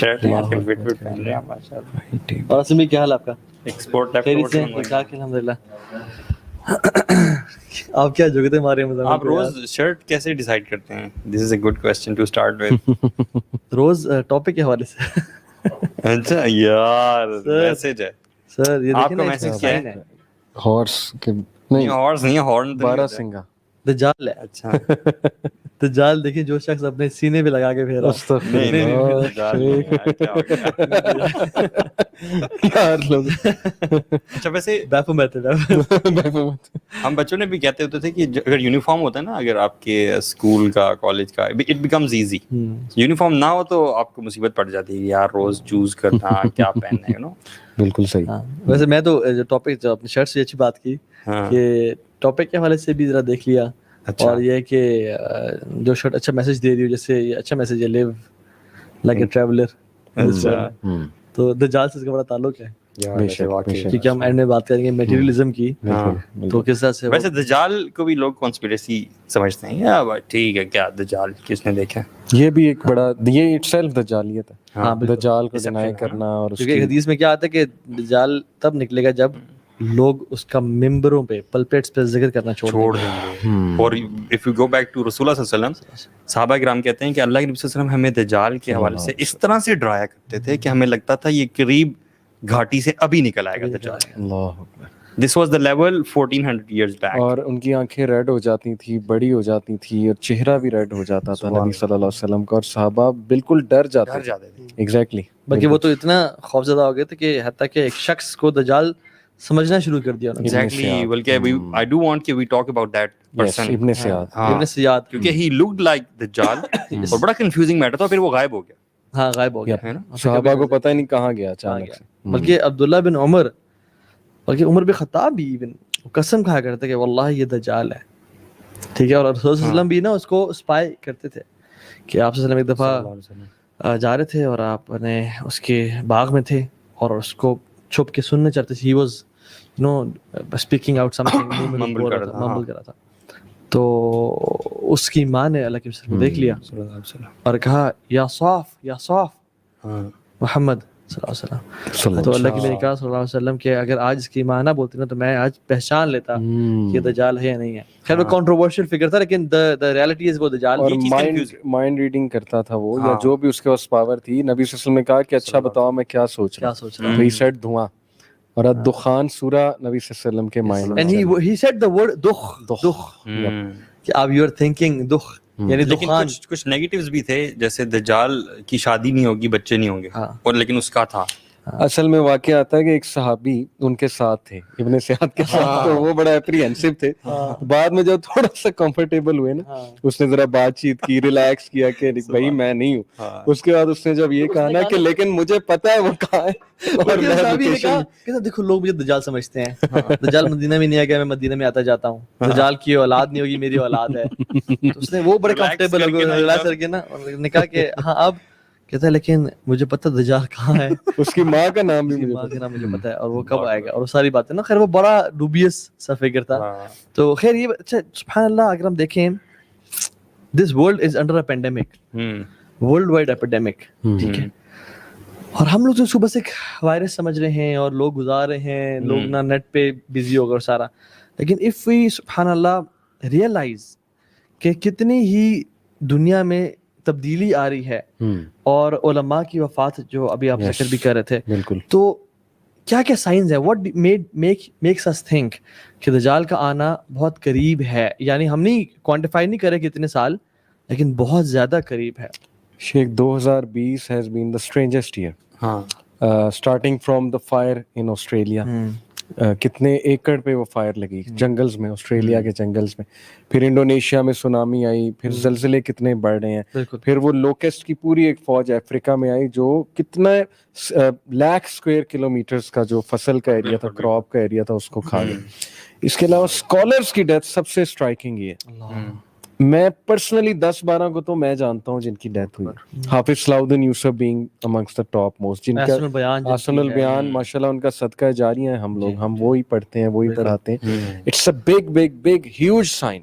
Shirt یا پھر fit fit پہن رہے ہیں ماشاءاللہ. اور اسمی کیا حال آپ کا؟ ایکسپورٹ خیریت سے ٹھیک ٹھاک الحمدللہ. آپ کیا جگتے ہمارے مزاح آپ روز شرٹ کیسے ڈیسائیڈ کرتے ہیں؟ This is a good question to start with. روز ٹاپک کے حوالے سے. اچھا یار میسج ہے سر یہ آپ دیکھیں کا نا میسج کیا ہے؟ ہارس کے نہیں ہارس نہیں ہے, ہارن بارہ سنگا دجال ہے. اچھا دجال دیکھیں جو شخص اپنے سینے پہ لگا کے پھیرا. اچھا ویسے بیفو میتھڈ ہم بچوں نے بھی کہتے ہوتے تھے کہ اگر یونیفارم ہوتا ہے نا, اگر آپ کے اسکول کا کالج کا, اٹ بیکمز ایزی. یونیفارم نہ ہو تو آپ کو مصیبت پڑ جاتی ہے یار روز چوز کرنا کیا پہننا ہے, یو نو. بالکل صحیح. ویسے میں تو ٹاپک جو اپنے شرٹ سے اچھی بات کی کہ ٹاپک کے حوالے سے بھی ذرا دیکھ لیا. اور یہ کہ جو شرٹ اچھا میسج دے رہی ہو, جیسے یہ اچھا میسج ہے لیو لائک اے ٹریولر, تو دجال سے اس کا بڑا تعلق ہے کیونکہ ہم اینڈ میں بات کریں گے میٹیریلزم کی. تو کس طرح سے ویسے دجال کو بھی لوگ کانسپیریسی سمجھتے ہیں یا ٹھیک ہے کیا دجال کس نے دیکھا؟ یہ بھی ایک بڑا, یہ اٹ سیلف دجالیت ہے, دجال کو ڈینائی کرنا. اور کیونکہ حدیث میں کیا آتا ہے کہ دجال تب نکلے گا جب لوگ اس کا ممبروں پہ پلپٹس پہ ذکر کرنا چھوڑ دیں گے. اور if you go back to رسول اللہ صلی اللہ علیہ وسلم, صحابہ کرام کہتے ہیں کہ اللہ کے نبی صلی اللہ علیہ وسلم ہمیں دجال کے حوالے سے اس طرح سے ڈرایا کرتے تھے کہ ہمیں لگتا تھا یہ قریب گھاٹی سے ابھی نکل آئے گا دجال. اللہ اکبر. This was the level 1400 years back. اور ان کی آنکھیں ریڈ ہو جاتی تھی, بڑی ہو جاتی تھی, اور چہرہ بھی ریڈ ہو جاتا تھا نبی صلی اللہ علیہ وسلم کا, اور صحابہ بالکل ڈر جاتے تھے. ایگزیکٹلی. بلکہ وہ تو اتنا خوفزدہ ہو گئے تھے کہ حتیٰ کہ ایک شخص کو دجال سمجھنا شروع کر دیا. Exactly. بلکہ I do want کہ we talk about that person. ابن سیاد. ابن سیاد, کیونکہ he looked like دجال اور بڑا کنفیوزنگ میٹر تھا, پھر وہ غائب ہو گیا. ہاں غائب ہو گیا. صحابہ کو پتہ ہی نہیں کہاں گیا اچانک سے. بلکہ عبداللہ بن عمر, بلکہ عمر بن خطاب بھی ایون قسم کھایا کرتے کہ واللہ یہ دجال ہے. ٹھیک ہے. اور رسول صلی اللہ علیہ وسلم بھی نا اس کو اسپائی کرتے تھے کہ آپ صلی اللہ علیہ وسلم ایک دفعہ جا رہے تھے اور آپ نے اس کے باغ میں تھے اور اس کو چھپ کے سننے چاہتے تھے. He was you know speaking out something, mumble کر رہا تھا. تو اس کی ماں نے اللہ کے رسول کو دیکھ لیا اور کہا یا صاف یا صاف محمد صلی اللہ علیہ وسلم. تو اللہ کے نبی کہا صلی اللہ علیہ وسلم کہ اگر آج اس کی ماں نہ بولتی نا تو میں آج پہچان لیتا کہ دجال ہے یا نہیں ہے. خیر وہ کنٹروورشل فگر تھا, لیکن the reality is وہ دجال. اور مائنڈ ریڈنگ کرتا تھا وہ, یا جو بھی اس کے پاس پاور تھی. نبی صلی اللہ علیہ وسلم نے کہا کہ اچھا بتاؤ میں کیا سوچ رہا ہوں. He said دھواں, اور الدخان سورہ نبی صلی اللہ علیہ وسلم کے مائنڈ میں. And he said the word دخ کہ اب you are thinking دخ یعنی دخان. کچھ نیگیٹیوز بھی تھے, جیسے دجال کی شادی نہیں ہوگی, بچے نہیں ہوں گے, اور لیکن اس کا تھا. اصل میں واقعہ آتا ہے کہ ایک صحابی ان کے ساتھ تھے, ابن سیاد کے ساتھ, تو وہ بڑا اپریہنسو تھے. بعد میں جب تھوڑا سا کمفرٹیبل ہوئے نا, اس نے ذرا بات چیت کی, ریلیکس کیا کہ بھائی میں نہیں ہوں. اس کے بعد اس نے جب یہ کہا نا کہ لیکن مجھے پتا ہے وہ کہاں ہے, اور دیکھو لوگ مجھے دجال سمجھتے ہیں, دجال مدینہ میں نہیں آ گیا, میں مدینہ میں آتا جاتا ہوں, دجال کی اولاد نہیں ہوگی میری اولاد ہے. اس نے وہ بڑے کمفرٹیبل ہو گئے ریلیکس کر کے نا, اور نے کہا کہ ہاں اب کہتا ہے لیکن مجھے پتہ دجال کہاں ہے, اس کی ماں کا نام بھی مجھے پتہ ہے, اور وہ کب آئے گا, اور وہ ساری باتیں نا. خیر وہ بڑا ڈوبیس سا فگر تھا. تو خیر یہ اچھا سبحان اللہ, اگر ہم دیکھیں this world is under a pandemic, world wide epidemic, ٹھیک ہے, اور ہم لوگ تو صبح سے وائرس سمجھ رہے ہیں اور لوگ گزار رہے ہیں, لوگ نا نیٹ پہ بزی ہو گئے اور سارا. لیکن اف وی سبحان اللہ ریئلائز کہ کتنی ہی دنیا میں تبدیلی آ رہی ہے, اور علماء کی وفات جو ابھی آپ ذکر بھی کر رہے تھے, تو کیا کیا سائنز ہے, واٹ میکس اس تھنک کہ دجال کا آنا بہت قریب ہے. یعنی ہم نہیں کوانٹیفائی نہیں کرے کتنے سال, لیکن بہت زیادہ قریب ہے. شیخ 2020 has been the strangest year. Starting from the fire in Australia. کتنے ایکڑ پہ وہ فائر لگی جنگلز میں, آسٹریلیا کے جنگلز میں. پھر انڈونیشیا میں سونامی آئی, پھر زلزلے کتنے بڑھ رہے ہیں. پھر وہ لوکسٹ کی پوری ایک فوج افریقہ میں آئی جو کتنا لاکھ اسکوائر کلومیٹرز کا جو فصل کا ایریا تھا, کراپ کا ایریا تھا, اس کو کھا گئی. اس کے علاوہ اسکالرس کی ڈیتھ سب سے اسٹرائکنگ یہ ہے. میں پرسنلی 10-12 کو تو میں جانتا ہوں جن کی ڈیتھ ہوئی. Hafiz Salahuddin Yusuf being amongst the top most, جن کا احسن البیان ماشاءاللہ ان کا صدقہ جاری ہے. ہم لوگ وہی پڑھتے ہیں, وہی پڑھاتے ہیں. It's a big big big huge sign.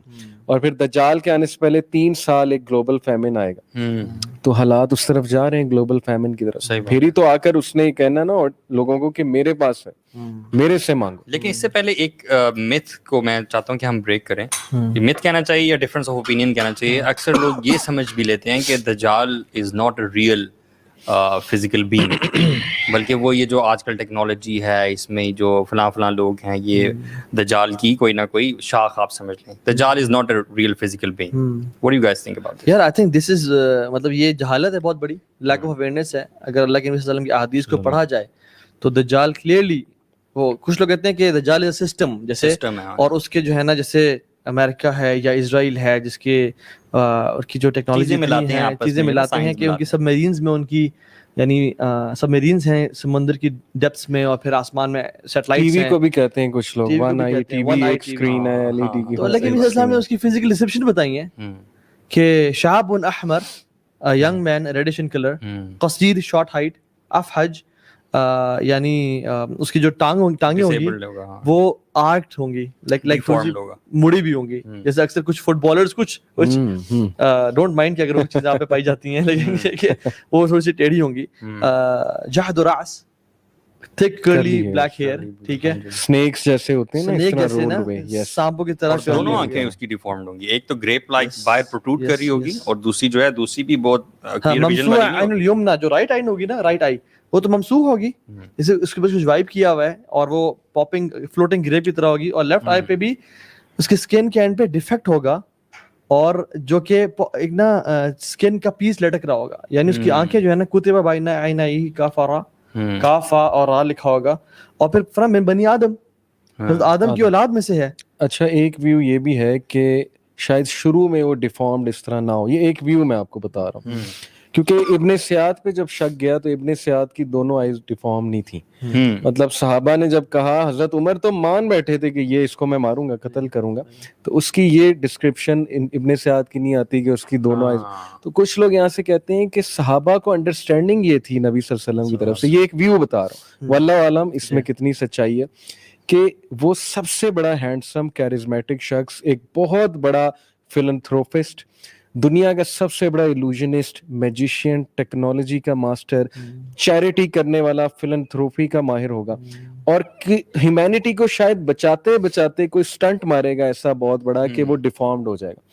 اور پھر دجال کے آنے سے پہلے 3 سال ایک گلوبل فیمن آئے گا, تو حالات اس طرف جا رہے ہیں گلوبل فیمن کی طرف. پھر ہی تو آ کر اس نے یہ کہنا نا لوگوں کو کہ میرے پاس ہے, میرے سے مانگو. لیکن اس سے پہلے ایک myth کو میں چاہتا ہوں کہ ہم بریک کریں. یہ myth کہنا چاہیے یا ڈفرینس آف اوپینین کہنا چاہیے. اکثر لوگ یہ سمجھ بھی لیتے ہیں کہ دجال is not a real physical being, بلکہ وہ یہ جو آج کل ٹیکنالوجی ہے اس میں جو فلاں لوگ ہیں یہ دجال کی کوئی نہ کوئی شاخ آپ سمجھ لیں. دجال is not a real physical being. What do you guys think about this? یار آئی تھنک دس از مطلب یہ جہالت ہے بہت بڑی, لیک آف اویئرنیس ہے. اگر اللہ کے نبی صلی اللہ علیہ وسلم کی احادیث کو پڑھا جائے تو دجال کلیئرلی, وہ کچھ لوگ کہتے ہیں کہ دجال از اے سسٹم جیسے, اور اس کے جو ہے نا جیسے امریکہ ہے یا اسرائیل ہے جس کے اور کی جو ٹیکنالوجی چیزیں ملاتے ہیں کہ ان کی سب میرینز میں ان کی یعنی سب میرینز ہیں سمندر کی ڈیپتھس میں, اور پھر آسمان میں سیٹلائٹس ہیں. ٹی وی کو بھی کہتے ہیں کچھ لوگ, ون آئی ٹی وی, ایک اسکرین ہے ایل ای ڈی کی. تو اللہ کے نبی صلی اللہ علیہ وسلم نے اس کی فزیکل ڈسکرپشن بتائی ہے کہ شاب احمر, ینگ مین ریڈش ان کلر, قصیر شارٹ ہائٹ, افحج, یعنی اس کی جو ٹانگیں ہوں گی وہ آرکڈ ہوں گی, لائک مڑی بھی ہوں گی, جیسے اکثر کچھ فٹ بالرز کچھ ڈونٹ مائنڈ کہ اگر وہ چیزیں آپ پہ پائی جاتی ہیں, لیکن وہ تھوڑی سی ٹیڑھی ہوں گی. جہد راس, تھک کرلی بلیک ہیئر, ٹھیک ہے, سنیکس جیسے ہوتے ہیں نا, سنیک جیسے نا, سانپوں کی طرح. دونوں آنکھیں اس کی ڈیفارمڈ ہوں گی, ایک تو گریپ لائک باہر پروٹروڈ کر رہی ہوگی, اور دوسری جو ہے دوسری بھی بہت کلیئر ویژن والی نہیں ہوگی. الیمنا جو رائٹ آئی ہوگی نا, رائٹ آئی وہ تو ممسوح ہوگی, جیسے اس کے پاس کچھ وائپ کیا ہوا ہے اور وہ پاپنگ فلوٹنگ گریپ کی طرح ہوگی. اور لیفٹ آئی پہ بھی اس کے اسکن کے اینڈ پہ ڈیفیکٹ ہوگا, اور جو کہ ایک نا اسکن کا پیس لٹک رہا ہوگا, یعنی اس کی آنکھیں جو ہے نا کتبہ بین عینیہ کافرا, کافا اور را لکھا ہوگا, اور پھر فرام بنی آدم, آدم کی اولاد میں سے ہے. اچھا ایک ویو یہ بھی ہے کہ شاید شروع میں وہ ڈیفارمڈ اس طرح نہ ہو, یہ ایک ویو میں آپ کو بتا رہا ہوں, کیونکہ ابن سیاد پہ جب شک گیا تو ابن سیاد کی دونوں آئیز ڈیفارم نہیں تھیں. مطلب صحابہ نے جب کہا, حضرت عمر تو مان بیٹھے تھے کہ یہ اس کو میں ماروں گا, قتل کروں گا, تو اس کی یہ ڈسکرپشن ابن سیاد کی نہیں آتی کہ اس کی دونوں آئیز. تو کچھ لوگ یہاں سے کہتے ہیں کہ صحابہ کو انڈرسٹینڈنگ یہ تھی نبی صلی اللہ علیہ وسلم کی طرف سے. یہ ایک ویو بتا رہا ہوں, واللہ عالم اس میں کتنی سچائی ہے, کہ وہ سب سے بڑا ہینڈسم کیرزمیٹک شخص, ایک بہت بڑا فلنتھروپسٹ, دنیا کا سب سے بڑا ایلوژنسٹ, میجیشین, ٹیکنالوجی کا ماسٹر, چیریٹی کرنے والا, فلنتھروپی کا ماہر ہوگا, اور ہیومینٹی کو شاید بچاتے بچاتے کوئی سٹنٹ مارے گا ایسا بہت بڑا کہ وہ ڈیفارمڈ ہو جائے گا,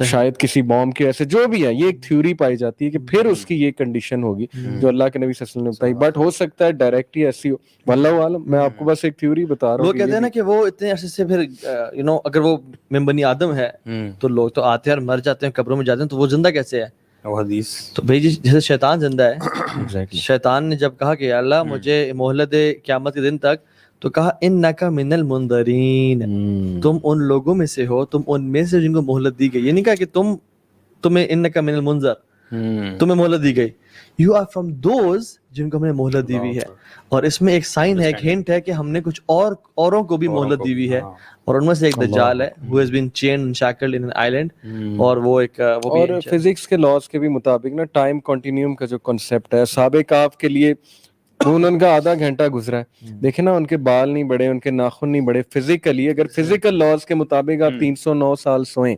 شاید کسی بومب کے ایسے, جو بھی ہے یہ ایک تھیوری پائی جاتی ہے کہ پھر اس کی یہ کنڈیشن ہوگی جو اللہ کے نبی صلی اللہ علیہ وسلم نے بتائی. بٹ ہو سکتا ہے ڈائریکٹ ہی ایسی ہو, واللہ عالم. میں آپ کو بس ایک تھیوری بتا رہا ہوں. لوگ کہتے ہیں نا کہ وہ اتنے عرصے سے پھر اگر وہ من بنی آدم ہے تو لوگ تو آتے ہیں اور مر جاتے ہیں, قبروں میں جاتے ہیں, تو وہ زندہ کیسے ہے؟ تو بھائی جیسے شیطان زندہ ہے, شیطان نے جب کہا کہ اللہ مجھے مہلت دے قیامت کے دن تک, تو کہا انک من المنذرین, تم ان لوگوں میں سے ہو, تم ان میں سے جن کو مہلت دی گئی. یہ نہیں کہا کہ تمہیں انک من المنذر, تمہیں مہلت دی گئی, یو آر فرام دوز جن کو ہم نے مہلت دی ہوئی ہے. اور اس میں ایک سائن ہے, ایک ہنٹ ہے کہ ہم نے کچھ اوروں کو بھی مہلت دی ہوئی ہے, اور ان میں سے ایک دجال ہے who has been chained and shackled in an island. اور وہ ایک اور فزکس کے لاز کے بھی مطابق نا ٹائم کنٹینیوم کا جو کنسیپٹ ہے, اصحاب کہف کے لیے وہ ان کا آدھا گھنٹہ گزرا ہے, دیکھیں نا ان کے بال نہیں بڑھے, ان کے ناخن نہیں بڑھے. فزیکلی اگر فزیکل لاز کے مطابق آپ 309 سال سوئیں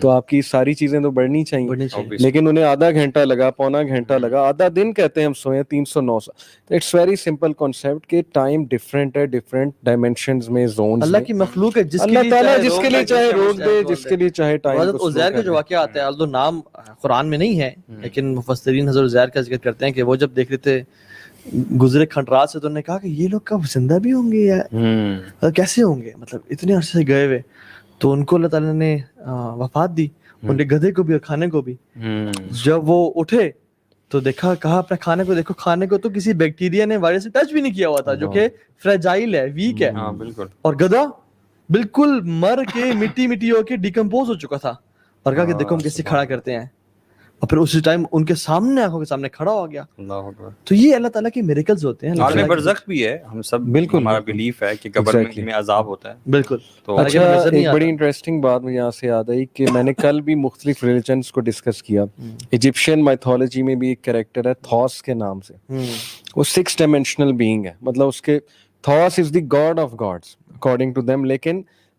تو آپ کی ساری چیزیں تو بڑھنی چاہیے, لیکن انہیں آدھا گھنٹہ لگا, پونا گھنٹہ لگا, آدھا دن کہتے ہیں ہم سوئیں 309 سال. تو اٹس ویری سمپل کانسیپٹ کہ ٹائم ڈفرینٹ ہے, ڈفرینٹ ڈائمینشنز میں, زونز. اللہ کی مخلوق ہے, اللہ تعالیٰ جس کے لیے چاہے روک دے, جس کے لیے چاہے ٹائم. حضرت عزیر کا جو واقعہ آتا ہے, although نام قرآن میں نہیں ہے, لیکن مفسرین حضرت عزیر کا ذکر کرتے ہیں کہ وہ جب دیکھ رہے تھے گزرے کھنڈرات سے, تو انہوں نے کہا کہ یہ لوگ کب زندہ بھی ہوں گے یا کیسے ہوں گے, مطلب اتنے عرصے سے گئے ہوئے. تو ان کو اللہ تعالیٰ نے وفات دی, ان کے گدھے کو بھی اور کھانے کو بھی. جب وہ اٹھے تو دیکھا, کہا اپنے کھانے کو دیکھو, کھانے کو تو کسی بیکٹیریا نے وائرس سے ٹچ بھی نہیں کیا ہوا تھا, جو کہ فریجائل ہے, ویک ہے. اور گدھا بالکل مر کے مٹی ہو کے ڈیکمپوز ہو چکا تھا, اور کہا کہ دیکھو ہم کیسے کھڑا کرتے ہیں, اور پھر اسی ٹائم ان کے سامنے, آنکھوں کے سامنے کھڑا ہو گیا. تو یہ اللہ تعالیٰ کے میریکلز ہوتے ہیں. عالم برزخ بھی ہے, ہم سب بالکل ہمارا بلیف ہے کہ قبر میں عذاب ہوتا ہے. بالکل. تو اچھا ایک بڑی انٹرسٹنگ بات مجھے یہاں سے یاد آئی کہ میں نے کل بھی مختلف ریلیجنس کو ڈسکس کیا. ایجپشین مائتھولوجی میں بھی ایک کریکٹر ہے تھوس کے نام سے, وہ 6 ڈائمینشنل بینگ ہے, مطلب اس کے Zeus is the god of gods according to them, لیکن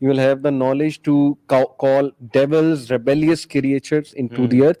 you will have the knowledge to call devils, rebellious creatures into the earth,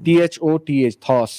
THOTH, Thoth,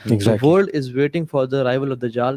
The world is waiting for the arrival of Dajjal,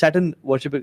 Satan worshippers,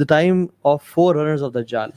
the time of forerunners of Dajjal.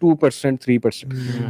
2% 3%.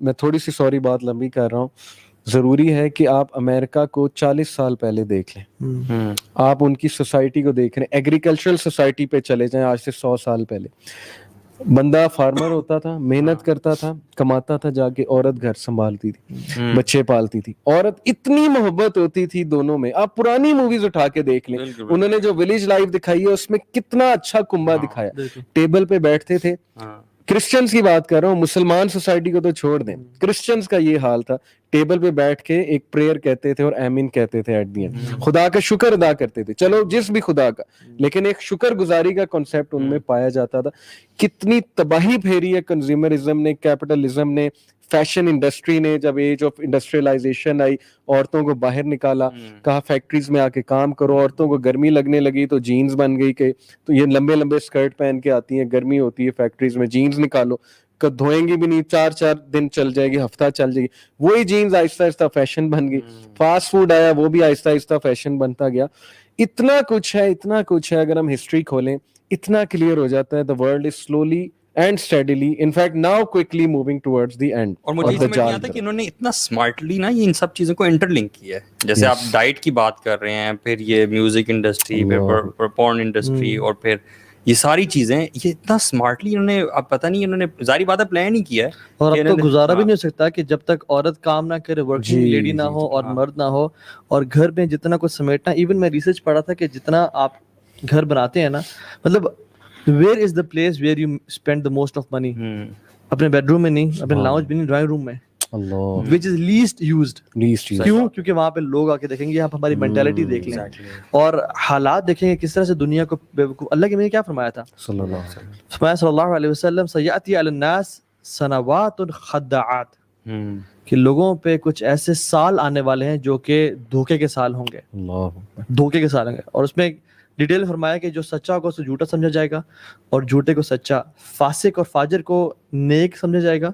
میں تھوڑی سی sorry بات لمبی کر رہا ہوں, ضروری ہے کہ آپ امریکہ کو 40 سال پہلے دیکھ لیں, آپ ان کی سوسائٹی کو دیکھ رہے ہیں, ایگریکلچرل سوسائٹی پہ چلے جائیں آج سے 100 سال پہلے. بندہ فارمر ہوتا تھا, محنت کرتا تھا, کماتا تھا جا کے, عورت گھر سنبھالتی تھی, بچے پالتی تھی, عورت اتنی محبت ہوتی تھی دونوں میں. آپ پرانی موویز اٹھا کے دیکھ لیں, انہوں نے جو ولیج لائف دکھائی ہے اس میں کتنا اچھا کنبہ دکھایا, ٹیبل پہ بیٹھتے تھے. کرسچنز کی بات کر رہا ہوں, مسلمان سوسائٹی کو تو چھوڑ دیں, کرسچنز کا یہ حال تھا, ٹیبل پہ بیٹھ کے ایک پریئر کہتے تھے اور آمین کہتے تھے ایٹ دی اینڈ, خدا کا شکر ادا کرتے تھے, چلو جس بھی خدا کا, لیکن ایک شکر گزاری کا کنسیپٹ ان میں پایا جاتا تھا. کتنی تباہی پھیری ہے کنزیومرزم نے, کیپٹلزم نے, فیشن انڈسٹری نے, جب ایج آف انڈسٹریلائزیشن آئی عورتوں کو باہر نکالا, کہا فیکٹریز میں آ کے کام کرو, عورتوں کو گرمی لگنے لگی تو جینز بن گئی کہ تو یہ لمبے لمبے اسکرٹ پہن کے آتی ہیں, گرمی ہوتی ہے فیکٹریز میں, جینز نکالو, دھوئیں گی بھی نہیں, 4 دن چل جائے گی, ہفتہ چل جائے گی, وہی جینز آہستہ آہستہ فیشن بن گئی. فاسٹ فوڈ آیا, وہ بھی آہستہ آہستہ فیشن بنتا گیا. اتنا کچھ ہے, اتنا کچھ ہے, اگر ہم ہسٹری کھولیں اتنا کلیئر ہو جاتا ہے. The world is slowly and steadily, in fact now quickly moving towards the end. اور مجھے سمجھ نہیں آتا کہ انہوں نے اتنا اسمارٹلی نا یہ ان سب چیزوں کو انٹر لنک کیا ہے. جیسے آپ ڈائٹ کی بات کر رہے ہیں, پھر یہ میوزک انڈسٹری, پھر پورن انڈسٹری, اور پھر یہ ساری چیزیں, یہ اتنا اسمارٹلی انہوں نے, اب پتہ نہیں انہوں نے ظاہری بات ہے پلان ہی کیا ہے. اور اب تو گزارا بھی نہیں ہو سکتا کہ جب تک عورت کام نہ کرے, ورکنگ لیڈی نہ ہو اور مرد نہ ہو, اور گھر میں جتنا کچھ سمیٹنا. ایون میں ریسرچ پڑھا تھا کہ جتنا آپ گھر بناتے ہیں نا, مطلب where is the place where you spend the most of money, اپنے بیڈ روم میں نہیں, اپنے لاؤنج بھی نہیں, ڈرائنگ روم میں, which is least used. کیوں؟ کیونکہ وہاں پہ لوگ آ کے دیکھیں گے, آپ ہماری مینٹیلٹی دیکھ لیں اور حالات دیکھیں گے کس طرح سے دنیا کو بیوقوف. اللہ کے میں نے کیا فرمایا تھا, فرمایا صلی اللہ علیہ وسلم, سیأتی علی الناس سنوات خداعات, کہ لوگوں پہ کچھ ایسے سال آنے والے ہیں جو کہ دھوکے کے سال ہوں گے, دھوکے کے سال ہوں گے. اور اس میں ڈیٹیل فرمایا کہ جو سچا ہوگا اسے جھوٹا سمجھا جائے گا, اور جھوٹے کو سچا, فاسق اور فاجر کو نیک سمجھا جائے گا,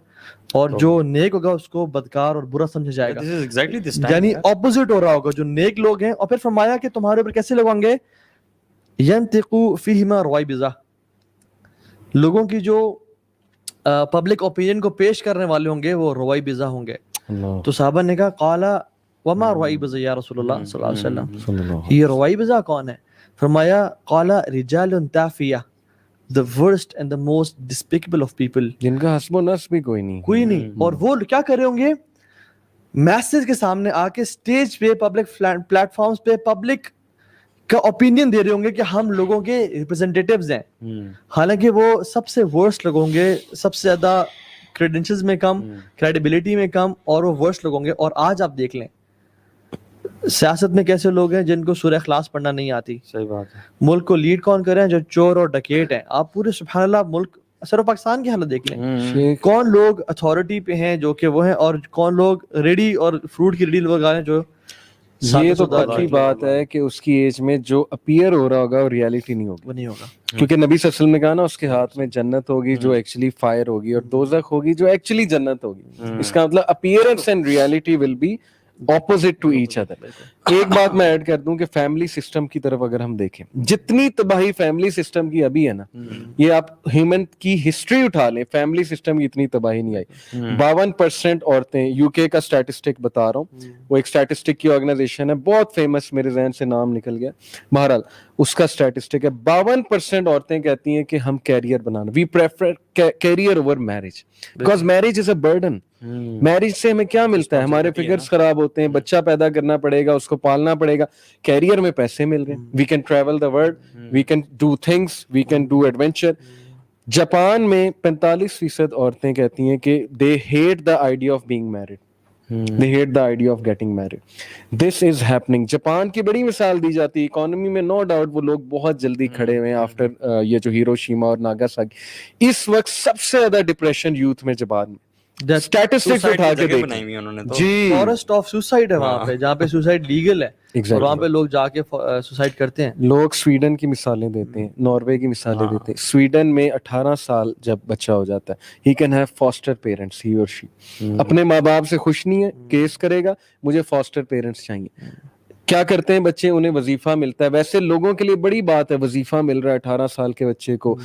اور جو نیک ہوگا اس کو بدکار اور برا سمجھا جائے گا. یعنی اپوزٹ ہو رہا ہوگا, جو نیک لوگ ہیں. اور پھر فرمایا کہ تمہارے اوپر کیسے لوگ ہوں گے, ینطقو فیہما رویبضہ, لوگوں کی جو پبلک اوپینین کو پیش کرنے والے ہوں گے وہ رویبضہ ہوں گے. تو صحابہ نے کہا قال وما رویبضہ یا رسول اللہ صلی اللہ علیہ وسلم, یہ رویبضہ کون ہے؟ فرمایا قال رجال تافیہ, the worst and the most despicable of people, جن کا حسب و نصب بھی کوئی نہیں. اور وہ کیا کر رہے ہوں گے, میسز کے سامنے آ کے اسٹیج پہ, پبلک پلیٹ فارمز پہ پبلک کا اوپینین دے رہے ہوں گے کہ ہم لوگوں کے ریپرزینٹیٹیوز ہیں, حالانکہ وہ سب سے ورسٹ لوگ ہوں گے, سب سے زیادہ کریڈینشلز میں کم, کریڈیبلٹی میں کم, اور وہ ورسٹ لوگ ہوں گے. اور آج آپ دیکھ لیں سیاست میں کیسے لوگ ہیں جن کو سورہ اخلاص پڑھنا نہیں آتی. صحیح بات ہے. ملک کو لیڈ کون کر رہے ہیں, جو چور اور ڈکیٹ ہیں. آپ پورے سبحان اللہ ملک سر پاکستان کی حالت دیکھ لیں, کون لوگ اتھارٹی پہ ہیں جو کہ وہ ہیں, اور کون لوگ ریڈی اور فروٹ کی ریڈی لگا رہے ہیں جو. یہ تو پکی بات ہے کہ اس کی ایج میں جو اپیئر ہو رہا ہوگا وہ ریالٹی نہیں ہوگی, وہ نہیں ہوگا. کیونکہ نبی صلی اللہ علیہ وسلم نے کہا نا اس کے ہاتھ میں جنت ہوگی جو ایکچولی فائر ہوگی, اور دوزخ ہوگی جو ایکچولی جنت ہوگی. اس کا مطلب appearance and reality will be opposite to each other. ایک بات میں ایڈ کر دوں کہ فیملی سسٹم کی طرف اگر ہم دیکھیں, جتنی تباہی فیملی سسٹم کی ابھی ہے نا, یہ آپ ہیومن کی ہسٹری اٹھا لیں, فیملی سسٹم کی اتنی تباہی نہیں آئی. 52% عورتیں, یو کے کا اسٹیٹسٹک بتا رہا ہوں, وہ ایک اسٹیٹسٹک کی آرگنائزیشن ہے بہت فیمس, میرے ذہن سے نام نکل گیا, بہرحال اس کا اسٹیٹسٹک ہے. 52% عورتیں کہتی ہیں کہ ہم کیریئر بنانا, we prefer career over marriage, because marriage is a burden. Marriage سے ہمیں کیا ملتا ہے, ہمارے فگرز خراب ہوتے ہیں, بچہ پیدا کرنا پڑے گا, اس کو پالنا پڑے گا. کیریئر میں پیسے مل گئے, we can travel the world, we can do things, we can do adventure. Japan میں 45% عورتیں کہتی ہیں کہ they hate the idea of being married, they hate the idea of getting married. This is happening. Japan کی بڑی مثال دی جاتی ہے اکانومی میں, نو ڈاؤٹ وہ لوگ بہت جلدی کھڑے ہوئے ہیں آفٹر یہ جو ہیروشیما اور ناگاساکی. اس وقت سب سے زیادہ ڈپریشن یوتھ میں جاپان میں, اسٹیٹسٹکس اٹھا کے دیکھیں جی, فارسٹ آف سوسائڈ ہے وہاں پہ, جہاں پہ سوسائڈ لیگل ہے, اور وہاں پہ لوگ جا کے سوسائڈ کرتے ہیں. لوگ سویڈن کی مثالیں دیتے ہیں, ناروے کی مثالیں دیتے ہیں. سویڈن میں 18 سال جب بچہ ہو جاتا ہے, he can have foster parents, he اور شی اپنے ماں باپ سے خوش نہیں ہے, کیس کرے گا مجھے فاسٹر پیرنٹس چاہیے. کیا کرتے ہیں بچے, انہیں وظیفہ ملتا ہے. ویسے لوگوں کے لیے بڑی بات ہے وظیفہ مل رہا ہے 18 سال کے بچے کو,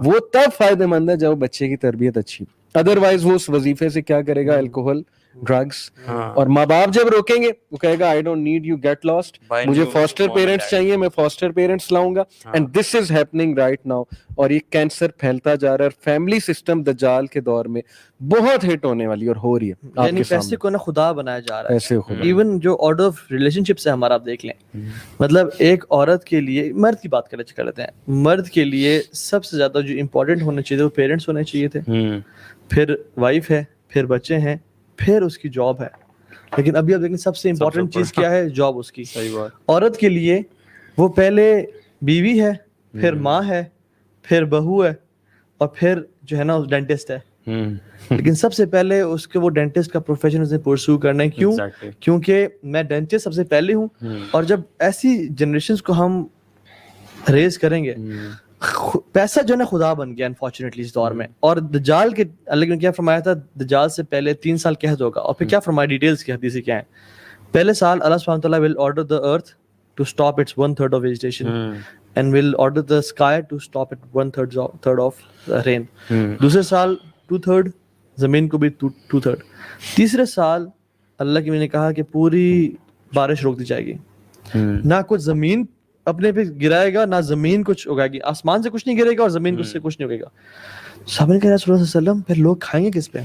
وہ تب فائدہ مند ہے جب بچے کی تربیت اچھی. ادروائز وہ اس وظیفے سے کیا کرے گا, الکوہل, ڈرگس. اور ماں باپ جب روکیں گے وہ کہے گا I don't need you, get lost, مجھے فاسٹر پیرنٹس چاہیے, میں فاسٹر پیرنٹس لاؤں گا. And this is happening right now. اور یہ کینسر پھیلتا جا رہا ہے, اور فیملی سسٹم دجال کے دور میں بہت ہٹ ہونے والی اور ہو رہی ہے. یعنی پیسے کو نا خدا بنایا جا رہا ہے. ایون جو آرڈر آف ریلیشن شپس ہے ہمارا, آپ دیکھ لیں, مطلب ایک عورت کے لیے, مرد کی بات کر لیتے ہیں, مرد کے لیے سب سے زیادہ جو امپورٹنٹ ہونا چاہیے وہ پیرنٹس ہونے چاہیے تھے, پھر وائف ہے, پھر بچے ہیں, پھر اس کی جاب ہے. لیکن ابھی آپ دیکھیں سب سے امپورٹنٹ چیز کیا ہے, جاب اس کی. عورت کے لیے وہ پہلے بیوی ہے, پھر ماں ہے, پھر بہو ہے, اور پھر جو ہے نا ڈینٹسٹ ہے. لیکن سب سے پہلے اس کے وہ ڈینٹسٹ کا پروفیشن اسے پرسو کرنا ہے. کیوں؟ کیونکہ میں ڈینٹسٹ سب سے پہلے ہوں. اور جب ایسی جنریشنز کو ہم ریز کریں گے, پیسہ جو ہے نا خدا بن گیا انفارچونیٹلی اس دور میں. اور دجال کے اللہ نے کیا فرمایا تھا, دجال سے پہلے 3 سال قحط ہوگا. اور پھر کیا فرمایا, ڈیٹیلز کی حدیث کیا ہیں. پہلے سال اللہ سبحانہ وتعالیٰ will order the earth to stop its 1/3 of vegetation and will order the sky to stop it 1/3 of rain. دوسرے سال 2/3, زمین کو بھی 2/3. تیسرے سال اللہ کی میں نے کہا کہ پوری بارش روک دی جائے گی, نہ کچھ زمین اپنے پہ گرائے گا, نہ زمین کچھ اگائے گی. آسمان سے کچھ نہیں گرے گا اور زمین سے کچھ نہیں اگے گا. صحابہ نے کہا رسول اللہ صلی اللہ علیہ وسلم پھر لوگ کھائیں گے کس پہ,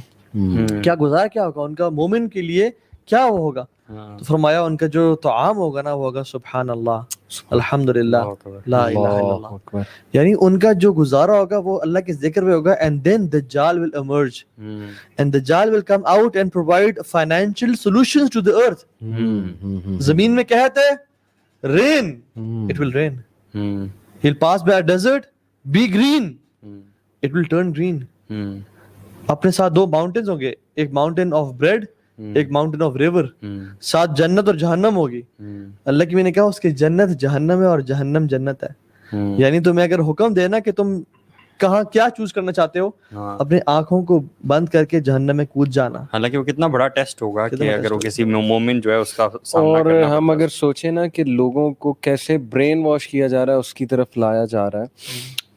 کیا گزارا کیا ہوگا ان کا, مومن کے لیے کیا وہ ہوگا. تو فرمایا ان کا جو طعام ہوگا نا وہ ہوگا سبحان اللہ, الحمدللہ, لا الہ الا اللہ. یعنی ان کا جو گزارا ہوگا وہ اللہ کے ذکر میں ہوگا. اینڈ دین دجال will emerge and دجال will come out and provide financial solutions to the earth. زمین میں قحط ہے, rain, it will rain. He'll pass by a desert, be green, it will turn green. اپنے ساتھ 2 mountains ہوں گے, ایک mountain of bread, ایک mountain of river. ساتھ جنت اور جہنم ہوگی. اللہ کی میں نے کہا اس کی جنت جہنم ہے اور جہنم جنت ہے. یعنی تمہیں اگر حکم دینا کہ تم کہاں کیا چوز کرنا چاہتے ہو, اپنے آنکھوں کو بند کر کے جہنم میں کود جانا. حالانکہ وہ کتنا بڑا ٹیسٹ ہوگا کہ اگر وہ کسی مومن جو ہے اس کا سامنا اور ہم اگر سوچیں نا کہ لوگوں کو کیسے برین واش کیا جا رہا ہے, اس کی طرف لایا جا رہا ہے,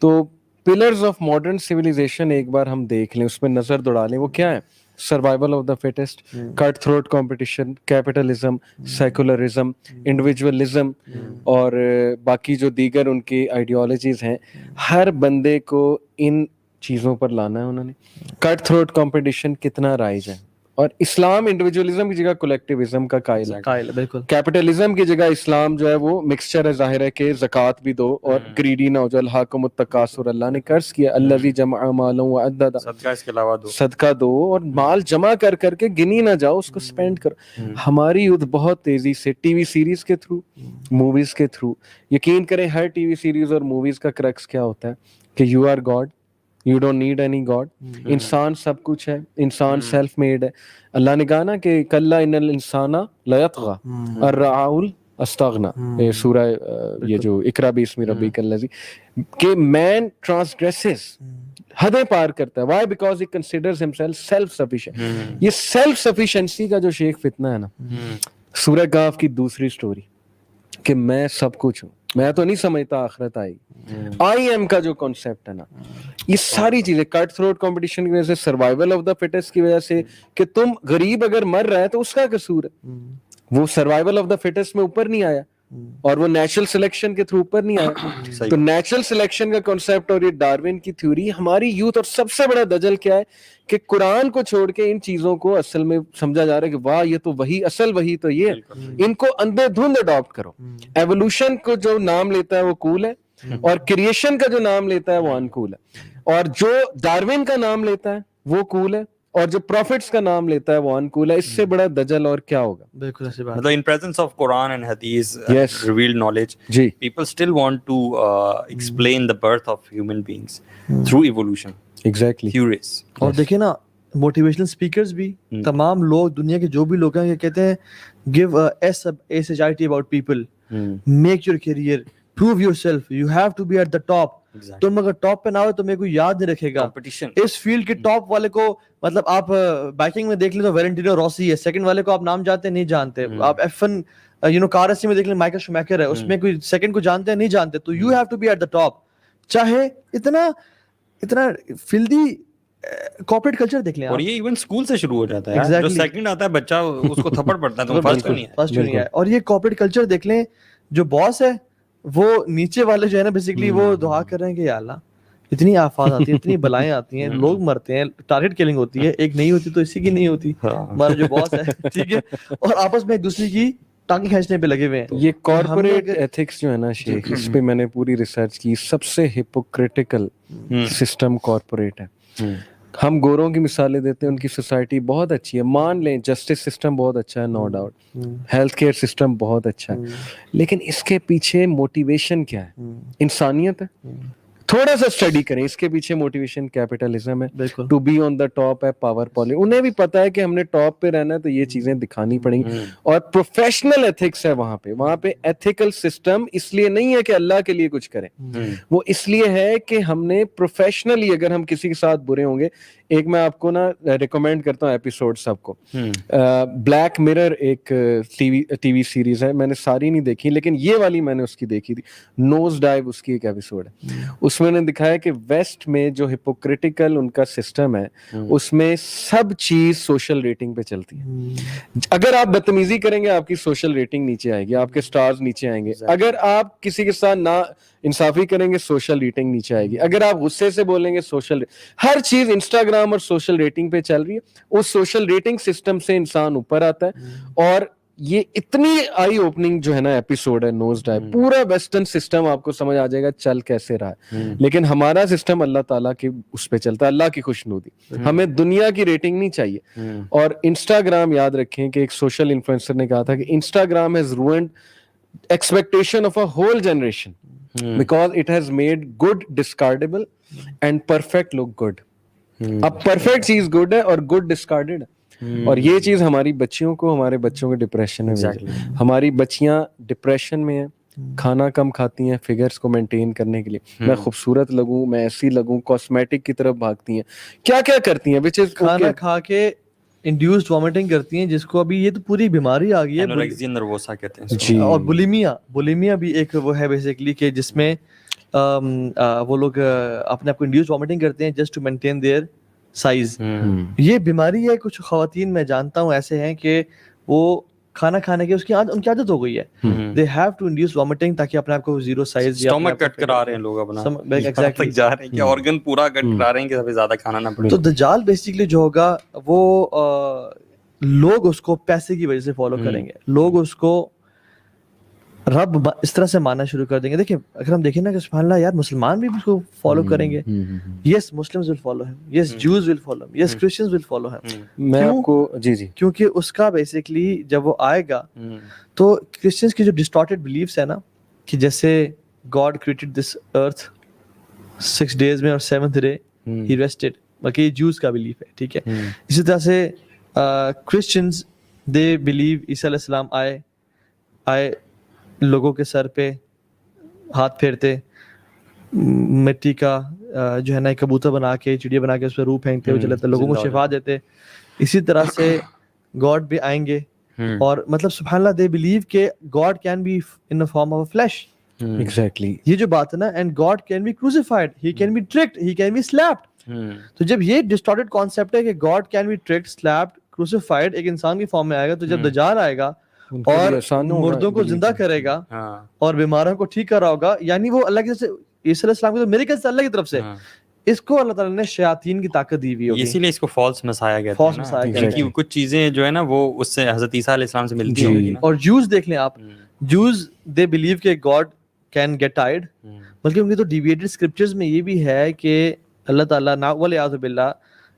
تو پلرز آف ماڈرن سویلائزیشن ایک بار ہم دیکھ لیں, اس میں نظر دوڑا لیں, وہ کیا ہے. Survival of the fittest, cut throat competition, capitalism, secularism, individualism, اور باقی جو دیگر ان کی آئیڈیالوجیز ہیں. ہر بندے کو ان چیزوں پر لانا ہے انہوں نے. کٹ تھروٹ کمپٹیشن کتنا رائج ہے, اور اسلام انڈیویجولزم کی جگہ کولیکٹیوزم کا قائل ہے. بالکل. کیپٹلزم کی جگہ اسلام جو ہے وہ مکسچر ہے, ظاہر ہے کہ زکوٰۃ بھی دو اور گریڈی نہ ہو جائے. الہاکم التکاثر, اللہ نے قرض کیا, الذی جمع مالا وعددا, صدقہ اس کے علاوہ دو, صدقہ دو, اور مال جمع کر کر کے گنی نہ جاؤ, اس کو سپینڈ کرو. ہماری یوتھ بہت تیزی سے ٹی وی سیریز کے تھرو, موویز کے تھرو, یقین کریں ہر ٹی وی سیریز اور موویز کا کرکس کیا ہوتا ہے کہ you are God, you don't need any God. انسان سب کچھ ہے, انسان سیلف میڈ ہے. اللہ نے کہا نا کہ کلا ان الانسان لیطغی ان رآہ استغنی, سورہ یہ جو اقرا باسم ربک الذی, کہ مین ٹرانسگریسز, حدیں پار کرتا ہے. Why? Because he considers himself self sufficient. یہ سیلف سفیشینسی کا جو شیخ فتنہ ہے نا, سورہ کہف کی دوسری سٹوری, کہ میں سب کچھ ہوں, میں تو نہیں سمجھتا آخرت آئی. آئی ایم کا جو کانسیپٹ ہے نا, یہ ساری چیزیں کٹ تھروٹ کمپٹیشن کی وجہ سے, سروائیول آف دا فٹسٹ کی وجہ سے, کہ تم غریب اگر مر رہا ہے تو اس کا قصور ہے. وہ سروائیول آف دا فٹسٹ میں اوپر نہیں آیا, اور وہ نیچرل سلیکشن کے تھرو اوپر نہیں آیا. تو نیچرل سلیکشن کا کانسیپٹ اور یہ ڈارون کی تھیوری, ہماری یوتھ, اور سب سے بڑا دجل کیا ہے کہ قرآن کو چھوڑ کے ان چیزوں کو اصل میں سمجھا جا رہا ہے کہ واہ یہ تو وہی, اصل وہی تو یہ, ان کو اندھے دھند اڈاپٹ کرو. ایوولوشن کو جو نام لیتا ہے وہ کول ہے, اور کریشن کا جو نام لیتا ہے وہ انکول ہے, اور جو ڈارون کا نام لیتا ہے وہ کول ہے, اور جو پروفٹس کا نام لیتا ہے وہ انکول ہے. اس سے بڑا دجل اور کیا ہوگا. بالکل ایسی بات. مطلب in presence of Quran and Hadith, revealed knowledge, people still want to explain the birth of human beings through evolution. Exactly. Curious. اور دیکھیں نا موٹیویشنل اسپیکرز بھی, تمام لوگ, دنیا کے جو بھی لوگ ہیں, یہ کہتے ہیں give SHIT about people, make your career, prove yourself, you have to be at the top. تم اگر ٹاپ پہ نہ ہو تو میرے کو یاد نہیں رکھے گا. اس فیلڈ کے ٹاپ والے کو, مطلب آپ بائکنگ میں دیکھ لیں تو ویلنٹینو روسی ہے, سیکنڈ والے کو آپ نام جانتے نہیں جانتے. آپ F1 کار ریسنگ میں دیکھ لیں مائیکل شومیکر ہے, اس میں کوئی سیکنڈ کو جانتے ہیں نہیں جانتے. تو you have to be at the top, چاہے اتنا فلدی کارپوریٹ کلچر دیکھ لیں اور یہ ایون اسکول سے شروع ہو جاتا ہے, جو سیکنڈ آتا ہے بچہ اس کو تھپڑ پڑتا ہے, تو فرسٹ نہیں ہے, فرسٹ نہیں ہے. اور یہ کارپوریٹ کلچر دیکھ لیں, جو باس ہے وہ نیچے والے جو ہے نا بیسیکلی وہ دعا کر رہے ہیں کہ یا اللہ اتنی آفات آتی ہیں, اتنی بلائیں آتی ہیں, لوگ مرتے ہیں, ٹارگیٹ کلنگ ہوتی ہے, ایک نہیں ہوتی تو اسی کی نہیں ہوتی, ہمارا جو باس ہے, ٹھیک ہے, اور آپس میں ایک دوسرے کی ٹانگیں کھینچنے پہ لگے ہوئے ہیں. یہ کارپوریٹ ایتھکس جو ہے نا شیخ, اس پہ میں نے پوری ریسرچ کی, سب سے ہپوکریٹیکل سسٹم کارپوریٹ ہے. ہم گوروں کی مثالیں دیتے ہیں, ان کی سوسائٹی بہت اچھی ہے, مان لیں جسٹس سسٹم بہت اچھا ہے, no doubt, health care system بہت اچھا ہے, لیکن اس کے پیچھے موٹیویشن کیا ہے؟ انسانیت ہے. تھوڑا سا اسٹڈی کریں, اس کے پیچھے موٹیویشن کیپٹلزم ہے, to be on the top ہے, پاور پالی. انہیں بھی پتا ہے کہ ہم نے ٹاپ پہ رہنا ہے تو یہ چیزیں دکھانی پڑیں گی, اور پروفیشنل ایتھکس ہے وہاں پہ ایتھیکل سسٹم اس لیے نہیں ہے کہ اللہ کے لیے کچھ کریں, وہ اس لیے ہے کہ ہم نے پروفیشنلی, اگر ہم کسی کے ساتھ برے ہوں گے, ایک میں آپ کو نا ریکمینڈ کرتا ہوں ایپیسوڈ سب کو, بلیک مرر ایک ٹی وی سیریز ہے, میں نے ساری نہیں دیکھی لیکن یہ والی میں نے اس کی دیکھی تھی, نوز ڈائیو اس کی ایک ایپیسوڈ ہے. اس میں نے دکھایا کہ ویسٹ میں جو ہپوکریٹیکل ان کا سسٹم ہے, اس میں سب چیز سوشل ریٹنگ پہ چلتی ہے. اگر آپ بدتمیزی کریں گے آپ کی سوشل ریٹنگ نیچے آئے گی, آپ کے سٹارز نیچے آئیں گے. اگر آپ کسی کے ساتھ نا انصافی کریں گے سوشل ریٹنگ نیچے آئے گی. اگر آپ غصے سے بولیں گے سوشل, ہر چیز انسٹاگرام اور سوشل ریٹنگ پہ چل رہی ہے. اس سوشل ریٹنگ سسٹم سے انسان اوپر آتا ہے. اور یہ اتنی آئی اوپننگ جو ہے نا ایپیسوڈ ہے نوز ڈائیو, پورا ویسٹرن سسٹم آپ کو سمجھ آ جائے گا چل کیسے رہا ہے, لیکن ہمارا سسٹم اللہ تعالیٰ کی اس پہ چلتا ہے, اللہ کی خوشنودی. ہمیں دنیا کی ریٹنگ نہیں چاہیے. اور انسٹاگرام, یاد رکھیں کہ ایک سوشل انفلوئنسر نے کہا تھا کہ Instagram has ruined expectation of a whole generation because it has made good discardable and perfect look good. اب perfect چیز good ہے اور good discarded ہے. اور یہ چیز ہماری بچیوں کو, ہمارے بچوں کو ڈپریشن میں بھیجا. ہماری بچیاں ڈپریشن میں ہیں, کھانا کم کھاتی ہیں فگرز کو مینٹین کرنے کے لیے, میں خوبصورت لگوں, میں ایسی لگوں, کاسمیٹک کی طرف بھاگتی ہیں, کیا کیا کرتی ہیں, which is کھانا کھا کے انڈیوسڈ وامٹنگ کرتی ہیں, جس کو ابھی یہ تو پوری بیماری آ گئی ہے, انوریکسیا نروسا کہتے ہیں. اور بولیمیا بھی ایک وہ ہے بیسیکلی کہ جس میں وہ لوگ اپنے آپ کو انڈیوسڈ وامٹنگ کرتے ہیں just to maintain their size. یہ بیماری ہے. کچھ خواتین میں جانتا ہوں ایسے ہیں کہ وہ کھانا کھانے کے ان کی عادت ہو گئی ہے, they have to induce vomiting تاکہ اپنے آپ کو زیرو سائز یا سٹمک کٹ کرا رہے ہیں لوگ, اپنا ایگزیکٹلی جا رہے ہیں کہ آرگن پورا کٹ کرا رہے ہیں کہ سب سے زیادہ کھانا نہ پڑے. تو دجال بیسیکلی جو ہوگا وہ لوگ اس کو پیسے کی وجہ سے فالو کریں گے, لوگ اس کو رب اس طرح سے ماننا شروع کر دیں گے. دیکھیں اگر ہم دیکھیں نا کہ سبحان اللہ یار, مسلمان بھی اس کو فالو کریں گے. یس مسلمز ول فالو ہم, یس جوز ول فالو ہم, یس کرسچنز ول فالو ہم. میں آپ کو جی کیونکہ اس کا بیسیکلی جب وہ آئے گا تو کرسچنز کی جو ڈسٹارٹیڈ بلیفس ہے نا, کہ جیسے God created this earth 6 days میں اور 7th day ہی ریسٹڈ, بلکہ یہ جوز کا بلیف ہے, ٹھیک ہے. اسی طرح سے کرسچنز دے بلیو عیسیٰ علیہ السلام آئے لوگوں کے سر پہ ہاتھ پھیرتے, مٹی کا جو ہے نا کبوتر بنا کے, چڑیا بنا کے اس پہ روح پھینکتے ہوئے چلتے, لوگوں کو شفا دیتے. اسی طرح سے گاڈ بھی آئیں گے, اور مطلب سبحان اللہ دے بلیو کہ God can be in form of a flesh. Exactly یہ جو بات ہے نا, and God can be crucified, he can be tricked, he can be slapped. تو جب یہ ڈسٹارٹیڈ کانسیپٹ ہے کہ God can be tricked, slapped, crucified ایک انسان کی فارم میں آئے گا, تو جب دجال آئے گا اور مردوں کو زندہ کرے گا اور بیماروں کو ٹھیک کر رہا ہوگا, یعنی وہ اللہ کی طرف سے, عیسیٰ علیہ السلام کی تو میریکل سے اللہ کی طرف سے, اس کو اللہ تعالیٰ نے شیاطین کی طاقت دی ہوئی ہوگی. اسی لیے اس کو فالس مسایا گیا تھا, کیونکہ کچھ چیزیں جو ہے نا وہ اس سے حضرت عیسیٰ علیہ السلام سے ملتی ہیں. اور جوز دیکھ لیں آپ, جوز دے بلیو کہ گاڈ کین گیٹ ٹائرڈ, بلکہ ان کی تو ڈیویٹڈ اسکرپچرز میں یہ بھی ہے کہ اللہ تعالیٰ والعیاذ باللہ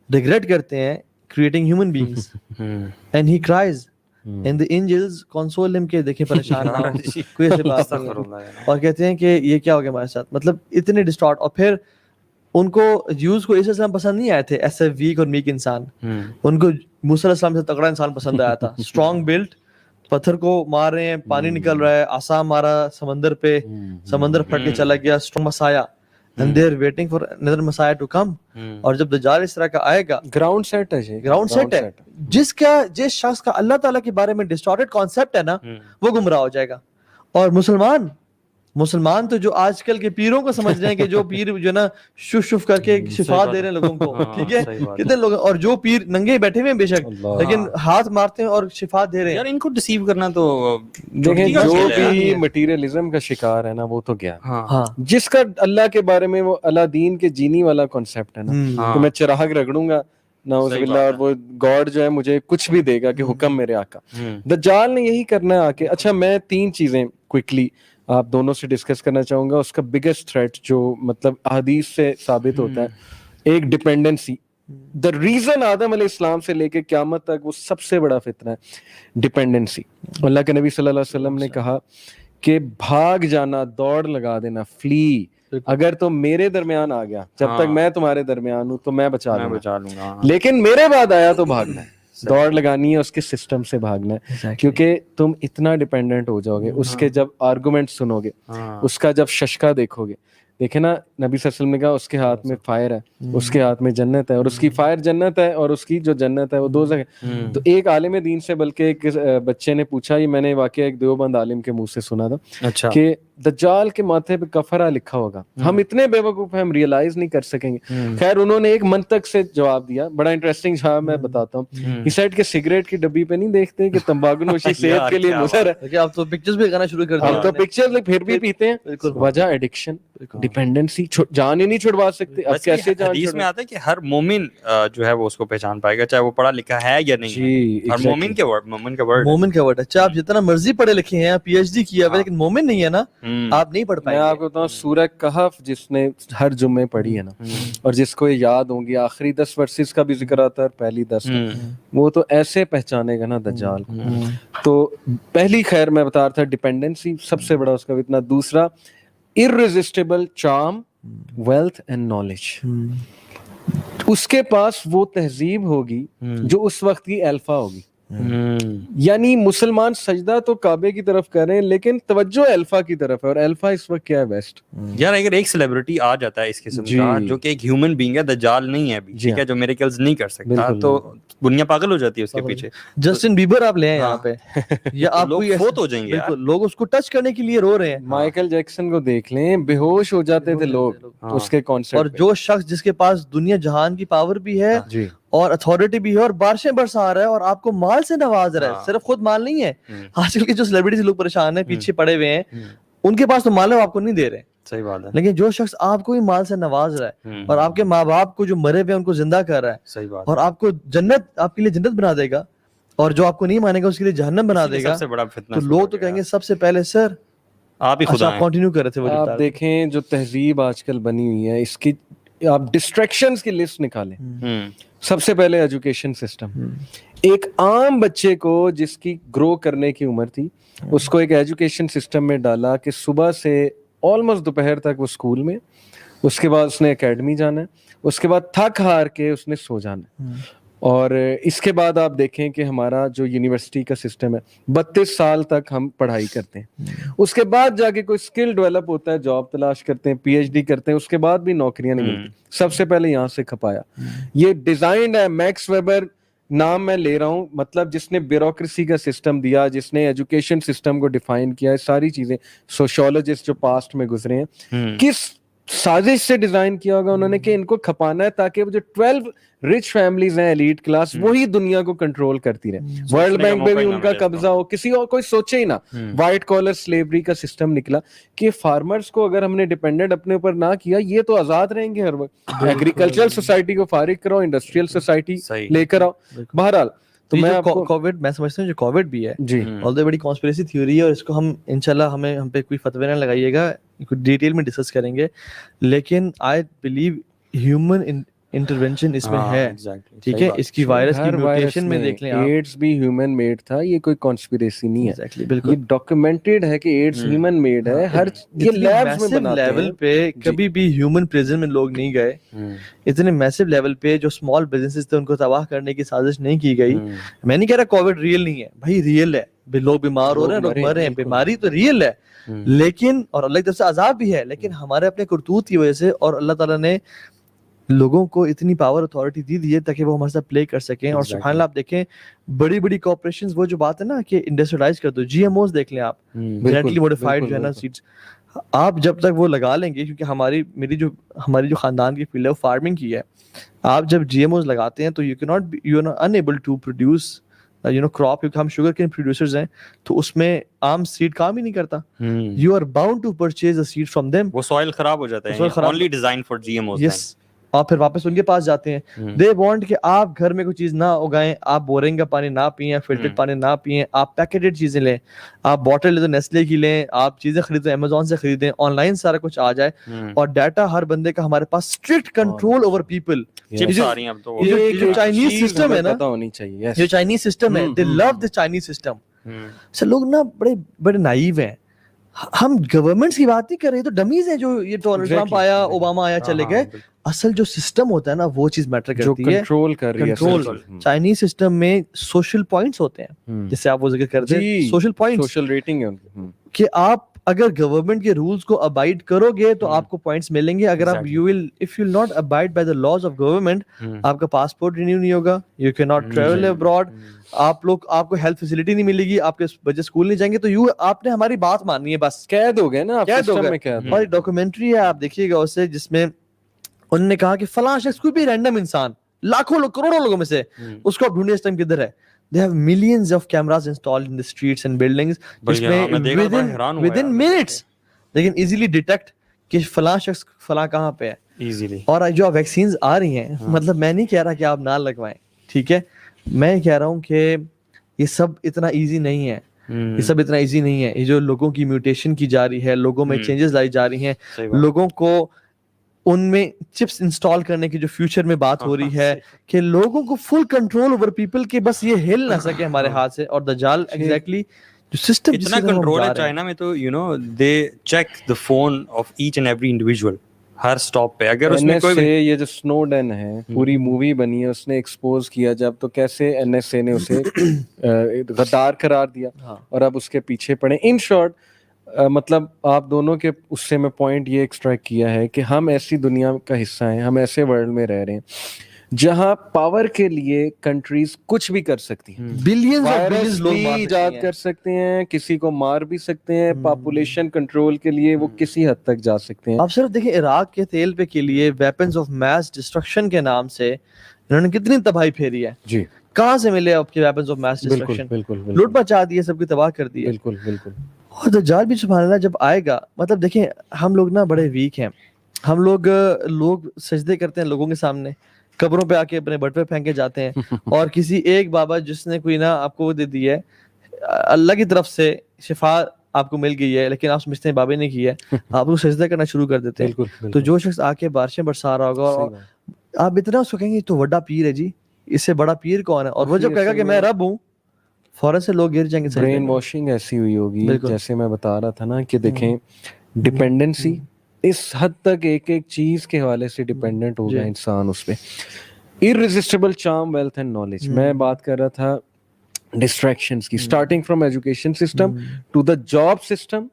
ریگریٹ کرتے ہیں creating human beings and he cries and the angels console him کہ دیکھیں پریشان نہ ہو, کوئی ایسی بات نہیں, اور کہتے ہیں کہ یہ کیا ہو گیا ہمارے ساتھ. مطلب اتنے ڈسٹارٹ. اور پھر ان کو جیوز کو عیسیٰ السلام پسند نہیں آئے تھے, ایسے ویک اور میک انسان. ان کو موسیٰ علیہ السلام سے تگڑا انسان پسند آیا تھا, اسٹرانگ بلٹ, پتھر کو مار رہے ہیں, پانی نکل رہا ہے, آسا مارا سمندر پہ, سمندر پھٹ کے چلا گیا, strong مسایا, and they are waiting for another Messiah to come. اور جب دجال اس طرح کا آئے گا, گراؤنڈ سیٹ ہے, گراؤنڈ سیٹ ہے. جس شخص کا اللہ تعالیٰ کے بارے میں ڈسٹارٹیڈ کانسیپٹ ہے نا, وہ گمراہ ہو جائے گا. اور مسلمان مسلمان تو جو آج کل کے پیروں کو سمجھ رہے ہیں کہ جو پیر جو ہے نا شف شف کر کے شفا دے رہے ہیں لوگوں کو, ٹھیک ہے, کتنے لوگ, اور جو پیر ننگے بیٹھے ہوئے ہیں بے شک لیکن ہاتھ مارتے ہیں اور شفا دے رہے ہیں. یار ان کو ڈیسیو کرنا تو دیکھیں جو بھی مٹیریلزم کا شکار ہے نا وہ تو گیا, ہاں جس کا اللہ کے بارے میں وہ الادین کے جینی والا کانسیپٹ ہے نا کہ میں چراغ رگڑوں گا نعوذ باللہ اور وہ گاڈ جو ہے مجھے کچھ بھی دے گا کہ حکم میرے آقا. دجال نے یہی کرنا ہے آ کے. اچھا میں 3 چیزیں کوئکلی آپ دونوں سے ڈسکس کرنا چاہوں گا. اس کا بگیسٹ تھریٹ جو مطلب احادیث سے ثابت ہوتا ہے, ایک ڈپینڈنسی. دا ریزن آدم علیہ السلام سے لے کے قیامت تک وہ سب سے بڑا فتنہ ہے ڈپینڈنسی. اللہ کے نبی صلی اللہ علیہ وسلم نے کہا کہ بھاگ جانا, دوڑ لگا دینا, فلی, اگر تم میرے درمیان آ گیا, جب تک میں تمہارے درمیان ہوں تو میں بچا لوں گا, لیکن میرے بعد آیا تو بھاگنا ہے, دوڑ لگانی ہے, اس کے سسٹم سے بھاگنا ہے, کیونکہ تم اتنا ڈیپینڈنٹ ہو جاؤ گے. اس کے جب آرگومنٹ سنو گے, اس کا جب ششکا دیکھو گے, دیکھیں نا نبی صلی اللہ علیہ وسلم نے کہا اس کے ہاتھ میں فائر ہے, اس کے ہاتھ میں جنت ہے, اور اس کی فائر جنت ہے اور اس کی جو جنت ہے وہ دوزخ ہے. تو ایک عالم دین سے بلکہ ایک بچے نے پوچھا, یہ میں نے واقعہ ایک دیوبند عالم کے منہ سے سنا تھا, کہ دجال کے ماتھے پہ کفرہ لکھا ہوگا, ہم اتنے بے وقوف ہیں ہم ریئلائز نہیں کر سکیں گے. خیر انہوں نے ایک منطق سے جواب دیا, بڑا انٹرسٹنگ جواب میں بتاتا ہوں. اس سائڈ کے سگریٹ کی ڈبی پہ نہیں دیکھتے کہ تمباکو نوشی صحت کے لیے مضر ہے, آپ تو پکچرز بھی لگانا شروع کر دیا, ہم تو پکچر پھر بھی پیتے ہیں. وجہ ایڈکشن, ڈیپینڈنسی, جان ہی نہیں چھڑوا سکتے. اب کیسے جان, حدیث میں آتا ہے کہ ہر مومن جو ہے وہ اس کو پہچان پائے گا, چاہے وہ پڑھا لکھا ہے یا نہیں. اور مومن کا ورڈ, اچھا آپ جتنا مرضی پڑھے لکھے ہیں, پی ایچ ڈی کیا ہے, لیکن مومن نہیں ہے نا, آپ نہیں پڑھ پائیں گے. میں آپ کو بتاؤں سورہ کہف جس نے ہر جمعے پڑھی ہے نا, اور جس کو یاد ہوں گی آخری 10 ورسز کا بھی ذکر آتا ہے اور پہلی 10 کا, وہ تو ایسے پہچانے گا نا دجال کو. تو پہلی خیر میں بتا رہا تھا ڈیپینڈنسی سب سے بڑا اس کا اتنا. دوسرا irresistible charm, wealth and knowledge. اس کے پاس وہ تہذیب ہوگی جو اس وقت کی الفا ہوگی. یعنی مسلمان سجدہ تو کعبے کی طرف کر رہے ہیں لیکن توجہ الفا کی طرف ہے, اور الفا اس وقت کیا ہے, ویسٹ. یار اگر ایک سیلیبریٹی آ جاتا ہے اس قسم کا جو کہ ایک ہیومن بینگ ہے, دجال نہیں ہے ابھی, ٹھیک ہے, جو میریکلز نہیں کر سکتا, تو دنیا پاگل ہو جاتی ہے اس کے پیچھے. جسٹن بیبر آپ لے ہیں یہاں پہ, یا آپ لوگ فوت ہو جائیں گے, لوگ اس کو ٹچ کرنے کے لیے رو رہے ہیں. مائیکل جیکسن کو دیکھ لیں, بے ہوش ہو جاتے تھے لوگ اس کے کانسرٹ. اور جو شخص جس کے پاس دنیا جہان کی پاور بھی ہے اور اتھارٹی بھی ہے اور بارشیں برسا رہا ہے اور آپ کو مال سے نواز رہا ہے, صرف خود مال نہیں ہے. آج کل کے جو سیلیبریٹیز لوگ پریشان ہیں, پیچھے پڑے ہوئے ہیں, ان کے پاس تو مال ہے, وہ آپ کو نہیں دے رہے. صحیح بات ہے. لیکن جو شخص آپ کو ہی مال سے نواز رہا ہے اور آپ کے ماں باپ کو جو مرے ہوئے ان کو زندہ کر رہا ہے, صحیح بات, اور آپ کو جنت, آپ کے لیے جنت بنا دے گا, اور جو آپ کو نہیں مانے گا اس کے لیے جہنم بنا دے گا, تو لوگ تو کہیں گے سب سے پہلے سر آپ ہی خدا ہیں. کنٹینیو کر رہے تھے. آپ دیکھیں جو تہذیب آج کل بنی ہوئی ہے, اس کی آپ ڈسٹریکشنز کی لسٹ نکالیں. سب سے پہلے ایجوکیشن سسٹم. ایک عام بچے کو جس کی گرو کرنے کی عمر تھی, اس کو ایک ایجوکیشن سسٹم میں ڈالا کہ صبح سے آلموسٹ دوپہر تک وہ اسکول میں, اس کے بعد اس نے اکیڈمی جانا ہے, اس کے بعد تھک ہار کے اس نے سو جانا ہے. اور اس کے بعد آپ دیکھیں کہ ہمارا جو یونیورسٹی کا سسٹم ہے, 32 سال تک ہم پڑھائی کرتے ہیں, اس کے بعد جا کے کوئی اسکل ڈیولپ ہوتا ہے, جاب تلاش کرتے ہیں, پی ایچ ڈی کرتے ہیں, اس کے بعد بھی نوکریاں نہیں ملتی. سب سے پہلے یہاں سے کھپایا. یہ ڈیزائنڈ ہے, میکس ویبر نام میں لے رہا ہوں, مطلب جس نے بیوروکریسی کا سسٹم دیا, جس نے ایجوکیشن سسٹم کو ڈیفائن کیا, ساری چیزیں سوشیولوجسٹ جو پاسٹ میں گزرے ہیں, کس سازش سے ڈیزائن کیا ہوگا انہوں نے کہ ان کو کھپانا ہے تاکہ وہ جو 12 رچ فیملیز ہیں, ایلیٹ کلاس, وہی دنیا کو کنٹرول کرتی رہے. ورلڈ بینک میں بھی ان کا قبضہ ہو, کسی اور کوئی سوچے ہی نہ. وائٹ کالر سلیوری کا سسٹم نکلا کہ فارمرز کو اگر ہم نے ڈیپینڈنٹ اپنے اوپر نہ کیا, یہ تو آزاد رہیں گے ہر وقت. ایگریکلچرل سوسائٹی کو فارغ کراؤ, انڈسٹریل سوسائٹی لے کر آؤ. بہرحال تو میں کووڈ, میں سمجھتا ہوں جو کووڈ بھی ہے, آلدو بڑی کانسپریسی تھیوری ہے, اور اس کو ہم انشاءاللہ ہم پہ کوئی فتوی نہ لگائیے گا, ڈیٹیل میں ڈسکس کریں گے, لیکن آئی بلیو ہیومن انٹرونشن اس میں ہے. ٹھیک ہے, اس کی وائرس کی میوٹیشن میں دیکھ لیں, ایڈز بھی ہیومن میڈ تھا, یہ کوئی کانسپریسی نہیں ہے. یہ ڈاکیومنٹڈ ہے کہ ایڈز ہیومن میڈ ہے. ہر یہ لیبز میں بناتے ہیں. لیول پہ کبھی بھی ہیومن پریزن میں لوگ نہیں گئے, اتنے میسو لیول پہ جو اسمال بزنسز تھے ان کو تباہ کرنے کی سازش نہیں کی گئی. میں نہیں کہہ رہا کووڈ ریئل نہیں ہے, بھائی ریئل ہے, لوگ بیمار ہو رہے ہیں, لوگ مر رہے ہیں, بیماری تو ریئل ہے, لیکن اور اللہ کی طرف سے عذاب بھی ہے, لیکن ہمارے اپنے کرتوت کی وجہ سے, اور اللہ تعالیٰ نے لوگوں کو اتنی پاور اتھارٹی دی ہے تاکہ وہ ہمارے ساتھ پلے کر سکیں. اور سبحان اللہ آپ دیکھیں بڑی بڑی کارپوریشنز, وہ جو بات ہے نا کہ انڈسٹریلائز کر دو, جی ایم اوز دیکھ لیں آپ, جینیٹکلی موڈیفائڈ جو ہے نا سیڈز, آپ جب تک وہ لگا لیں گے, کیونکہ ہماری جو خاندان کی فیلڈ ہے وہ فارمنگ کی ہے, آپ جب جی ایم اوز لگاتے ہیں تو you are enable to produce crop, کیونکہ ہم شوگر کین پروڈیوسرز ہیں, تو اس میں عام سیڈ کام ہی نہیں کرتا. You are bound to purchase a seed from them. وہ سوائل خراب ہو جاتا ہے, only design for G M Os. Yes, اور پھر واپس ان کے پاس جاتے ہیں. دے وانٹ کہ آپ گھر میں کوئی چیز نہ اگائیں, آپ بورنگ کا پانی نہ پئیں, فلٹرڈ پانی نہ پئیں, آپ پیکیٹڈ چیزیں لیں, آپ بوٹل لیں تو نیسلے کی لیں, آپ چیزیں خریدیں امیزون سے خریدیں, آن لائن سارا کچھ آ جائے, اور ڈیٹا ہر بندے کا ہمارے پاس, strict control over people. Chips آ رہی ہیں اب تو. جو چائنیز سسٹم ہے نا, پتہ ہونی چاہیے, جو چائنیز سسٹم ہے, دے لو دا چائنیز سسٹم. سر لوگ نا بڑے نائیو ہیں. ہم گورنمنٹس کی بات نہیں کر رہے, تو ڈمیز ہیں جو یہ ٹرمپ آیا, اوباما آیا, چلے گئے. اصل جو سسٹم ہوتا ہے نا وہ چیز میٹر کرتی ہے, کنٹرول کر رہی ہے. چائنیز سسٹم میں سوشل پوائنٹس ہوتے ہیں, جیسے آپ وہ ذکر کرتے ہیں سوشل پوائنٹس, سوشل ریٹنگ ہے کہ آپ اگر گورنمنٹ کے رولز کو ابائڈ کرو گے تو آپ کو پوائنٹس ملیں گے. اگر آپ if you will not abide by the laws of government, آپ کا پاسپورٹ رینیو نہیں ہوگا, you cannot travel abroad, آپ کو ہیلتھ فیسلٹی نہیں ملے گی, آپ کے بچے اسکول نہیں جائیں گے, تو آپ نے ہماری بات ماننی ہے, بس قید ہو گئے نا, سسٹم میں قید. اور ڈاکومنٹری ہے, آپ دیکھیے گا اسے, جس میں انہوں نے کہا کہ فلاں شخص کوئی بھی رینڈم انسان, لاکھوں لوگ, کروڑوں لوگوں میں سے, اس کو آپ ڈھونڈیں اس ٹائم کدھر ہے. They have millions of cameras installed in the streets and buildings, جس میں within minutes they can easily detect کہ فلاں شخص فلاں کہاں پہ ہے ایزیلی. اور جو ویکسینز آ رہی ہیں, مطلب میں نہیں کہہ رہا کہ آپ نہ لگوائیں, ٹھیک ہے, میں کہہ رہا ہوں کہ یہ سب اتنا ایزی نہیں ہے, یہ سب اتنا ایزی نہیں ہے. یہ جو لوگوں کی میوٹیشن کی جا رہی ہے, لوگوں میں چینجز لائی جا رہی ہیں, لوگوں کو ان میں چپس انسٹال کرنے کی جو فیوچر میں بات ہو رہی ہے, کہ لوگوں کو فل کنٹرول اوور پیپل, کہ بس یہ ہل نہ سکے ہمارے ہاتھ سے. اور دجال ایگزیکٹلی جو سسٹم اتنا کنٹرول ہے چائنا میں, تو they check the phone of each and every individual ہر سٹاپ پہ. اگر اس میں کوئی یہ جو سنوڈن ہے, پوری مووی بنی ہے, اس نے ایکسپوز کیا جب, تو کیسے این ایس اے نے اسے غدار قرار دیا, اور اب اس کے پیچھے پڑے. ان شارٹ مطلب آپ دونوں کے اس سے میں پوائنٹ یہ ایکسٹریکٹ کیا ہے کہ ہم ایسی دنیا کا حصہ ہیں, ہم ایسے ورلڈ میں رہ رہے ہیں جہاں پاور کے لیے کنٹریز کچھ بھی کر سکتی ہیں, وائرس بھی ایجاد کر سکتے ہیں, کسی کو مار بھی سکتے ہیں, پاپولیشن کنٹرول کے لیے وہ کسی حد تک جا سکتے ہیں. آپ صرف دیکھیں عراق کے تیل پہ کے لیے ویپنز آف میس ڈسٹرکشن کے نام سے انہوں نے کتنی تباہی پھیری ہے. جی, کہاں سے ملے آپ کے ویپنز آف میس ڈسٹرکشن؟ بالکل لوٹ مچا دیے, سب کی تباہ کر دی. بالکل بالکل. اور دجال بھی سبحان اللہ جب آئے گا, مطلب دیکھیں ہم لوگ نا بڑے ویک ہیں, ہم لوگ سجدے کرتے ہیں لوگوں کے سامنے, قبروں پہ آ کے اپنے بٹوے پھینک کے جاتے ہیں, اور کسی ایک بابا جس نے کوئی نا آپ کو وہ دے دی ہے, اللہ کی طرف سے شفا آپ کو مل گئی ہے, لیکن آپ سمجھتے ہیں بابے نے کی ہے, آپ کو سجدہ کرنا شروع کر دیتے ہیں. تو جو شخص آ کے بارشیں برسا رہا ہوگا, اور آپ اتنا اس کو کہیں گے تو بڑا پیر ہے جی, اس سے بڑا پیر کون ہے, اور وہ جب کہے گا کہ میں رب ہوں, فوراں سے لوگ گر جائیں گے. برین واشنگ ایسی ہوئی ہوگی, جیسے میں بتا رہا تھا نا کہ دیکھیں ڈپینڈنسی اس حد تک ایک چیز کے حوالے سے ڈپینڈنٹ ہو گیا انسان اس پہ. irresistible charm, wealth and knowledge. میں بات کر رہا تھا ڈسٹریکشنز کی, starting from education system to the job system.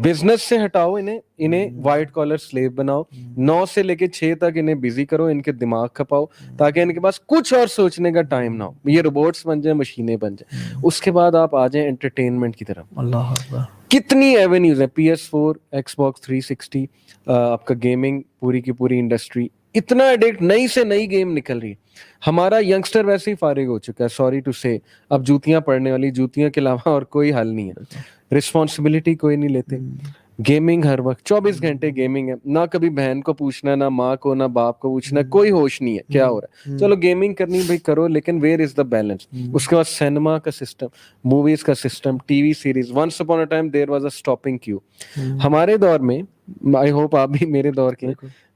Business سے ہٹاؤ انہیں وائٹ کالر سلیو بناؤ, 9 سے لے کے 6 تک انہیں بزی کرو, ان کے دماغ کھپاؤ تاکہ ان کے پاس کچھ اور سوچنے کا ٹائم نہ ہو, یہ روبوٹس بن جائیں, مشینیں بن جائیں. اس کے بعد آپ آ جائیں انٹرٹینمنٹ کی طرف. اللہ اکبر, کتنی ایونیوز ہیں, PS4, Xbox 360, آپ کا گیمنگ, پوری کی پوری انڈسٹری, اتنا ایڈکٹ, نئی سے نئی گیم نکل رہی ہے. ہمارا ینگسٹر ویسے ہی فارغ ہو چکا ہے, سوری ٹو سے, اب جوتیاں پڑنے والی, جوتیاں کے علاوہ اور کوئی حل نہیں ہے, رسپانسبلٹی کوئی نہیں لیتے. گیمنگ ہر وقت 24 گھنٹے گیمنگ ہے, نہ کبھی بہن کو پوچھنا, نہ ماں کو, نہ باپ کو پوچھنا, کوئی ہوش نہیں ہے کیا ہو رہا ہے. چلو گیمنگ کرنی بھائی کرو, لیکن ویئر از دا بیلنس. اس کے بعد سینما کا سسٹم, موویز کا system, T we series. Once upon a time there was a stopping queue. ہمارے دور میں, آئی ہوپ آپ بھی میرے دور کے,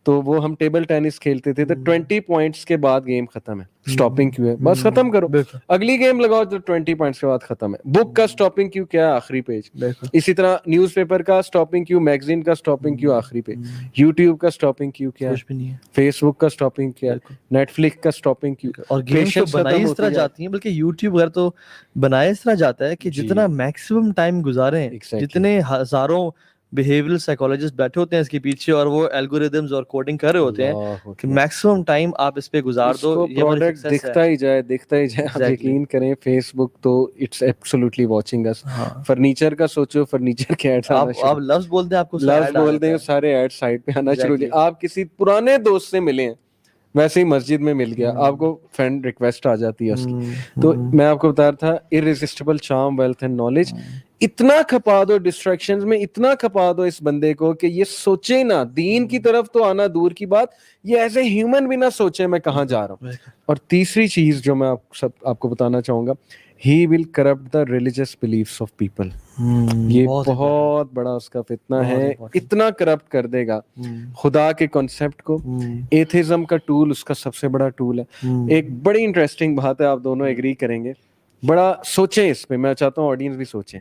تو وہ ہم ٹیبل ٹینس کھیلتے تھے, تو 20 پوائنٹس کے بعد گیم ختم ہے, اسٹاپنگ کیو ہے, بس ختم کرو, اگلی گیم لگاؤ تو 20 پوائنٹس کے بعد ختم ہے. بک کا اسٹاپنگ کیو کیا ہے, آخری پیج. اسی طرح نیوز پیپر کا اسٹاپنگ کیو, میگزین کا اسٹاپنگ کیو, آخری پیج. یوٹیوب کا اسٹاپنگ کیو کیا ہے, فیس بک کا اسٹاپنگ کیا ہے, نیٹ فلکس کا اسٹاپنگ کیو. اور گیم تو بنائی اس طرح جاتی ہیں, بلکہ یوٹیوب وغیرہ تو بنایا اس طرح جاتا ہے کہ جتنا میکسیمم ٹائم گزاریں, جتنے ہزاروں behavioral psychologists بیٹھے ہوتے ہیں اس کے پیچھے اور وہ algorithms اور coding کر رہے ہوتے ہیں کہ maximum time آپ اس پہ گزار دو, یہ پروڈکٹ دکھتا ہی جائے آپ یقین کریں فیس بک تو it's absolutely watching us. Furniture کا سوچو, فرنیچر کے ایڈز آپ لفظ بولتے ہیں, آپ کو لفظ بولتے ہیں, سارے ایڈ سائٹ پہ آنا شروع ہو جائے. آپ کسی پرانے دوست سے ملے ہیں, ویسے ہی مسجد میں مل گیا, آپ کو فرینڈ ریکویسٹ آ جاتی ہے اس کی. تو میں آپ کو بتا رہا تھا irresistible charm, wealth and knowledge. اتنا کھپا دو ڈسٹریکشنز میں, اتنا کھپا دو اس بندے کو کہ یہ سوچے نا دین کی طرف تو آنا دور کی بات, یہ ایز اے ہیومن بھی نہ سوچے میں کہاں جا رہا ہوں. اور تیسری چیز جو میں آپ کو بتانا چاہوں گا, he will corrupt the religious beliefs of people. یہ بہت بڑا اس کا فتنہ ہے, اتنا کرپٹ کر دے گا خدا کے کانسیپٹ کو. ایتھیزم کا ٹول اس کا سب سے بڑا ٹول ہے. ایک بڑی انٹرسٹنگ بات ہے, آپ دونوں ایگری کریں گے, بڑا سوچیں اس پہ, میں چاہتا ہوں آڈینس بھی سوچیں.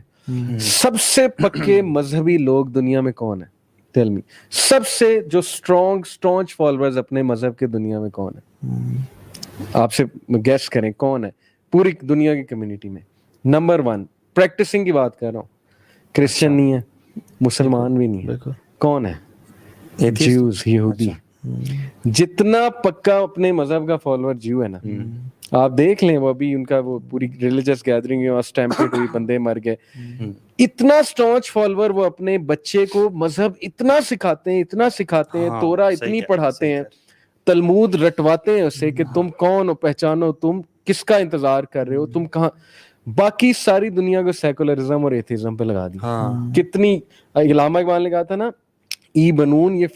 سب سے پکے مذہبی لوگ دنیا میں کون ہیں؟ Tell me. سب سے جو اسٹرانچ فالوورز اپنے مذہب کے دنیا میں کون ہیں؟ آپ سے گیس کریں کون ہے پوری دنیا کی کمیونٹی میں. نمبر 1 پریکٹسنگ کی بات کر رہا ہوں, کرسچن نہیں ہے, مسلمان بھی نہیں ہے, کون ہے؟ جیوز, یہودی. جتنا پکا اپنے مذہب کا فالوور جیو ہے نا, آپ دیکھ لیں, وہ ابھی ان کا وہ پوری ریلیجس گیدرنگ ہے, اسٹیمپیڈ ہوئی, بندے مر گئے. اتنا اسٹانچ فالوور وہ اپنے بچے کو مذہب اتنا سکھاتے ہیں, تورا اتنی پڑھاتے ہیں, تلمود رٹواتے ہیں اسے کہ تم کون ہو, پہچانو, تم کس کا انتظار کر رہے ہو, تم کہاں. باقی ساری دنیا کو سیکولرزم اور ایتھیزم پہ لگا دی. کتنی علامہ اقبال نے کہا تھا نا, ای بنون یہ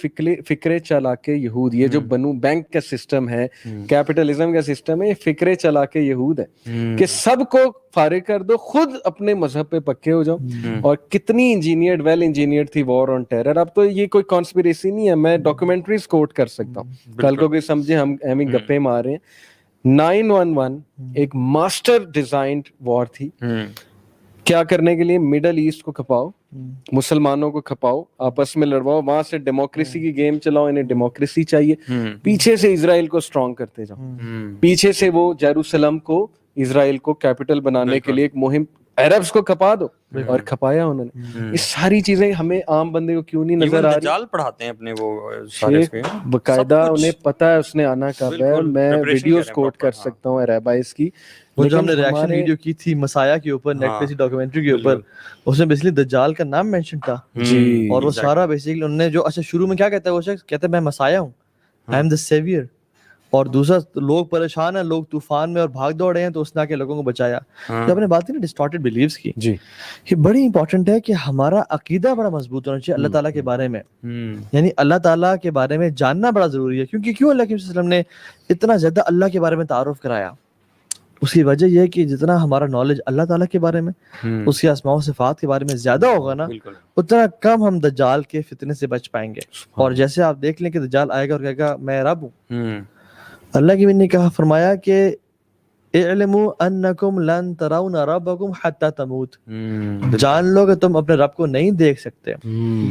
فکرے چلا کے یہود, یہ جو بنو بینک کا سسٹم ہے, کیپٹلزم کا سسٹم ہے, یہ فکرے چلا کے یہود ہے کہ سب کو فارغ کر دو, خود اپنے مذہب پہ پکے ہو جاؤ. اور کتنی ویل انجینئرڈ تھی وار آن ٹیرر. اب تو یہ کوئی کانسپیریسی نہیں ہے, میں ڈاکومنٹریز کوٹ کر سکتا ہوں, کل کو کوئی سمجھے ہم ایمی گپے مار رہے ہیں. 9/11 ایک ماسٹر ڈیزائنڈ وار تھی. کیا کرنے کے لیے؟ مڈل ایسٹ کو کھپاؤ, مسلمانوں کو کھپاؤ, آپس میں لڑواؤ, وہاں سے ڈیموکریسی کی گیم چلاؤ, انہیں ڈیموکریسی چاہیے. پیچھے سے اسرائیل کو اسٹرانگ کرتے جاؤ, پیچھے سے وہ جیروسلم کو, اسرائیل کو کیپٹل بنانے کے لیے ایک مہم, عربس کو کھپا دو, اور کھپایا انہوں نے. یہ ساری چیزیں ہمیں عام بندے کو کیوں نہیں نظر آ رہی؟ دجال پڑھاتے ہیں اپنے وہ باقاعدہ, انہیں پتا ہے اس نے آنا کب ہے. میں ویڈیوز کوٹ کر سکتا ہوں ریبائز کی. وہ جو ہم نے ریاکشن ویڈیو کی تھی مسایا کے اوپر, نیٹ پہ ڈاکیومنٹری کے اوپر, اس میں بیسیکلی دجال کا نام مینشن تھا. اور وہ سارا بیسیکلی انہوں نے جو, اچھا شروع میں کیا کہتا ہے وہ شخص, کہتا ہے میں مسایا ہوں, آئی ایم دا سیویئر. اور دوسرا لوگ پریشان ہیں, لوگ طوفان میں اور بھاگ دوڑ رہے ہیں, تو اس نے آ کے لوگوں کو بچایا. جب نے بات کی نا ڈسٹارٹیڈ بلیفز کی, یہ بڑی امپورٹنٹ ہے کہ ہمارا عقیدہ بڑا مضبوط ہونا چاہیے اللہ تعالیٰ کے بارے میں. یعنی اللہ تعالیٰ کے بارے میں جاننا بڑا ضروری ہے. کیونکہ کیوں اللہ کے وسلم نے اتنا زیادہ اللہ کے بارے میں تعارف کرایا؟ اس کی وجہ یہ ہے کہ جتنا ہمارا نالج اللہ تعالیٰ کے بارے میں, اس کے اسماء و صفات کے بارے میں زیادہ ہوگا نا, اتنا کم ہم دجال کے فتنے سے بچ پائیں گے. اور جیسے آپ دیکھ لیں کہ دجال آئے گا اور کہے گا میں رب ہوں. اللہ کی بھی نے کہا, فرمایا کہ اعلموا انکم لن ترون ربکم حتی تموت, جان لو کہ تم اپنے رب کو نہیں دیکھ سکتے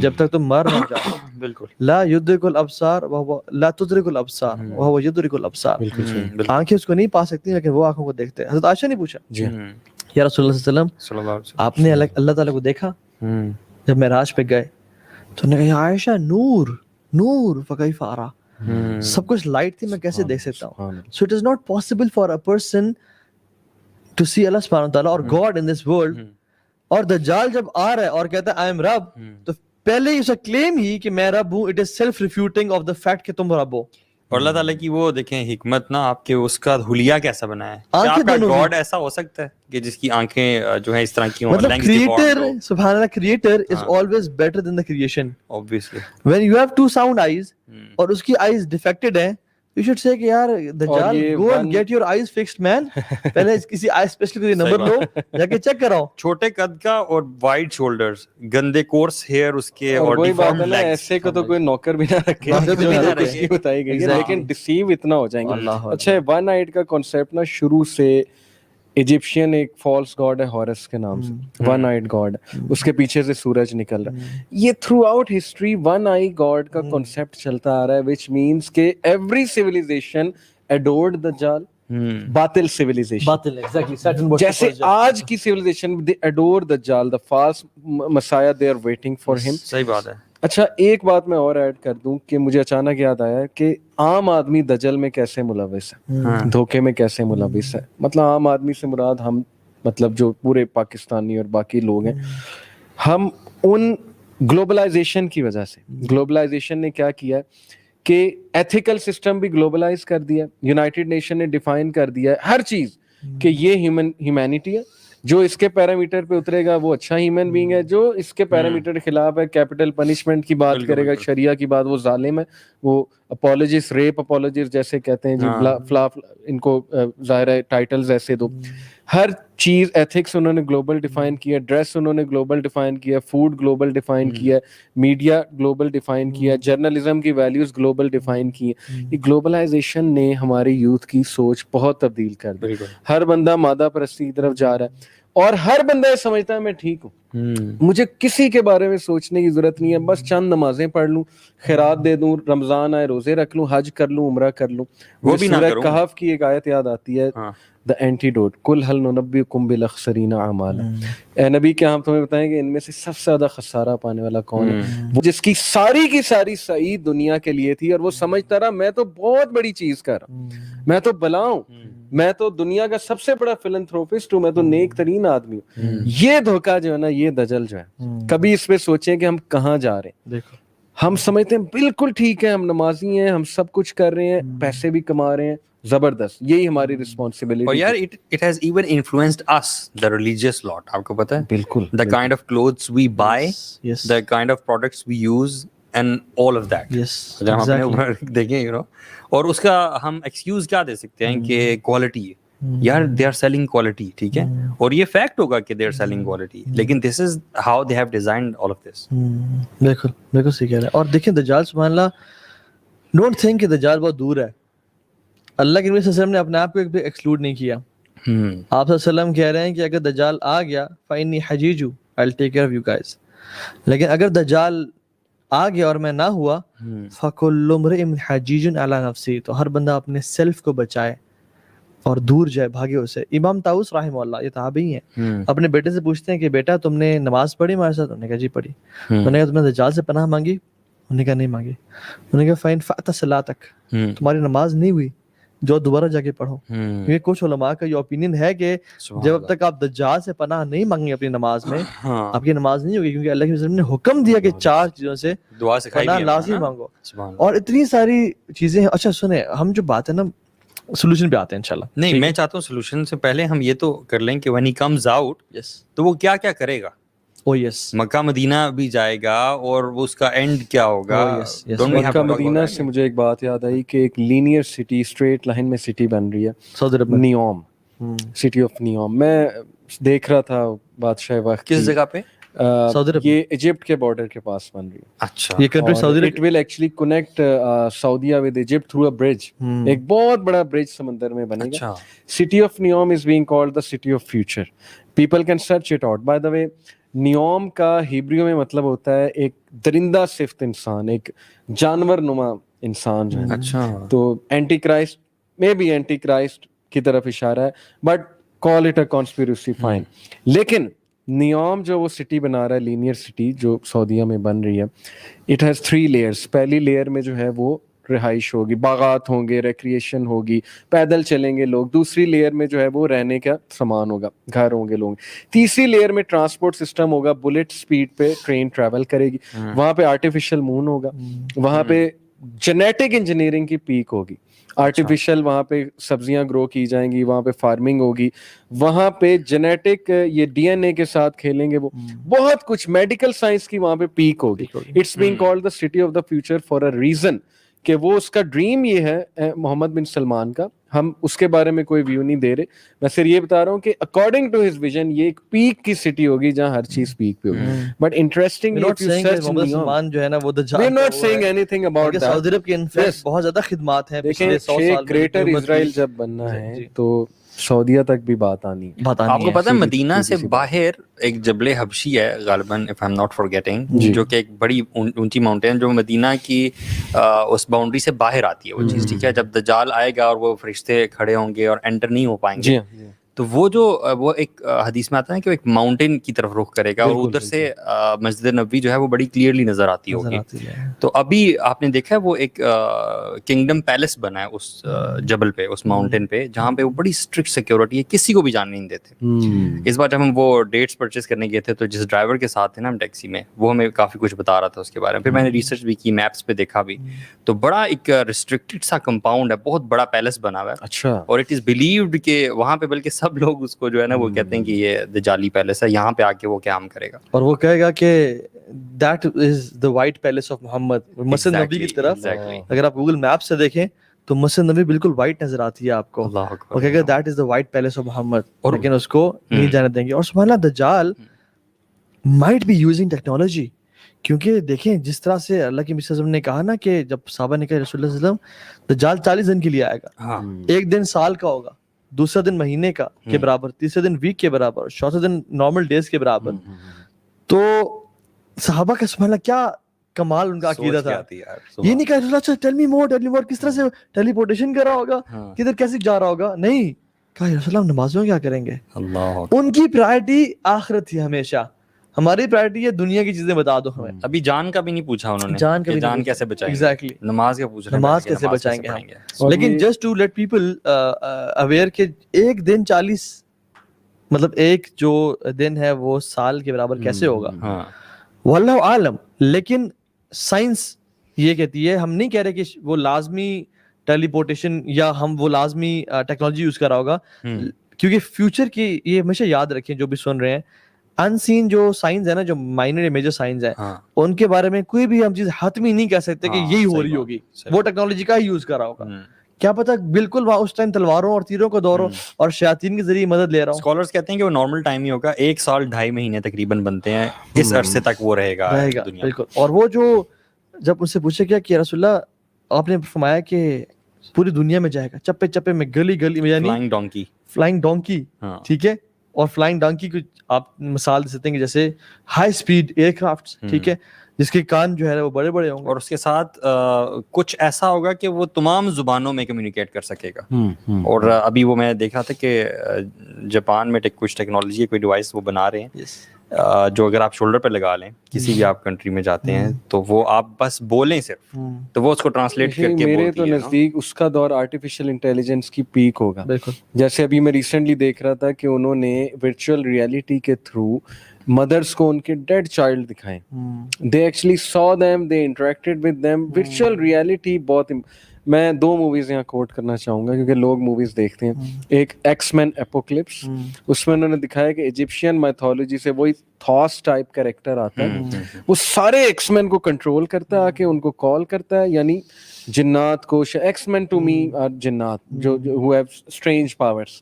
جب تک تم مر نہ جاؤ. بالکل. لا یدرک الابصار وهو لا تدرک الابصار وهو یدرک الابصار. آنکھیں اس کو نہیں پا سکتی لیکن وہ آنکھوں کو دیکھتے ہیں. حضرت عائشہ نے پوچھا یا رسول اللہ صلی اللہ علیہ وسلم آپ نے اللہ تعالیٰ کو دیکھا جب معراج پہ گئے؟ تو انہوں نے کہا عائشہ نور نور فکیف ارا, سب کچھ لائٹ تھی, میں کیسے دیکھ سکتا ہوں؟ So it is not possible for a person to see Allah subhanahu wa ta'ala or God in this world. اور دجال جب آ رہا ہے اور کہتا ہے I am رب, تو پہلے ہی اسے کلیم ہی کہ میں رب ہوں, it is self refuting of the fact کہ تم رب ہو. اور اللہ تعالیٰ کی وہ دیکھیں حکمت نا, آپ کے اس کا حلیہ کیسا بنا ہے. آپ کا گاڈ ایسا ہو سکتا ہے کہ جس کی آنکھیں جو ہیں اس طرح کی ہوں. مطلب کریٹر, سبحان اللہ, creator is always better than the creation. Obviously. When you have two sound eyes اور اس کی eyes defected ہیں, you should say کہ یار دجال go and get your eyes fixed man. پہلے کسی آئی اسپیشل کا نمبر لو, جا کے چیک کراؤ. چھوٹے قد کا اور وائڈ شولڈرز, گندے کورس ہیئر اس کے, اور وہی بات ہے نا, ایسے کو تو کوئی نوکر بھی نہ رکھے, کچھ نہیں بتائی گئی ہے, لیکن ڈیسیو اتنا ہو جائیں گے. اچھا, ون آئیڈ کا کانسیپٹ نا شروع سے ایجپشین ایک فالس گاڈ ہے ہارس کے نام سے, ون آئیڈ گاڈ, اس کے پیچھے سے سورج نکل رہا ہے. یہ تھرو آؤٹ ہسٹری ون آئی گاڈ کا کانسیپٹ چلتا آ رہا ہے, وچ مینس کہ ایوری سیویلائزیشن ایڈورڈ دجال, باطل civilization. باطل exactly Saturn was جیسے آج کی civilization, they adore دجال, the false messiah, they are waiting for him. صحیح بات ہے. اچھا ایک بات میں اور ایڈ کر دوں کہ مجھے اچانک یاد آیا کہ عام آدمی دجل میں کیسے ملوث ہے, دھوکے میں کیسے ملوث ہے. مطلب عام آدمی سے مراد ہم, مطلب جو پورے پاکستانی اور باقی لوگ ہیں, ہم ان گلوبلائزیشن کی وجہ سے, گلوبلائزیشن نے کیا کیا ہے کہ ایتھیکل سسٹم بھی گلوبلائز کر دیا, یونائٹڈ نیشن نے ڈیفائن کر دیا ہے ہر چیز کہ یہ ہیومینٹی ہے, جو اس کے پیرامیٹر پہ اترے گا وہ اچھا ہیومن بینگ ہے, جو اس کے پیرامیٹر کے خلاف ہے, کیپٹل پنشمنٹ کی بات کرے گا, شریعہ کی بات, وہ ظالم ہے, وہ اپولوجسٹ, ریپ اپولوجسٹ جیسے کہتے ہیں جی, ان کو ظاہر ہے ٹائٹلز ایسے دو. ہر چیز ایتھکس انہوں نے گلوبل ڈیفائن کیا, ڈریس انہوں نے گلوبل ڈیفائن کیا, فوڈ گلوبل ڈیفائن کیا, میڈیا گلوبل ڈیفائن کیا, جرنلزم کی ویلیوز گلوبل ڈیفائن کی. یہ گلوبلائزیشن نے ہماری یوتھ کی سوچ بہت تبدیل کر دی. ہر بندہ مادہ پرستی کی طرف جا رہا ہے اور ہر بندہ یہ سمجھتا ہے میں ٹھیک ہوں, مجھے کسی کے بارے میں سوچنے کی ضرورت نہیں ہے, بس چند نمازیں پڑھ لوں, خیرات دے دوں, رمضان آئے روزے رکھ لوں, حج کر لوں, عمرہ کر لوں. وہ بھی سورہ کہف کی ایک آیت یاد آتی ہے, the antidote, قل هل ننبئکم بالاخسرین اعمالا, اے نبی کیا ہم تمہیں بتائیں کہ ان میں سے سب سے زیادہ خسارہ پانے والا کون ہے؟ وہ جس کی ساری کی ساری سعید دنیا کے لیے تھی اور وہ سمجھتا رہا میں تو بہت بڑی چیز کر رہا ہوں, میں تو بلا ہوں, میں تو دنیا کا سب سے بڑا فلنتھروپسٹ ہوں, میں تو نیک ترین آدمی ہوں. یہ دھوکہ جو ہے نا, یہ دجل جو ہے, کبھی اس پہ سوچیں کہ ہم کہاں جا رہے ہیں. دیکھو ہم سمجھتے ہیں بالکل ٹھیک ہے, ہم نمازی ہیں, ہم سب کچھ کر رہے ہیں, پیسے بھی کما رہے ہیں, زبردست, یہی ہماری رسپانسبلٹی. اور یار it has even influenced us, the religious lot. آپ کو پتہ ہے بالکل, the kind of clothes we buy, the kind of products we use and all of that. اگر ہم اپنے اوپر دیکھیں you know, اور اس کا ہم ایکسکیوز کیا دے سکتے ہیں کہ کوالٹی ہے یار, they are selling quality, ٹھیک ہے, اور یہ فیکٹ ہوگا کہ they are selling quality, لیکن this is how they have designed all of this. بالکل بالکل صحیح کہہ رہے ہیں. اور دیکھیں دجال سبحان اللہ, ڈونٹ تھنک کہ دجال بہت دور ہے. اللہ کے نبی صلی اللہ علیہ وسلم نے اپنے آپ کو ایک بھی ایکسکلوڈ نہیں کیا. آپ صلی اللہ علیہ وسلم کہہ رہے ہیں کہ اگر دجال آ گیا فإنی حجیج, I'll take care of you guys. لیکن اگر دجال آ گیا اور میں نہ ہوا, فَكُلُّ امْرِئٍ حَجِيجٌ عَلَى نَفْسِهِ, تو ہر بندہ اپنے سیلف کو بچائے اور دور جائے, بھاگے اسے. امام طاؤس رحمہ اللہ, یہ تابعی ہیں, اپنے بیٹے سے پوچھتے ہیں کہ بیٹا تم نے نماز پڑھی ہمارے ساتھ؟ انہوں نے کہا جی پڑھی. انہوں نے کہا تم نے دجال سے پناہ مانگی؟ انہوں نے کہا نہیں مانگی. انہوں نے کہا فَإِنْ فَأْتَ صَلَاتَكَ, تمہاری نماز نہیں ہوئی جو دوبارہ جا کے پڑھو. کیونکہ کچھ علماء کا یہ اوپینین ہے کہ جب تک آپ دجال سے پناہ نہیں مانگیں اپنی نماز میں, آپ کی نماز نہیں ہوگی, کیونکہ اللہ کے وسلم نے حکم دیا کہ 4 چیزوں سے پناہ لازم مانگو. اور اتنی ساری چیزیں ہیں. اچھا سنیں, ہم جو بات ہے نا سولوشن پہ آتے ہیں انشاءاللہ. نہیں, میں چاہتا ہوں سولوشن سے پہلے ہم یہ تو کر لیں کہ when he comes out تو وہ کیا کیا کرے گا. مکہ مدینہ بھی جائے گا, اور وہ اس کا اینڈ کیا ہوگا. مکہ مدینہ سے مجھے ایک بات یاد آئی کہ ایک لینئر سٹی, اسٹریٹ لائن میں سٹی بن رہی ہے, نیوم, سٹی آف نیوم. میں دیکھ رہا تھا بادشاہ وقت کس جگہ پہ, یہ ایجپٹ کے بارڈر کے پاس بن رہی ہے. اچھا, یہ country Saudi, it will actually connect سعودیہ with Egypt through a bridge, ایک بہت بڑا برج سمندر میں بنے گا. City of Neom is being called the city of future. People can search it out. By the way, Neom کا Hebrew میں مطلب ہوتا ہے ایک درندہ صفت انسان, ایک جانور نما انسان جو ہے. اچھا, تو اینٹی کرائسٹ میں بھی اینٹی کرائسٹ کی طرف اشارہ ہے, but call it a conspiracy fine. لیکن نیوم جو وہ سٹی بنا رہا ہے, لینئر سٹی جو سعودیہ میں بن رہی ہے, اٹ ہیز 3 لیئرس. پہلی لیئر میں جو ہے وہ رہائش ہوگی, باغات ہوں گے, ریکریشن ہوگی, پیدل چلیں گے لوگ. دوسری لیئر میں جو ہے وہ رہنے کا سامان ہوگا, گھر ہوں گے لوگ. تیسری لیئر میں ٹرانسپورٹ سسٹم ہوگا, بلٹ سپیڈ پہ ٹرین ٹریول کرے گی. وہاں پہ آرٹیفیشل مون ہوگا, وہاں پہ جینیٹک انجینئرنگ کی پیک ہوگی, آرٹیفیشل وہاں پہ سبزیاں گرو کی جائیں گی, وہاں پہ فارمنگ ہوگی, وہاں پہ جینیٹک یہ ڈی این اے کے ساتھ کھیلیں گے, وہ بہت کچھ میڈیکل سائنس کی وہاں پہ پیک ہوگی. It's being called the city of the future for a reason, کہ وہ اس کا ڈریم یہ ہے محمد بن سلمان کا. ہم اس کے بارے میں کوئی ویو نہیں دے رہے, میں صرف یہ بتا رہا ہوں کہ اکارڈنگ ٹو ہز ویژن یہ ایک پیک کی سٹی ہوگی جہاں ہر چیز پیک پہ ہوگی. But interestingly if you search Neom جو ہے نا وہ we are not seeing anything about that. Saudi عرب کی انفیکٹ بہت زیادہ خدمات ہیں پچھلے 100 سال میں. گریٹر اسرائیل جب بننا ہے تو سعودیہ تک بھی بات آنی ہے. آپ کو پتہ ہے مدینہ سے باہر ایک جبل حبشی ہے غالباً, if I'm not forgetting, جو کہ ایک بڑی اونچی ماؤنٹین جو مدینہ کی اس باؤنڈری سے باہر آتی ہے وہ چیز, ٹھیک ہے. جب دجال آئے گا اور وہ فرشتے فرشتے کھڑے ہوں گے اور انٹر نہیں ہو پائیں جی گے. تو وہ جو وہ ایک حدیث میں آتا ہے کہ وہ ایک ماؤنٹین کی طرف رخ کرے گا اور ادھر سے مسجد نبوی جو ہے وہ بڑی کلیئرلی نظر آتی ہوگی. تو ابھی آپ نے دیکھا ہے وہ ایک کنگڈم پیلس بنا ہے اس جبل پہ, اس ماؤنٹین پہ, جہاں پہ وہ بڑی اسٹرکٹ سیکورٹی ہے, کسی کو بھی جانے نہیں دیتے. اس بار جب ہم وہ ڈیٹس پرچیز کرنے گئے تھے تو جس ڈرائیور کے ساتھ تھے نا ہم ٹیکسی میں, وہ ہمیں کافی کچھ بتا رہا تھا اس کے بارے میں. پھر میں نے ریسرچ بھی کی, میپس پہ دیکھا بھی, تو بڑا ایک ریسٹرکٹڈ سا کمپاؤنڈ ہے, بہت بڑا پیلس بنا ہوا ہے. اچھا. اور اٹ از بلیوڈ کہ وہاں پہ بلکہ سب لوگ اس کو جو ہے نا وہ کہتے ہیں کہ یہ دجالی پیلس ہے, یہاں پہ آ کے وہ قیام کرے گا. اور وہ کہے گا کہ that is the White Palace of Muhammad. مسجد نبی کی طرف اگر آپ گوگل میپ سے دیکھیں تو مسجد نبی بالکل وائٹ نظر آتی ہے آپ کو. وہ کہے گا that is the White Palace of Muhammad, لیکن اس کو نہیں جانے دیں گے. اور سبحان اللہ دجال مائٹ بی یوزنگ ٹیکنالوجی, کیونکہ دیکھیں جس طرح سے اللہ کے نبی صلی اللہ علیہ وسلم نے کہا نا کہ جب صحابہ نے کہا رسول اللہ صلی اللہ علیہ وسلم دجال 40 دن کے لیے آئے گا, ایک دن سال کا ہوگا, دوسرا دن مہینے کا کے برابر, تیسرے دن ویک کے برابر, چوتھا دن نارمل ڈیز کے برابر. تو صحابہ کا سبحان اللہ کیا کمال ان کا عقیدہ تھا. یہ نہیں کہا اچھا ٹیل می مور, کس طرح سے ٹیلی پورٹیشن کر رہا ہوگا, کدھر کیسے جا رہا ہوگا. نہیں کہا رسول اللہ نمازوں کیا کریں گے. ان کی پرائرٹی آخرت تھی ہمیشہ, ہماری پرائرٹی ہے دنیا کی چیزیں بتا دو ہمیں. ابھی جان کا بھی نہیں پوچھا انہوں نے, جان کیسے بچائیں گے. ایگزیکٹلی, نماز کا پوچھ رہے ہیں, نماز کیسے بچائیں گے ہم. لیکن just to let people aware کہ ایک دن 40 مطلب ایک جو دن ہے وہ سال کے برابر کیسے ہوگا, واللہ عالم. لیکن سائنس یہ کہتی ہے, ہم نہیں کہہ رہے کہ وہ لازمی ٹیلی پورٹیشن یا ہم وہ لازمی ٹیکنالوجی یوز کرا ہوگا, کیونکہ فیوچر کی یہ ہمیشہ یاد رکھیں جو بھی سن رہے ہیں, ان سین جو سائنس ہے نا, جو مائنر یا میجر سائنس ہے, ان کے بارے میں کوئی بھی ہم چیز حتمی نہیں کہہ سکتے کہ یہی ہو رہی ہوگی, وہ ٹیکنالوجی کا ہی یوز کرا ہوگا. کیا پتا بالکل وہاں اس ٹائم تلواروں اور تیروں کا دور ہو اور شیاطین کے ذریعے مدد لے رہا ہوں. اسکالرز کہتے ہیں کہ وہ نارمل ٹائم ہی ہوگا, 1 سال 2.5 مہینے تقریباً بنتے ہیں, اس عرصے تک وہ رہے گا بالکل. اور وہ جو جب ان سے پوچھے گیا کہ رسول اللہ آپ نے فرمایا کہ پوری دنیا میں جائے گا, چپے چپے میں, گلی گلی میں, یعنی فلائنگ ڈونکی, ٹھیک ہے. اور فلائنگ ڈونکی کو آپ مثال دے سکتے ہیں کہ جیسے ہائی سپیڈ ایئر کرافٹ, ٹھیک ہے, جس کے کان جو ہے وہ بڑے بڑے ہوں گے, اور اس کے ساتھ کچھ ایسا ہوگا کہ وہ تمام زبانوں میں کمیونیکیٹ کر سکے گا. اور ابھی وہ میں دیکھ رہا تھا کہ جاپان میں کچھ ٹیکنالوجی کوئی ڈیوائس وہ بنا رہے ہیں جو اگر آپ شولڈر پہ لگا لیں کسی بھی آپ کنٹری میں جاتے ہیں تو وہ آپ بس بولیں صرف تو وہ اس کو ٹرانسلیٹ کر کے. میرے تو نزدیک اس کا دور آرٹیفیشیل انٹیلیجنس کی پیک ہوگا. جیسے ابھی میں ریسنٹلی دیکھ رہا تھا کہ انہوں نے ورچوئل ریئلٹی کے تھرو مدرس کو ان کے ڈیڈ چائلڈ دکھائیں. They actually saw them, they interacted with them. Virtual reality بہت, میں 2 موویز یہاں کوٹ کرنا چاہوں گا کیونکہ لوگ موویز دیکھتے ہیں. ایک ایکس مین اپوکلپس, اس میں انہوں نے دکھایا کہ ایجپشین میتھولوجی سے وہی تھاس ٹائپ کریکٹر آتا ہے, وہ سارے ایکس مین کو کنٹرول کرتا ہے, آ کے ان کو کال کرتا ہے, یعنی جنات کو. X-Men to me are جنات جو who have strange powers,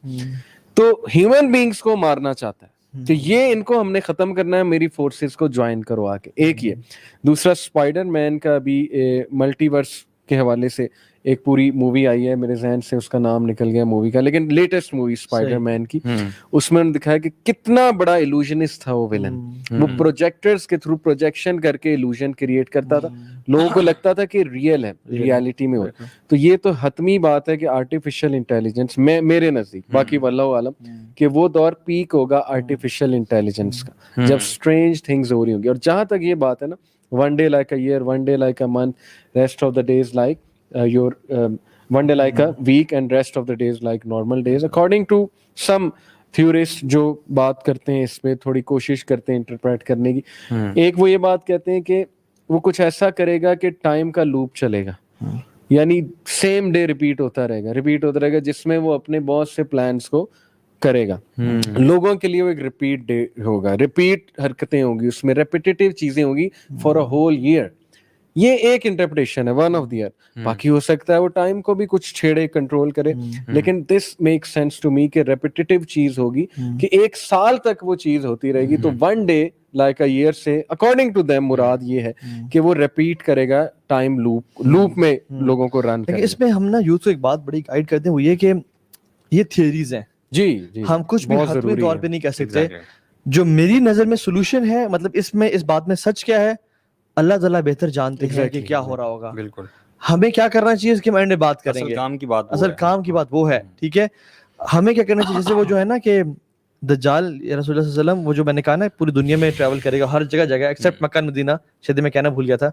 تو ہیومن بینگس کو مارنا چاہتا ہے. تو یہ ان کو ہم نے ختم کرنا ہے, میری فورسز کو جوائن کرو آ کے. ایک یہ, دوسرا اسپائڈر مین کا بھی ملٹی ورس کے حوالے سے ایک پوری مووی آئی ہے, میرے ذہن سے اس کا نام نکل گیا مووی کا, لیکن لیٹسٹ مووی اسپائڈر مین کی, اس میں انہوں نے دکھایا کہ کتنا بڑا ایلوژنسٹ تھا وہ ویلن. وہ پروجیکٹرز کے تھرو پروجیکشن کر کے ایلوژن کریٹ کرتا تھا, لوگوں کو لگتا تھا کہ ریئل ہے, ریالٹی میں ہو. تو یہ تو حتمی بات ہے کہ آرٹیفیشیل انٹیلیجنس میں میرے نزدیک, باقی واللہ عالم, کہ وہ دور پیک ہوگا آرٹیفیشیل انٹیلیجنس کا جب اسٹرینج تھنگز ہو رہی ہوں گی. اور جہاں تک یہ بات ہے نا, one day like a year, one day like a month, rest of the days like your one day like a week and rest of the days like normal days, according to some theorists جو بات کرتے ہیں اس پہ تھوڑی کوشش کرتے ہیں interpret کرنے کی. ایک وہ یہ بات کہتے ہیں کہ وہ کچھ ایسا کرے گا کہ ٹائم کا لوپ چلے گا, یعنی سیم ڈے ریپیٹ ہوتا رہے گا, جس میں وہ اپنے بہت سے پلانس کو کرے گا. لوگوں کے لیے وہ ایک ریپیٹ ڈے ہوگا, ریپیٹ حرکتیں ہوں گی, اس میں ریپیٹیٹیو چیزیں ہوں گی فار اے ہول ایئر. یہ ایک انٹرپریٹیشن ہے, ون آف دی ایئر. باقی ہو سکتا ہے وہ ٹائم کو بھی کچھ چھیڑے, کنٹرول کرے, لیکن this make sense to me کہ ریپیٹیٹیو چیز ہوگی کہ 1 سال تک وہ چیز ہوتی رہے گی. تو one day like a year سے اکارڈنگ ٹو دیم مراد یہ ہے کہ وہ ریپیٹ کرے گا ٹائم لوپ میں لوگوں کو رن کرے. اس میں ہم نا یوتھ کو ایک بات بڑی گائیڈ کرتے ہیں, وہ یہ کہ یہ تھیوریز ہیں, جی ہم کچھ بھی حتمی طور پہ نہیں کہہ سکتے. جو میری نظر میں سولوشن ہے, مطلب اس بات میں سچ کیا ہے اللہ تعالیٰ بہتر جانتے ہیں کہ کیا ہو رہا ہوگا. بالکل. ہمیں کیا کرنا چاہیے اس کے بارے میں بات کریں گے. اصل کام کی بات اصل کام کی بات وہ ہے, ٹھیک ہے. ہمیں کیا کرنا چاہیے, جیسے وہ جو ہے نا کہ دجال رسول اللہ صلی اللہ علیہ وسلم, وہ جو میں نے کہا نا پوری دنیا میں ٹریول کرے گا, ہر جگہ جگہ ایکسیپٹ مکہ مدینہ, شاید میں کہنا بھول گیا تھا.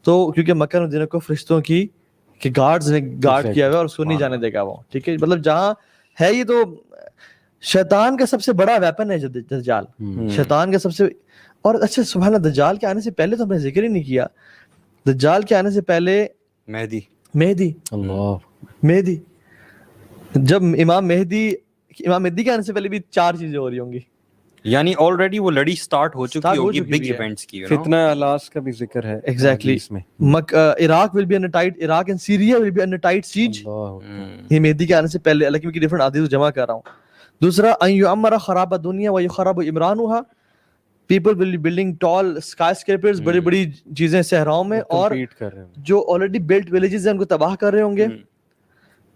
تو کیونکہ مکہ مدینہ کو فرشتوں کی کہ گارڈز نے گارڈ کیا ہوا ہے اور اس کو نہیں جانے دے گا وہ, ٹھیک ہے. مطلب جہاں ہے یہ تو شیطان کا سب سے بڑا ویپن ہے دجال, شیطان کا سب سے. اور اچھا سبحان اللہ, دجال کے آنے سے پہلے تو ہم نے ذکر ہی نہیں کیا, دجال کے آنے سے پہلے مہدی, جب امام مہدی کے آنے سے پہلے بھی 4 چیزیں ہو رہی ہوں گی, یعنی آلریڈی وہ لڑی سٹارٹ ہو چکی ہوگی بگ ایونٹس کی. فتنہ الاس کا بھی ذکر ہے exactly. Iraq will be under tight, Iraq and Syria will be under tight siege, یہ مہدی کے آنے سے پہلے. اللہ کی ڈفرنٹ حدیث جمع کر رہا ہوں. دوسرا ان یعمر خراب الدنیا ویخرب عمرانها, people will be building tall skyscrapers, بڑی بڑی چیزیں صحراؤں میں, اور جو آلریڈی بلٹ ولیجز ہیں ان کو تباہ کر رہے ہوں گے.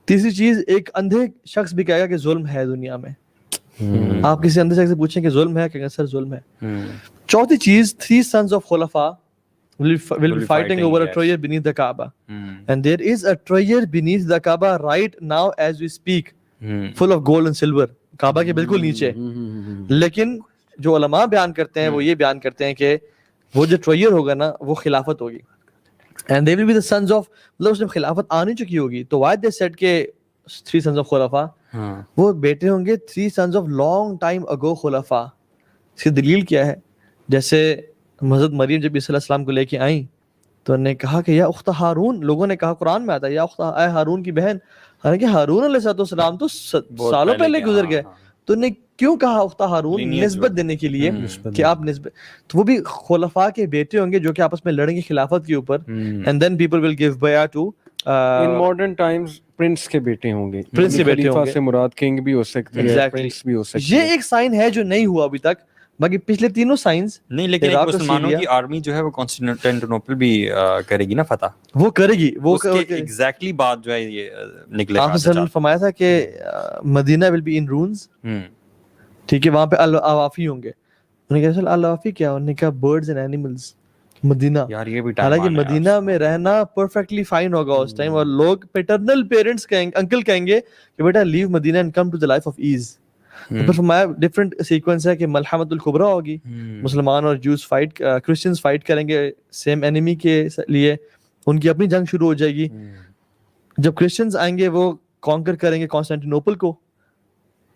تیسری چیز, ایک اندھے شخص بھی کہے گا کہ ظلم ہے دنیا میں. آپ کسی اندھے شخص سے پوچھیں کہ ظلم ہے, کہ سر ظلم ہے. چوتھی چیز, 3 sons of Khulafa will be fighting over a treasure beneath the Kaaba, and there is a treasure beneath the Kaaba right now as we speak, full of gold and silver. کعبہ کے بالکل نیچے. لیکن جو علماء بیان کرتے ہیں وہ یہ بیان کرتے ہیں کہ وہ جو ٹریجر ہوگا نا وہ خلافت ہوگی, and they will be the sons of, مطلب اس میں خلافت آ نہیں چکی ہوگی. تو why they said کہ 3 sons of Khulafa, وہ بیٹے ہوں گے 3 sons of long time ago Khulafa. اس کی دلیل کیا ہے, جیسے حضرت مریم جب عیسی علیہ السلام کو لے کے آئیں تو انہوں نے کہا کہ یا اخت ہارون, لوگوں نے کہا قرآن میں آتا ہے یا اخت اے ہارون کی بہن, حالانکہ ہارون علیہ السلام تو سالوں پہلے گزر گئے. تو انہیں کیوں کہا اخت ہارون, نسبت دینے کے لیے کہ آپ نسبت. تو وہ بھی خلفاء کے بیٹے ہوں گے جو کہ آپس میں لڑیں گے خلافت کے اوپر, and then people will give bay'ah to in modern times prince کے بیٹے ہوں گے. پرنس کے بیٹے ہوں گے, سے مراد کنگ بھی ہو سکتے ہیں, پرنس بھی ہو سکتے ہیں. یہ ایک سائن ہے جو نہیں ہوا ابھی تک, باقی پچھلے تینوں سائنس نہیں. لیکن مسلمانوں کی آرمی جو ہے وہ کانسٹینٹینوپل بھی کرے گی نا فتح, وہ کرے گی. وہ ایگزیکٹلی بات جو ہے یہ نکلے گا. آپ نے فرمایا تھا کہ مدینہ ول بی ان رونز, ٹھیک ہے, وہاں پہ الاوافی ہوں گے. انہوں نے کہا الاوافی کیا, انہوں نے کہا برڈز اینڈ اینیملز. مدینہ, حالانکہ مدینہ میں رہنا پرفیکٹلی فائن ہوگا اس ٹائم, اور لوگ پیٹرنل پیرنٹس کہیں, انکل کہیں گے کہ بیٹا leave Medina and come to the life of ease. پھر فرمایا ڈفرنٹ سیکوینس ہے کہ ملحمۃ الکبریٰ ہوگی, مسلمان اور جوز فائٹ, کرسچنز فائٹ کریں گے سیم اینیمی کے لیے, ان کی اپنی جنگ شروع ہو جائے گی. جب کرسچنز آئیں گے وہ کانکر کریں گے کانسٹینٹینوپل کو,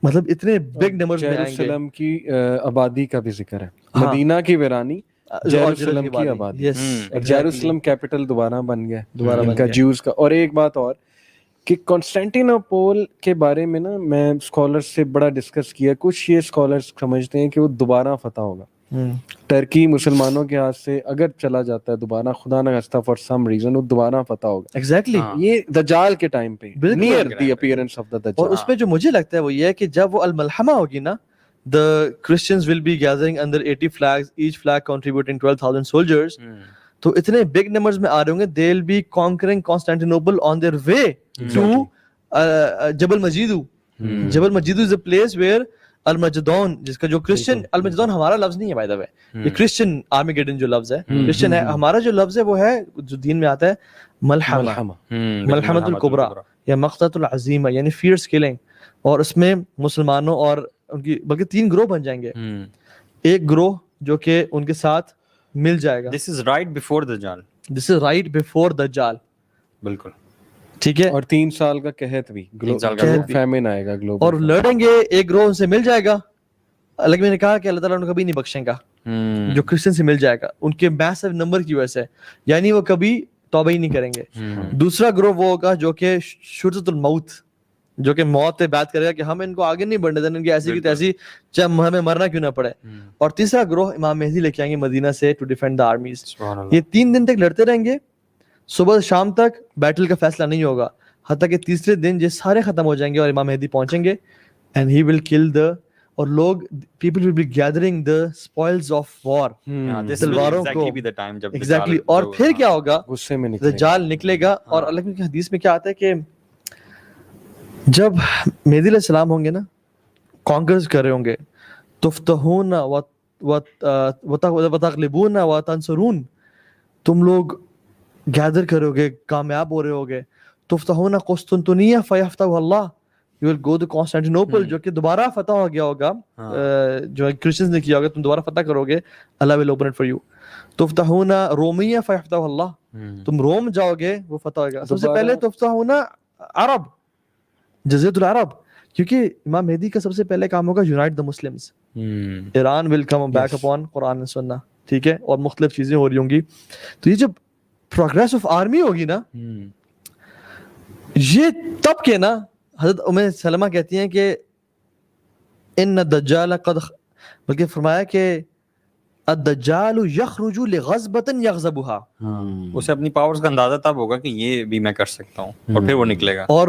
مطلب اتنے بگ نمبرز میں آئیں گے. یروشلم کی آبادی کا بھی ذکر ہے, مدینہ کی ویرانی, یروشلم کی آبادی. یروشلم کیپٹل دوبارہ بن گیا ان کا جوز کا. اور ایک بات اور کہ کانسٹینٹینوپول کے بارے میں نا میں اسکالرس سے بڑا ڈسکس کیا, کچھ یہ اسکالرس سمجھتے ہیں کہ وہ دوبارہ فتح ہوگا. ترکی مسلمانوں کے ہاتھ سے اگر چلا جاتا ہے دوبارہ, خدا نہ خواستہ فار سم ریزن وہ دوبارہ فتح ہوگا. ایگزیکٹلی, یہ دجال کے ٹائم پہ near the appearance of the دجال. اور اس میں جو مجھے لگتا ہے وہ یہ ہے کہ جب وہ الملحمہ ہوگی نا, the Christians will be gathering under 80 flags, each flag contributing 12,000 soldiers. تو اتنے big numbers میں آ رہے ہوں گے, they'll be conquering Constantinople on their way to جبل مجیدو. جبل مجیدو is a place where المجدون, جس کا جو کرسچن, المجدون ہمارا لفظ نہیں ہے بائی دا وے, یہ کرسچن آرمیگیڈن جو لفظ ہے کرسچن ہے, ہمارا جو لفظ ہے وہ ہے جو دین میں آتا ہے ملحمہ, ملحمۃ الکبریٰ یا مقتۃ العظیمہ, یعنی فیئرس کلنگ. اور اس میں مسلمانوں اور ان کی بلکہ 3 گروہ بن جائیں گے. ایک گروہ جو کہ ان کے ساتھ مل جائے گا, دس از رائٹ بیفور دجال, دس از رائٹ بیفور دجال, بالکل ٹھیک ہے. اور 3 سال کا قحط بھی, فیمن آئے گا گلوبل, اور لڑیں گے. ایک گروہ ان سے مل جائے گا, لیکن میں نے کہا کہ اللہ تعالیٰ انہیں کبھی نہیں بخشیں گا, جو کرسچن سے مل جائے گا ان کے میسو نمبر کی وجہ سے, یعنی وہ کبھی توبہ ہی نہیں کریں گے. دوسرا گروہ وہ ہوگا جو کہ شرطۃ الموت, جو کہ موت پہ بات کرے گا کہ ہم ان کو آگے نہیں بڑھنے دیں, ان کی ایسی کی تیسی, چاہے ہمیں مرنا کیوں نہ پڑے. اور تیسرا گروہ امام مہدی لے کے آئیں گے مدینہ سے ٹو ڈیفینڈ دا آرمیز. یہ 3 دن تک لڑتے رہیں گے, صبح سے شام تک بیٹل کا فیصلہ نہیں ہوگا, حتیٰ کہ تیسرے دن یہ سارے ختم ہو جائیں گے اور امام مہدی پہنچیں گے, اینڈ ہی ول کل دا, اور لوگ people will be gathering the spoils of war, تلواروں کو. ایگزیکٹلی. اور پھر کیا ہوگا, غصے میں دجال نکلے گا. اور اللہ کی حدیث میں کیا آتا ہے کہ جب مہدی علیہ السلام ہوں گے نا, کانکرز کر رہے ہوں گے, تفتحون وتغلبون وتنصرون, تم لوگ گیدر کرو گے, کامیاب ہو رہے ہوگے. تفتحون قسطنطنیہ فیفتح اللہ, you will go to Constantinople جو کہ دوبارہ فتح ہو گیا ہوگا, جو کرسچنز نے کیا ہوگا, تم دوبارہ فتح کرو گے, اللہ will open it for you. تفتحون رومیہ فیفتح اللہ, تم روم جاؤ گے وہ فتح ہوگا. سب سے پہلے تفتحون عرب, جزیرۃ العرب, کیونکہ امام مہدی کا سب سے پہلے کام ہوگا unite the Muslims. Iran will come back upon قرآن و سنہ, ٹھیک ہے, اور مختلف چیزیں ہو رہی ہوں گی. تو یہ جب پروگریس آف آرمی ہوگی نا, یہ تب کہ نا حضرت ام سلمہ کہتی ہیں کہ ان الدجال قد, بلکہ فرمایا کہ الدجال یخرج لغضبۃ یغضبها, اسے اپنی پاورز کا اندازہ تب ہوگا کہ یہ بھی میں کر سکتا ہوں, اور پھر وہ نکلے گا. اور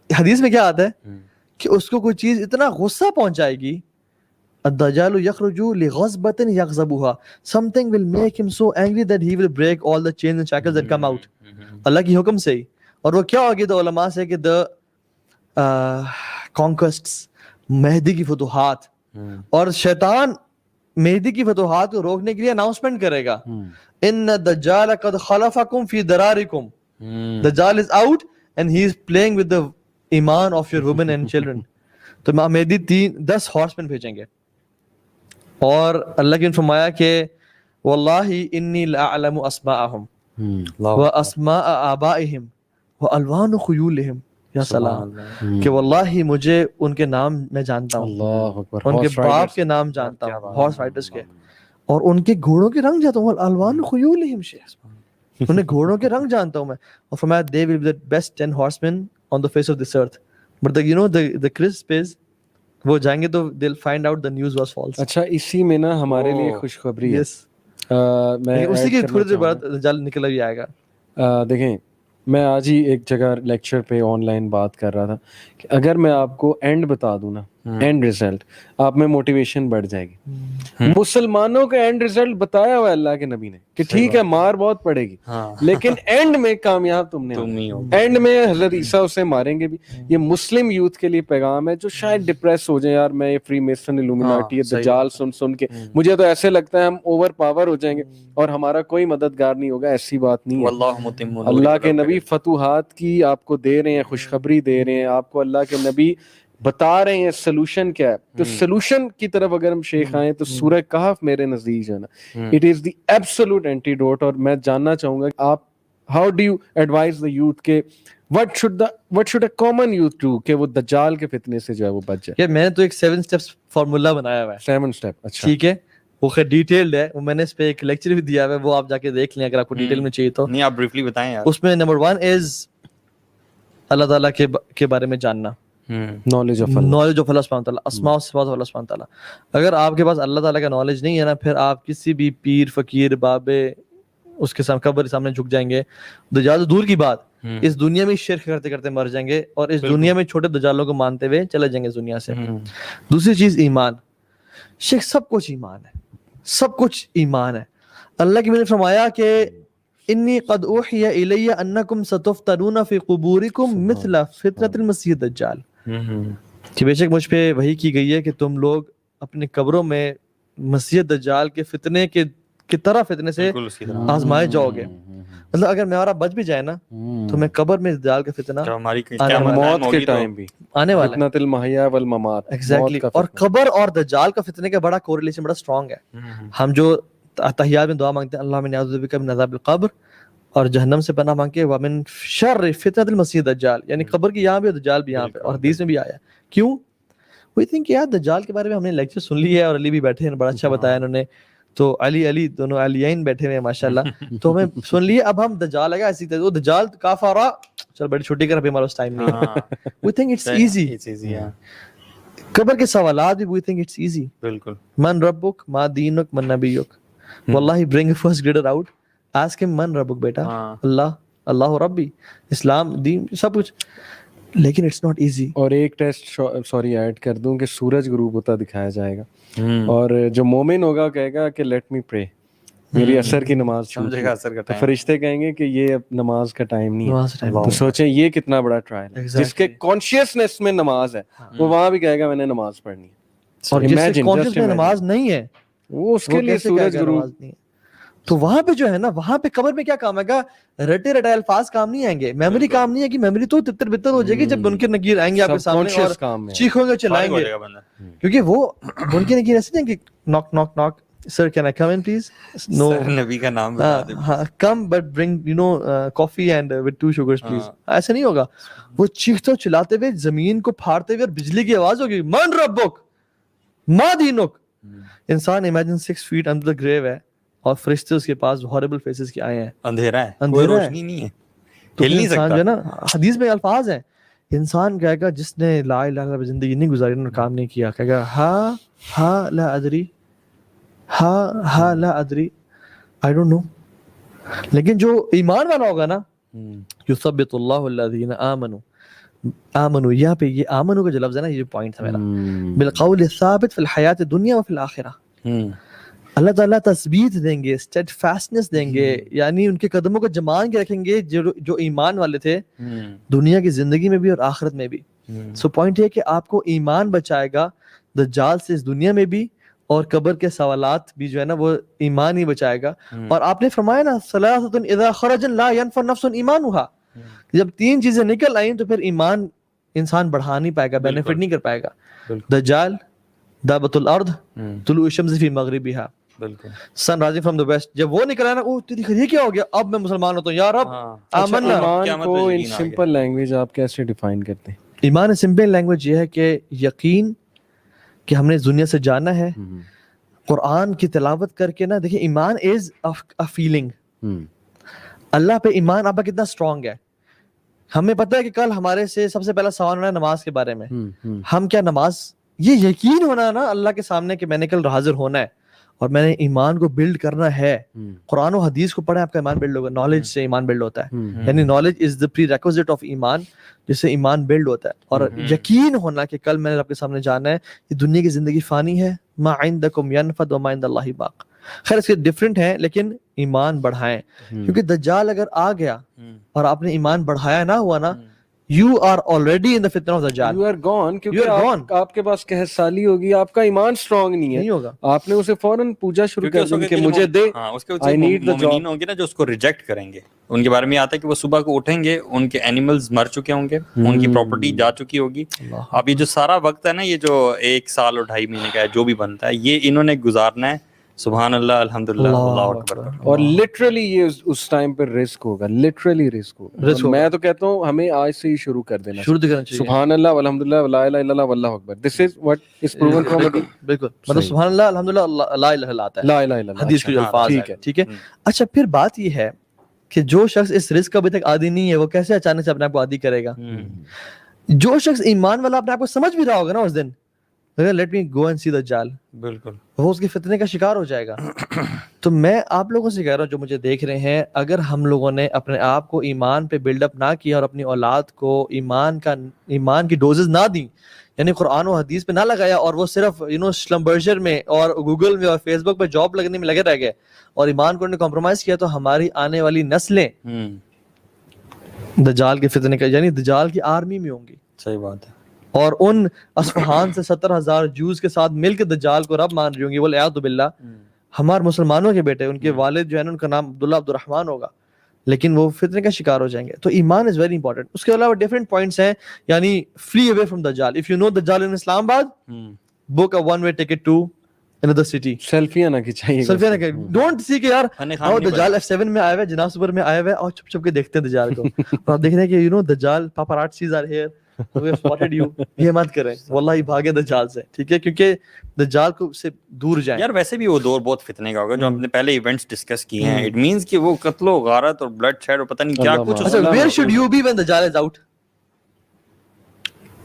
حدیث میں کیا آتا ہے کہ اس کو کوئی چیز اتنا غصہ پہنچائے گی, الدجال یخرج لغضبۃ یغضبها, something will make him so angry that he will break all the chains and shackles that come out, اللہ کی حکم سے ہی. اور وہ کیا ہوگی, تو علماء سے کہ the conquests, مہدی کی فتوحات, اور شیطان مہدی کی فتوحات کو روکنے کے لیے اناؤنسمنٹ کرے گا, ان الدجال قد خلفکم فی درارکم, دجال is out and he is playing with the ایمان of your women and children. تو امام مہدی 10 ہارسمین بھیجیں گے, اور اللہ کی نے فرمایا کہ واللہ انی لاعلم اسماءہم واسماء آبائہم والوان خیولہم, یا سلام, کہ واللہ مجھے ان کے نام میں جانتا ہوں, ان کے باپ کے نام جانتا ہوں, ہارس رائڈرز کے, اور ان کے گھوڑوں کے رنگ جانتا ہوں, الوان خیولہم, انہیں گھوڑوں کے رنگ جانتا ہوں میں. اور فرمایا they will be the best 10 horsemen on the face of this earth, but you know the crisp is وہ جائیں گے تو they'll find out the news was false. اچھا, اسی میں نا ہمارے لیے خوشخبری ہے, میں اسی کی تھوڑی دیر بعد رجال نکل بھی آئے گا. دیکھیں, میں آج ہی ایک جگہ لیکچر پہ آن لائن بات کر رہا تھا کہ اگر میں آپ کو اینڈ بتا دوں نا, اینڈ ریزلٹ, آپ میں موٹیویشن بڑھ جائے گی. مسلمانوں کا اینڈ ریزلٹ بتایا ہوا اللہ کے نبی نے کہ ٹھیک ہے مار بہت پڑے گی, لیکن اینڈ میں کامیاب تم نے, اینڈ میں حضرت عیسیٰ اسے ماریں گے بھی. یہ مسلم یوتھ کے لیے پیغام ہے جو شاید ڈپریس ہو جائیں, یار میں یہ فری میسن الومیناٹی دجال سن کے مجھے تو ایسے لگتا ہے ہم اوور پاور ہو جائیں گے اور ہمارا کوئی مددگار نہیں ہوگا. ایسی بات نہیں ہے, اللہ کے نبی فتوحات کی آپ کو دے رہے ہیں, خوشخبری دے رہے ہیں آپ کو, اللہ کے نبی بتا رہے ہیں سلوشن کیا ہے. تو سلوشن کی طرف اگر ہم شیخ آئیں تو سورہ کہف میرے نزدیک جو ہے نا, it is the absolute antidote. اور میں جاننا چاہوں گا آپ how do you advise the youth کہ what should a common youth do کہ وہ دجال کے فتنے سے جو ہے وہ بچ جائے. میں نے تو ایک 7 steps فارمولا بنایا ہوا ہے. 7 step, اچھا ٹھیک ہے, وہ خیر ڈیٹیلڈ ہے, وہ میں نے اس پہ ایک لیکچر بھی دیا ہوا ہے, وہ آپ جا کے دیکھ لیں اگر آپ کو ڈیٹیل میں چاہیے تو. نہیں, آپ بریفلی بتائیں یار. اس میں نمبر 1 از اللہ تعالیٰ کے بارے میں جاننا, نالج آف اللہ سبحانہ تعالیٰ, اسماء و صفات اللہ سبحانہ تعالیٰ. اگر آپ کے پاس اللہ تعالیٰ کا نالج نہیں ہے نا, پھر آپ کسی بھی پیر فقیر بابے اس کے سامنے قبر کے سامنے جھک جائیں گے. دجال دور کی بات, اس دنیا میں شرک کرتے کرتے مر جائیں گے, اور اس دنیا میں چھوٹے دجالوں کو مانتے ہوئے چلے جائیں گے اس دنیا سے. دوسری چیز ایمان. شیخ سب کچھ ایمان ہے, سب کچھ ایمان ہے. اللہ کی نے فرمایا کہ انی قد اوحی الی انکم ستفتنون فی قبورکم مثل فتنۃ المسیح الدجال, کہ بے شک مجھ پہ وحی کی گئی ہے کہ تم لوگ اپنے قبروں میں مسیح دجال کے فتنے کی طرح فتنے سے آزمائے جاؤ گے. مطلب اگر میں اور آپ بچ بھی جائے نا تو میں قبر میں دجال کا فتنہ موت کے ٹائم بھی آنے والا ہے. فتنۃ المحیا والممات, ایگزیکٹلی. اور قبر اور دجال کا فتنے کا بڑا کوریلیشن, بڑا اسٹرانگ ہے. ہم جو تحیات میں دعا مانگتے ہیں, اللہ من اعوذ بک من عذاب القبر, اور جہنم سے پناہ مانگ کے ومن شر فتنۃ المسیح الدجال, یعنی قبر کی یہاں بھی اور دجال بھی یہاں پہ, اور حدیث میں بھی آیا. کیوں؟ وی تھنک یار دجال کے بارے میں ہم نے لیکچر سن لی ہے, اور علی بھی بیٹھے ہیں, بڑا اچھا بتایا انہوں نے. تو علی دونوں علیین بیٹھے ہوئے ہیں ماشاءاللہ, تو ہمیں سن لیے. اب ہم دجال ہے ایسی وہ دجال کافرا, چل بڑی چھوٹی کر, ابھی ہمارا اس ٹائم نہیں. We think it's easy. قبر کے سوالات بھی وی تھنک اٹس ایزی. بالکل. من ربک, ما دینک, من نبیک. واللہ برنگ فرسٹ گریڈر آؤٹ, آسک ہم من ربک, بیٹا اللہ ربی, اسلام دین سب کچھ, لیکن اٹس ناٹ ایزی. اور ایک ٹیسٹ سوری ایڈ کر دوں کہ سورج غروب ہوتا دکھایا جائے گا, اور جو مومن ہوگا کہے گا کہ لیٹ می پرے, میری اثر کی نماز چھوٹ گئی, تو فرشتے کہیں گے کہ یہ اب نماز کا ٹائم نہیں ہے. تو سوچیں یہ کتنا بڑا ٹرائل ہے. جس کے کانشیسنس میں نماز ہے وہ وہاں بھی کہے گا میں نے نماز پڑھنی ہے, اور جس کے کانشیس میں نماز نہیں ہے وہ اس کے لیے سورج غروب. تو وہاں پہ جو ہے نا, وہاں پہ قبر میں کیا کام آئے گا؟ رٹے رٹائے الفاظ کام نہیں آئیں گے, میموری کام نہیں ہے کہ میموری تو تتر بتر ہو جائے گی جب منکر نکیر آئیں گے آپ کے سامنے اور چیخوں گے چلائیں گے, کیونکہ وہ منکر نکیر ایسے نہیں کہ ناک ناک ناک سر can I come in please, نو نبی کا نام بتا دیں, come but bring you no coffee and with 2 sugars please, ایسا نہیں ہوگا. وہ چیختے چلاتے ہوئے زمین کو پھاڑتے ہوئے اور بجلی کی آواز ہوگی, من ربک ما دینک. انسان imagine 6 feet under the grave ہے اور فرشتے اس کے پاس ہاربل فیسز کے آئے ہیں, اندھیرا ہے, کوئی روشنی نہیں ہے, ہل نہیں انسان سکتا. جو ہے نا, حدیث میں الفاظ ہیں, انسان کہے گا جس نے لا الہ الا اللہ زندگی نہیں گزاری, انہوں نے کام نہیں کیا, کہے گا ہا لا ادری, ہا لا ادری, آئی ڈونٹ نو. لیکن جو ایمان والا ہوگا نا, یثبت اللہ الذین آمنوا, یہاں پہ یہ آمنو کا جو لفظ ہے نا, یہ پوائنٹ تھا میرا, بالقول الثابت فی الحیات الدنیا وفی الآخرہ. اللہ تعالیٰ تثبیت دیں گے, اسٹیڈ فاسٹنس دیں گے, یعنی ان کے قدموں کو جمان کے رکھیں گے جو ایمان والے تھے دنیا کی زندگی میں بھی اور آخرت میں بھی. سو پوائنٹ یہ کہ آپ کو ایمان بچائے گا دجال سے اس دنیا میں بھی, اور قبر کے سوالات بھی جو ہے نا وہ ایمان ہی بچائے گا. اور آپ نے فرمایا نا ثلاثۃ اذا خرج لا ينفع نفس ایمانها, جب 3 چیزیں نکل آئیں تو پھر ایمان انسان بڑھا نہیں پائے گا, بینیفٹ نہیں کر پائے گا. دجال, دابۃ الارض, طلوع الشمس فی مغربها, سن رائزنگ فرام دی ویسٹ. جب وہ نکلا نا, او تیری خیر یہ کیا ہو گیا, اب میں مسلمان ہوتا ہوں یا رب آمنا. ایمان کو ان سمپل لینگویج آپ کیسے ڈیفائن کرتے ہیں؟ ایمان سمپل لینگویج یہ ہے کہ یقین کہ ہم نے دنیا سے جانا ہے, قرآن کی تلاوت کر کے نا. دیکھیں ایمان از اے فیلنگ. اللہ پہ ایمان آپ کا کتنا اسٹرانگ ہے. ہمیں پتہ ہے کہ کل ہمارے سے سب سے پہلا سوال ہونا ہے نماز کے بارے میں. ہم کیا نماز, یہ یقین ہونا نا اللہ کے سامنے کہ میں نے کل حاضر ہونا ہے اور میں نے ایمان کو بلڈ کرنا ہے. قرآن و حدیث کو پڑھیں, آپ کا ایمان بلڈ ہوگا. نالج سے ایمان بلڈ ہوتا ہے, یعنی knowledge is the prerequisite of ایمان, جس سے ایمان بلڈ ہوتا ہے. اور یقین ہونا کہ کل میں نے رب کے سامنے جانا ہے, یہ دنیا کی زندگی فانی ہے, ما عندکم ینفد وما عند اللہ باق. خیر اس کے ڈفرینٹ ہیں, لیکن ایمان بڑھائیں, کیونکہ دجال اگر آ گیا اور آپ نے ایمان بڑھایا نہ ہوا نا, you are already in the fitna of Dajjal. You are gone, کیونکہ آپ کے پاس قحط سالی ہوگی, آپ کا ایمان اسٹرانگ نہیں ہے, نہیں ہوگا. آپ نے اسے فوراً پوجا شروع کر دیں کہ مجھے دے. اس کے مومنین ہوں گے نا جو اس کو ریجیکٹ کریں گے, ان کے بارے میں آتا ہے کہ وہ صبح کو اٹھیں گے, ان کے اینیملز مر چکے ہوں گے, ان کی پراپرٹی جا چکی ہوگی. اب یہ جو سارا وقت ہے نا, یہ جو 1 سال اور 2.5 مہینے کا ہے جو بھی بنتا ہے, یہ انہوں نے گزارنا ہے. سبحان اللہ, الحمدللہ, اللہ اکبر. اور لٹرلی یہ اس ٹائم پہ رسک ہوگا, لٹرلی رسک ہوگا. میں تو کہتا ہوں ہمیں آج سے ہی شروع کر دینا, سبحان اللہ والحمدللہ ولا الہ الا اللہ واللہ اکبر. This is what is proven from حدیث. بالکل, مطلب سبحان اللہ الحمدللہ لا الہ الا آتا ہے, لا الہ الا اللہ حدیث کے جو الفاظ ہیں. ٹھیک ہے. اچھا پھر بات یہ ہے کہ جو شخص اس رزق کا ابھی تک عادی نہیں ہے, وہ کیسے اچانک سے اپنے آپ کو عادی کرے گا؟ جو شخص ایمان والا اپنے آپ کو سمجھ بھی رہا ہوگا نا اس دن, لیٹ می گو اینڈ سی دجال, بالکل وہ اس کے فتنے کا شکار ہو جائے گا. تو میں آپ لوگوں سے کہہ رہا ہوں جو مجھے دیکھ رہے ہیں, اگر ہم لوگوں نے اپنے آپ کو ایمان پہ بلڈ اپ نہ کیا اور اپنی اولاد کو ایمان کی ڈوزز نہ دیں, یعنی قرآن و حدیث پہ نہ لگایا, اور وہ صرف سلمبرجر میں اور گوگل میں اور فیس بک پہ جاب لگنے میں لگے رہ گئے اور ایمان کو کمپرومائز کیا, تو ہماری آنے والی نسلیں دجال کے فتنے کا, یعنی دجال کی آرمی میں ہوں گی. صحیح بات ہے. اور ان اصفہان سے 70,000 جوز کے ساتھ مل کے دجال کو رب مان رہی ہوں گی, والعیاذ باللہ. ہمارے مسلمانوں کے بیٹے, ان کے والد جو ہے نا, ان کا نام عبداللہ عبد الرحمن ہوگا, لیکن وہ فتنے کا شکار ہو جائیں گے. تو ایمان از ویری امپورٹنٹ. اس کے علاوہ ڈفرینٹ پوائنٹس ہیں, یعنی فلی اوے فرام دجال. اف یو نو دجال ان اسلام آباد, بک اے 1-way ticket to another city. سیلفیاں نہ کھچائیے, سیلفیاں نہ کھچائیے. ڈونٹ سی کہ یار دجال F7 میں آیا ہوا ہے, جناب سپر میں آیا ہوا ہے, اور چھپ چھپ کے دیکھتے ہیں دجال کو. آپ دیکھ رہے ہیں کہ دجال paparadzis are here, we have spotted you. یہ مت کریں, واللہ بھاگے دجال سے, ٹھیک ہے, کیونکہ دجال کو سے دور جائیں. یار ویسے بھی وہ دور بہت فتنے کا ہوگا جو ہم نے پہلے ایونٹس ڈسکس کیے ہیں. اٹ مینس کہ وہ قتل و غارت اور بلڈ شیڈ اور پتہ نہیں کیا کچھ. where should you be when dajjal is out?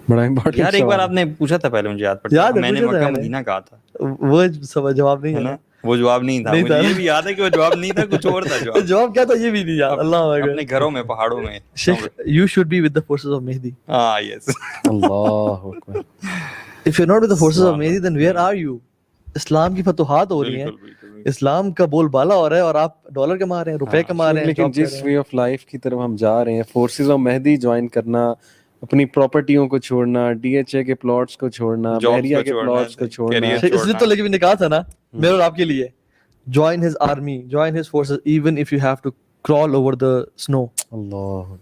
بڑا امپورٹنٹ یار ایک بار آپ نے پوچھا تھا, پہلے مجھے یاد پڑتا ہے, میں نے مکہ مدینہ کہا تھا, وہ جواب نہیں ہے نا, وہ جواب نہیں تھا. مجھے یہ بھی یاد ہے کہ وہ جواب نہیں تھا, کچھ اور تھا. جواب کیا تھا یہ بھی نہیں یاد. اللہ اپنے گھروں میں, پہاڑوں میں. You should be with the forces of Mehdi. Yes. Allah Akbar. If you're not with the forces of Mehdi, then where are you? اسلام کی فتوحات ہو رہی ہیں, اسلام کا بول بالا ہو رہا ہے, اور آپ ڈالر کما رہے ہیں, روپے کما رہے ہیں. لیکن جس وے آف لائف کی طرف ہم جا رہے ہیں, فورسز آف مہدی جوائن کرنا, اپنی پراپرٹیوں کو چھوڑنا, ڈی ایچ اے کے پلاٹس کو چھوڑنا, بحریہ کے پلاٹس کو چھوڑنا. اس لیے تو لیکن نکاح تھا نا میرے اور آپ کے لیے, join his army, join his forces, even if you have to crawl over the snow. اللہ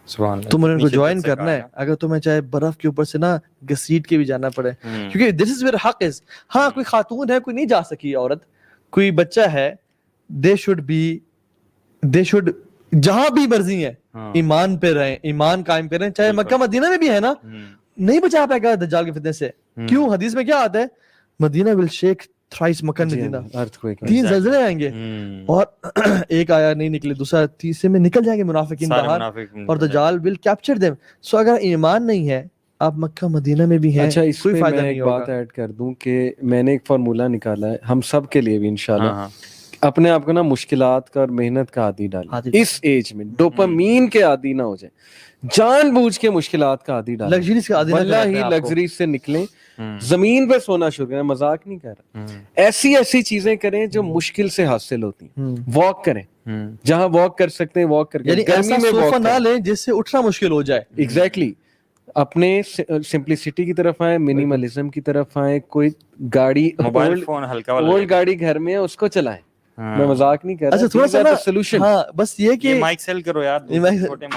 سبحان اللہ. تمہیں ان کو اتنی جوائن شدت سے کرنا ہے کہا اگر تمہیں چاہے برف کے اوپر سے نا گھسیٹ کے بھی جانا پڑے, کیونکہ دس از ویئر حق از. ہاں کوئی خاتون ہے, کوئی نہیں جا سکی عورت, کوئی بچہ ہے, دے شوڈ جہاں بھی مرضی ہے ایمان پہ رہیں, ایمان قائم کریں, چاہے مکہ مدینہ میں بھی ہے نا, نہیں بچا پائے گا دجال کے فتنے سے. کیوں؟ حدیث میں کیا آتا ہے, مدینہ ول شیک تھرائس مکہ مدینہ, 3 زلزلے آئیں گے, اور ایک آیا نہیں نکلے, دوسرا تیسرے میں نکل جائیں گے منافقین باہر, اور دجال ول کیپچر دیم. سو اگر ایمان نہیں ہے, آپ مکہ مدینہ میں بھی ہیں, اچھا اس کوئی پہ فائدہ میں نہیں ایک ہوگا. بات ایڈ کر دوں کہ میں نے ایک فارمولہ نکالا ہے ہم سب کے لیے بھی انشاءاللہ, اپنے آپ کو نا مشکلات کا اور محنت کا عادی ڈالیں اس ایج میں, ڈوپامین کے عادی نہ ہو جائیں, جان بوجھ کے مشکلات کا عادی ڈالیں, لگژریز کا عادی نہ واللہ کریں ہی آپ کو. لگژری سے نکلیں, زمین پہ سونا شروع کریں, مذاق نہیں کر رہا, ایسی چیزیں کریں جو مشکل سے حاصل ہوتی ہیں, واک کریں جہاں واک کر سکتے ہیں, واک کر کے, یعنی ایسا صوفہ نہ لیں جس سے اٹھنا مشکل ہو جائے. ایگزیکٹلی, اپنے سمپلسٹی کی طرف آئیں, منیملزم کی طرف آئیں, کوئی گاڑی موبائل فون ہلکا والا, اولڈ گاڑی گھر میں ہے اس کو چلائیں, میں مذاق نہیں کر رہا. اچھا تھوڑا سا نا سولوشن, ہاں بس یہ کہ مائک سیل کرو یار,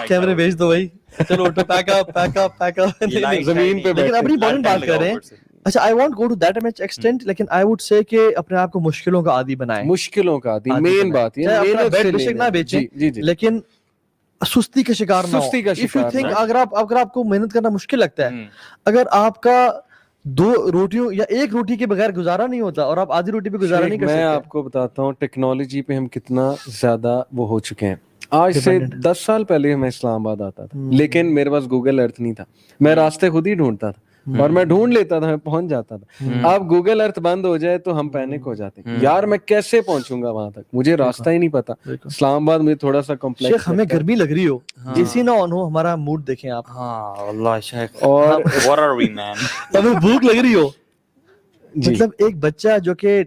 کیمرے بھیج دو بھائی, چلو اٹھو, پیک اپ. زمین پہ لیکن اپنی امپورٹنٹ بات کر رہے ہیں. اچھا I want go to that much extent, لیکن آئی ووڈ سے کہ اپنے آپ کو مشکلوں کا عادی بنائیں. مشکلوں کا عادی مین بات یہ ہے, بیڈ بے شک نہ بیچیں, لیکن سستی کا شکار نہ ہو. سستی کا شکار. اگر آپ کو محنت کرنا مشکل لگتا ہے, اگر آپ کا 2 روٹیوں یا 1 روٹی کے بغیر گزارا نہیں ہوتا اور آپ آدھی روٹی پہ گزارا نہیں کر سکتے. میں آپ کو بتاتا ہوں ٹیکنالوجی پہ ہم کتنا زیادہ وہ ہو چکے ہیں. آج سے 10 سال پہلے میں اسلام آباد آتا تھا, لیکن میرے پاس گوگل ارتھ نہیں تھا, میں راستے خود ہی ڈھونڈتا تھا, اور میں ڈھونڈ لیتا تھا, میں پہنچ جاتا تھا. اب گوگل ارتھ بند ہو جائے تو ہم پینک ہو جاتے ہیں, یار میں کیسے پہنچوں گا وہاں تک, مجھے راستہ ہی نہیں پتا. اسلام آباد مجھے تھوڑا سا کمپلیکس. شیخ ہمیں گرمی لگ رہی ہو, اسی نہ آن ہو, ہمارا موڈ دیکھیں آپ. ہاں واللہ شیخ, اور what are we man, ہمیں بھوک لگ رہی ہو. مطلب ایک بچہ جو کہ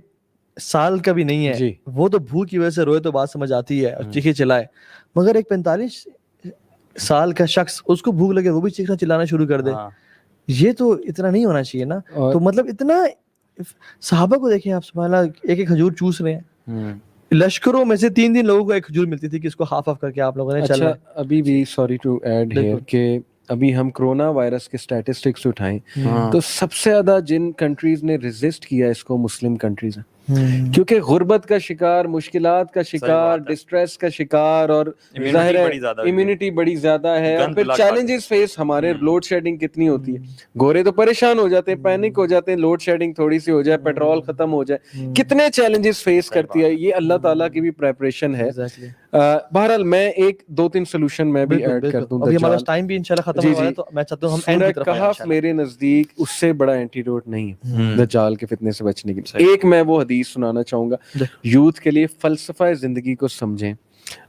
سال کا بھی نہیں ہے, وہ تو بھوک کی وجہ سے روئے تو بات سمجھ آتی ہے اور چیخے چلائے, مگر ایک 45 سال کا شخص, اس کو بھوک لگے وہ بھی چیخنا چلانا شروع کر دے, یہ تو اتنا نہیں ہونا چاہیے نا. تو مطلب اتنا, صحابہ کو دیکھیں آپ, سبحان اللہ, ایک چوز چوس رہے ہیں. لشکروں میں سے 3 لوگوں کو ایک کھجور ملتی تھی کہ اس کو ہاف کر کے آپ لوگوں نے چل. اچھا ابھی بھی سوری ٹو ایڈ ہیئر کہ ابھی ہم کرونا وائرس کے اسٹیٹسٹکس اٹھائیں تو سب سے زیادہ جن کنٹریز نے ریزسٹ کیا اس کو مسلم کنٹریز ہیں, کیونکہ غربت کا شکار, مشکلات کا شکار, ڈسٹریس کا شکار, اور ظاہر ہے امیونٹی بڑی زیادہ ہے, اور پھر چیلنجز فیس. ہمارے لوڈ شیڈنگ کتنی ہوتی ہے, گورے تو پریشان ہو جاتے ہیں, پینک ہو جاتے ہیں, لوڈ شیڈنگ تھوڑی سی ہو جائے, پیٹرول ختم ہو جائے, کتنے چیلنجز فیس کرتی ہے. یہ اللہ تعالیٰ کی بھی پریپریشن ہے. بہرحال میں 1-2-3 سولوشن میں بھی ایڈ کر دوں. ابھی ہمارا ٹائم بھی انشاءاللہ ختم ہو رہا ہے, تو میں چاہتا ہوں ہم اینڈ کی طرف آئیں. کہف میرے نزدیک اس سے بڑا اینٹیڈوٹ نہیں ہے دجال کے فتنے سے بچنے کے لیے. ایک میں وہ حدیث سنانا چاہوں گا یوتھ کے لیے, فلسفہ زندگی کو سمجھیں.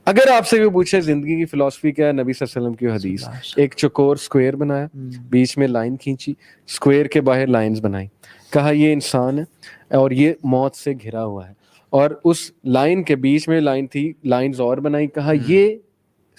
اگر آپ سے بھی پوچھے زندگی کی فلسفی کیا ہے, نبی صلی اللہ علیہ وسلم کی حدیث, ایک چوکور سکوئر بنایا, بیچ میں لائن کھینچی, سکوئر کے باہر لائنز بنائی, کہا یہ انسان ہے اور یہ موت سے گھرا ہوا ہے, اور اس لائن کے بیچ میں لائن تھی, لائنز اور بنائی, کہا یہ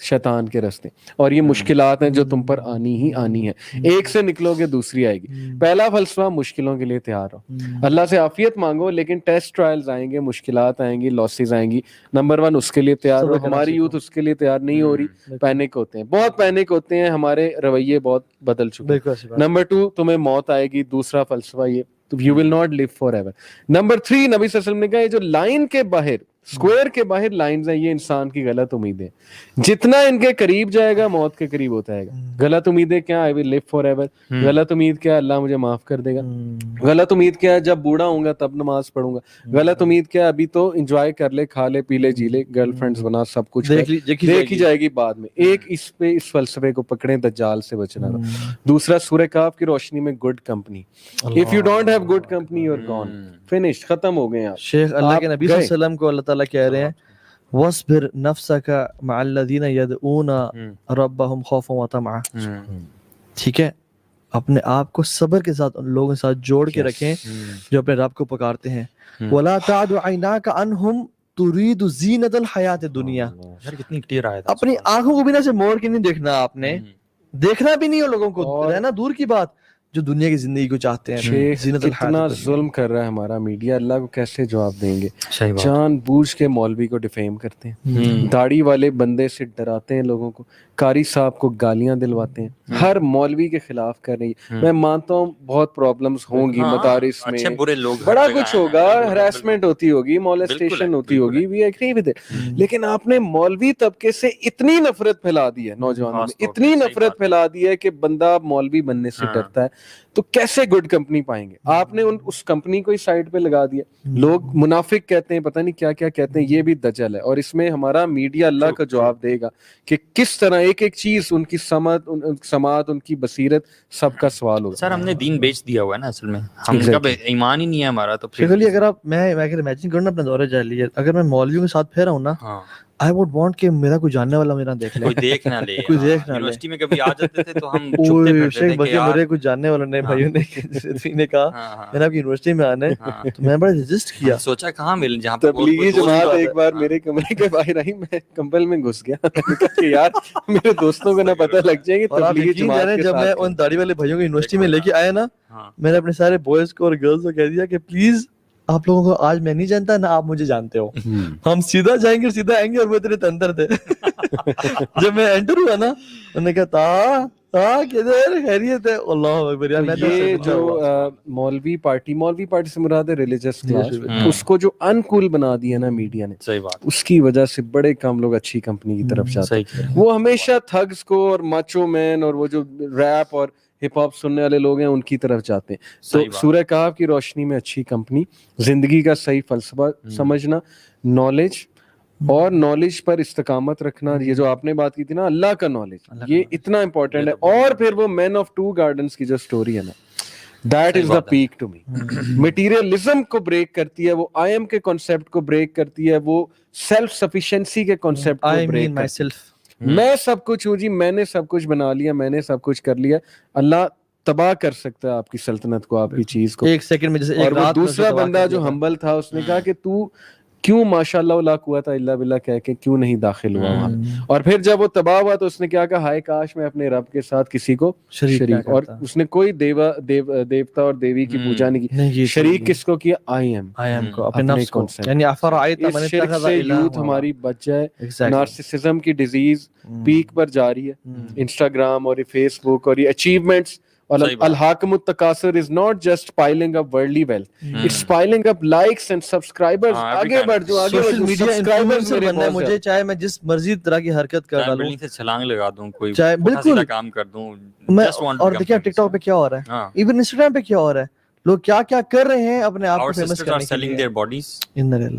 شیطان کے رستے اور یہ مشکلات ہیں جو تم پر آنی ہی آنی ہے, ایک سے نکلو گے دوسری آئے گی. پہلا فلسفہ, مشکلوں کے لیے تیار ہو, اللہ سے عافیت مانگو, لیکن ٹیسٹ ٹرائلز آئیں گے, مشکلات آئیں گی, لاسز آئیں گی, نمبر 1 اس کے لیے تیار ہو. ہماری یوتھ اس کے لیے تیار نہیں ہو رہی, پینک ہوتے ہیں, بہت پینک ہوتے ہیں, ہمارے رویے بہت بدل چکے ہیں. نمبر 2 تمہیں موت آئے گی, دوسرا فلسفہ یہ, you will not live forever. Number 3 نبی صلی اللہ علیہ وسلم نے کہا یہ جو لائن کے باہر, اسکوئر کے باہر لائنز ہیں, یہ انسان کی غلط امیدیں, جتنا ان کے قریب جائے گا موت کے قریب ہوتا ہے گا. غلط امیدیں کیا, I will live forever. غلط امید کیا, اللہ مجھے معاف کر دے گا. غلط امید کیا, جب بوڑھا ہوں گا تب نماز پڑھوں گا. غلط امید کیا, ابھی تو انجوائے کر لے, کھا لے, پی لے, جی لے, گرل فرینڈز بنا, سب کچھ دیکھی جائے گی بعد میں. ایک اس پہ اس فلسفے کو پکڑیں, دجال سے بچنا. دوسرا سورہ کہف کی روشنی میں good company. If you don't have good company you're gone, finished, ختم ہو گئے آپ. شیخ اللہ کے نبی صلی اللہ علیہ وسلم کو اللہ تعالیٰ کہہ رہے ہیں وَاصْبِرْ نَفْسَكَ مَعَ الَّذِينَ يَدْعُونَ رَبَّهُمْ خَوْفًا وَطَمَعًا. ٹھیک ہے, اپنے آپ کو صبر کے ساتھ ان لوگوں کے ساتھ جوڑ کے رکھیں جو اپنے رب کو پکارتے ہیں. وَلَا تَعْدُ عَيْنَاكَ عَنْهُمْ تُرِيدُ زِينَةَ الْحَيَاةِ الدُّنْيَا. کتنی کلیئر آیا تھا. اپنی آنکھوں کو بھی نہ سے موڑ کے نہیں دیکھنا, آپ نے دیکھنا بھی نہیں ہو لوگوں کو, رہنا دور کی بات, جو دنیا کی زندگی کو چاہتے ہیں. شیخ زینت کتنا الحیات ظلم کر رہا ہے ہمارا میڈیا, اللہ کو کیسے جواب دیں گے. صحیح بات. جان بوجھ کے مولوی کو ڈیفیم کرتے ہیں, داڑھی والے بندے سے ڈراتے ہیں لوگوں کو, قاری صاحب کو گالیاں دلواتے ہیں, ہر مولوی کے خلاف کر رہی ہے. میں مانتا ہوں بہت پرابلمز ہوں گی مدارس میں, اچھے برے لوگ بڑا کچھ ہوگا, ہراسمنٹ ہوتی ہوگی, مولسٹیشن ہوتی ہوگی, وی ایگری ود اٹ, لیکن آپ نے مولوی طبقے سے اتنی نفرت پھیلا دی ہے نوجوانوں میں, اتنی نفرت پھیلا دی ہے کہ بندہ مولوی بننے سے ڈرتا ہے. تو کیسے گڈ کمپنی پائیں گے آپ نے؟ اس کمپنی کو ہی سائڈ پہ لگا دیا. لوگ منافق کہتے ہیں, پتہ نہیں کیا کیا کہتے ہیں, یہ بھی دجل ہے. اور اس میں ہمارا میڈیا اللہ کا جواب دے گا کہ کس طرح ایک ایک چیز, ان کی سماعت, ان کی بصیرت, سب کا سوال ہوگا. سر ہم نے دین بیچ دیا ہوا ہے نا اصل میں, ہم کا ایمان ہی نہیں ہے ہمارا. تو شیخ علی اگر آپ میں اگر امیجن کروں نا اپنے دور جاہلیت, اگر میں مولویوں کے ساتھ پھیرا ہوں نا, I would want کہ میرا کوئی جاننے والا میرا دیکھ لے, کوئی دیکھ نہ لے. کوئی دیکھ نہ لے. یونیورسٹی میں کبھی آ جاتے تھے تو ہم چھپتے پھرتے تھے کہ یار میرے کوئی جاننے والا نہیں, بھائیوں نے کہا میں نے آپ کی یونیورسٹی میں آنا ہے, تو میں بڑا رجسٹ کیا, سوچا کہاں مل, جہاں تبلیغی جماعت ایک بار میرے کمرے کے باہر آئی, میں کمبل میں گھس گیا کہ یار میرے دوستوں کو نہ پتہ لگ جائے کہ تبلیغی جماعت کے جب میں ان داڑھی والے بھائیوں کو یونیورسٹی میں لے کے آیا نا, میں نے اپنے سارے بوائز کو اور گرلز کو کہہ دیا کہ پلیز آپ لوگوں کو آج میں نہیں جانتا نہ آپ مجھے جانتے ہو, ہم سیدھا جائیں گے سیدھا آئیں گے. اور وہ اتنے تندر تھے. جب میں انٹر ہوا نا, انہوں نے کہا کدھر خیریت ہے, اللہ اکبر. یہ جو مولوی پارٹی سے مراد ہے ریلیجس کلاس, اس کو جو انکول بنا دیا نا میڈیا نے, صحیح بات, اس کی وجہ سے بڑے کم لوگ اچھی کمپنی کی طرف جاتے ہیں. وہ ہمیشہ تھگز کو اور ماچو مین اور وہ جو ریپ اور ہپ ہاپ سننے والے لوگ ہیں ان کی طرف جاتے ہیں. تو سورہ کہف کی روشنی میں اچھی کمپنی, زندگی کا صحیح فلسفہ سمجھنا, نالج اور نالج پر استقامت رکھنا, یہ جو آپ نے بات کی تھی نا اللہ کا نالج, یہ اتنا امپورٹنٹ ہے. اور پھر وہ مین آف ٹو گارڈنز کی جو سٹوری ہے نا, that is the peak to me. Materialism کو بریک کرتی ہے, وہ آئی ایم کے کانسیپٹ کو بریک کرتی ہے, وہ سیلف سفیشینسی کے کانسیپٹ کو بریک کرتی ہے. میں سب کچھ ہوں جی, میں نے سب کچھ بنا لیا, میں نے سب کچھ کر لیا. اللہ تباہ کر سکتا ہے آپ کی سلطنت کو, آپ کی چیز کو ایک سیکنڈ میں. اور وہ دوسرا بندہ جو ہمبل تھا, اس نے کہا کہ تو کیوں ماشاءاللہ لا قوت الا باللہ کہہ کے کیوں نہیں داخل ہوا وہاں. اور پھر جب وہ تباہ ہوا تو اس نے کیا کہا, ہائے کاش میں اپنے رب کے ساتھ کسی کو شریک. اور اس نے کوئی دیوتا اور دیوی کی پوجا نہیں کی. شریک کس کو کیا؟ آئی ایم کو, اپنے نفس کو. یعنی اس شرک سے یوتھ ہماری بچ جائے. نارسسزم کی ڈیزیز پیک پر جاری ہے, انسٹاگرام اور یہ فیس بک اور یہ achievements. Al-Hakim التکاثر is not just piling up worldly wealth, it's piling up likes and subscribers. آگے بڑھ جو, آگے بڑھ جو, subscribers میرے بہت مجھے چاہے میں جس مرضی طرح کی حرکت کر ڈالوں, بلڈنگ سے چھلانگ لگا دوں, کوئی بالکل کام کر دوں. اور دیکھیں ٹک ٹاک پہ کیا ہو رہا ہے, ایون انسٹاگرام پہ کیا ہو رہا ہے, لوگ کیا کیا کر رہے ہیں اپنے آپ کو فیمس کرنے کے لیے.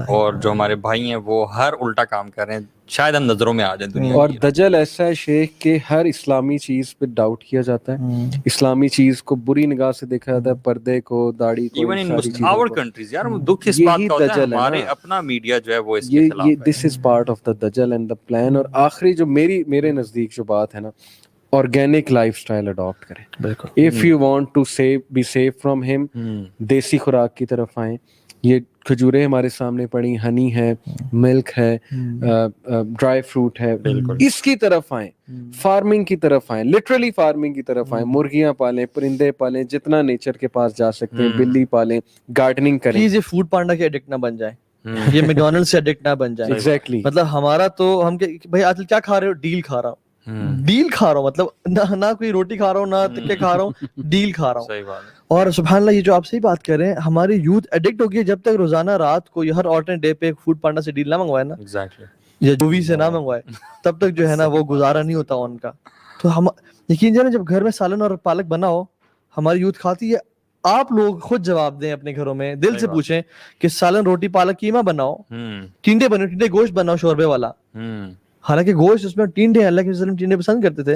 اور جو ہمارے بھائی ہیں وہ ہر الٹا کام کر رہے ہیں, شاید ہم نظروں میں آ جائیں دنیا. اور دجل ایسا ہے شیخ کہ ہر اسلامی چیز پہ ڈاؤٹ کیا جاتا ہے, اسلامی چیز کو بری نگاہ سے دیکھا جاتا ہے, پردے کو, داڑھی کو, ایون ان آور کنٹریز. یار دکھ اس بات کا ہوتا ہے ہمارے اپنا میڈیا جو ہے وہ اس کے خلاف ہے. This is part of the دجل اینڈ دا پلان. اور آخری جو میرے نزدیک جو بات ہے نا, آرگینک لائف سٹائل اڈاپٹ کریں. If you want to be safe from ہم, دیسی خوراک کی طرف آئیں. یہ کھجوریں ہمارے سامنے پڑی, ہنی ہے, ملک ہے, ڈرائی فروٹ ہے, اس کی طرف آئیں. فارمنگ کی طرف آئیں, لٹرلی فارمنگ کی طرف آئیں. مرغیاں پالیں, پرندے پالیں, جتنا نیچر کے پاس جا سکتے ہیں, بلی پالیں, گارڈننگ کریں. پلیز یہ فوڈ پانڈا کے ایڈکٹ نہ بن جائیں, یہ میکڈونلڈ سے ایڈکٹ نہ بن جائیں. ایگزیکٹلی, مطلب ہمارا تو ہم بھائی آج کیا کھا رہے ہو, ڈیل کھا رہا ہوں, ڈیل کھا رہا ہوں, مطلب نہ کوئی روٹی کھا رہا ہوں, نہ تکے کھا رہا ہوں, ڈیل کھا رہا ہوں. صحیح بات ہے. اور سبحان اللہ, یہ جو آپ سے ہی بات کر رہے ہیں, ہماری یوتھ ایڈکٹ ہو گئی. جب تک روزانہ رات کو ہر آلٹرنیٹ ڈے پہ فوڈ پانڈا سے ڈیل نہ منگوائے نا, یا جووی سے نہ منگوائے, تب تک جو ہے نا وہ گزارا نہیں ہوتا ان کا. تو ہم یقین جانے جب گھر میں سالن اور پالک بنا ہو, ہماری یوتھ کھاتی ہے. آپ لوگ خود جواب دیں اپنے گھروں میں, دل سے پوچھیں کہ سالن روٹی پالک قیمہ بناؤ, ٹینڈے بنو, ٹینڈے گوشت بناؤ شوربے والا. حالانکہ گوشت اس میں ٹینڈے, اللہ کے وسلم ٹینڈے پسند کرتے تھے,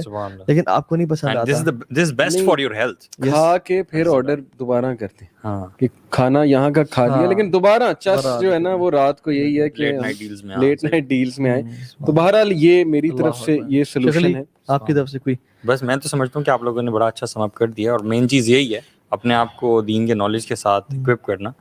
لیکن آپ کو نہیں پسند آتا. This is best for your health. کھا کے پھر آرڈر دوبارہ کرتے ہیں کہ کھانا یہاں کا کھا لیا, لیکن دوبارہ چس جو ہے نا وہ رات کو یہی ہے کہ لیٹ نائٹ ڈیلز میں آئے. تو بہرحال یہ میری طرف سے یہ سولوشن ہے. آپ کی طرف سے کوئی؟ بس میں تو سمجھتا ہوں کہ آپ لوگوں نے بڑا اچھا سم اپ کر دیا, اور مین چیز یہی ہے اپنے آپ کو دین کے نالج کے ساتھ اکوپ کرنا.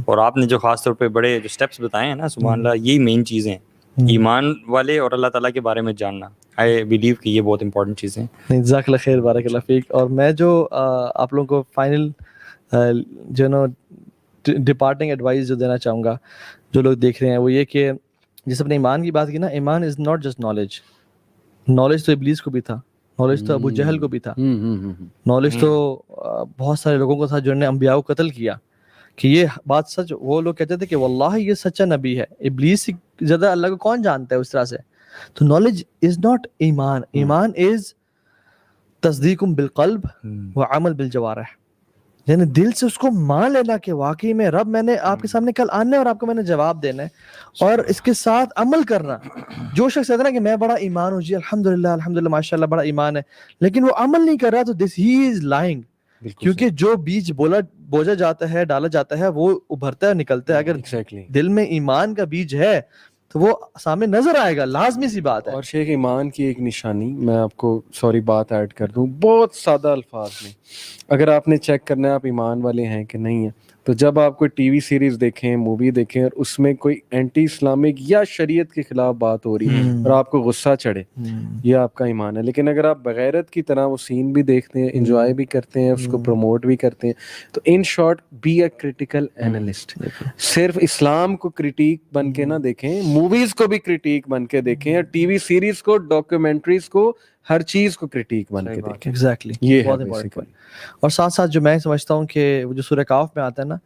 اور آپ نے جو خاص طور پہ بڑے جو اسٹیپس بتائے ہیں نا, سبحان اللہ, یہی مین چیزیں ہیں. ایمان والے اور اللہ تعالیٰ کے بارے میں جاننا, I believe کہ یہ بہت امپورٹنٹ چیزیں ہیں. نہیں جزاک اللہ خیر بارک اللہ فیک. اور میں جو آپ لوگوں کو فائنل جو نا ڈپارٹنگ ایڈوائز جو دینا چاہوں گا جو لوگ دیکھ رہے ہیں وہ یہ کہ جس اپنے ایمان کی بات کی نا, ایمان is not just knowledge. Knowledge تو ابلیس کو بھی تھا, نالج تو ابو جہل کو بھی تھا, نالج تو بہت سارے لوگوں کو تھا جنہوں نے انبیاء کو قتل کیا کہ یہ بات سچ. وہ لوگ کہتے تھے کہ واللہ یہ سچا نبی ہے. ابلیس سے زیادہ اللہ کو کون جانتا ہے اس طرح سے. تو نالج از ناٹ ایمان. ایمان از تصدیق بالقلب و عمل بالجوارح, یعنی دل سے اس کو مان لینا کہ واقعی میں رب میں نے آپ کے سامنے کل آنا ہے اور آپ کو میں نے جواب دینا ہے, اور اس کے ساتھ عمل کرنا. جو شخص کہتا ہے نا کہ میں بڑا ایمان ہوں, جی الحمدللہ الحمدللہ ماشاء اللہ بڑا ایمان ہے, لیکن وہ عمل نہیں کر رہا تو دس ہی از لائنگ. کیونکہ جو بیج بوجا جاتا ہے, ڈالا جاتا ہے, وہ ابھرتا ہے نکلتا ہے. اگر دل میں ایمان کا بیج ہے تو وہ سامنے نظر آئے گا, لازمی سی بات ہے. اور شیخ ایمان کی ایک نشانی میں آپ کو سوری بات ایڈ کر دوں بہت سادہ الفاظ میں, اگر آپ نے چیک کرنا ہے آپ ایمان والے ہیں کہ نہیں ہیں, تو جب آپ کوئی ٹی وی سیریز دیکھیں, مووی دیکھیں اور اس میں کوئی اینٹی اسلامک یا شریعت کے خلاف بات ہو رہی ہے اور آپ کو غصہ چڑھے, یہ آپ کا ایمان ہے. لیکن اگر آپ بغیرت کی طرح وہ سین بھی دیکھتے ہیں, انجوائے بھی کرتے ہیں, اس کو پروموٹ بھی کرتے ہیں, تو in short be a critical analyst. صرف اسلام کو کریٹیک بن کے نہ دیکھیں, موویز کو بھی کریٹیک بن کے دیکھیں, اور ٹی وی سیریز کو, ڈاکیومنٹریز کو, ہر چیز کو کریٹیک بن کے دیکھیں. ایگزیکٹلی, یہ بہت امپورٹنٹ پوائنٹ. اور ساتھ ساتھ جو میں سمجھتا ہوں کہ وہ جو سورہ کاف میں آتا ہے نا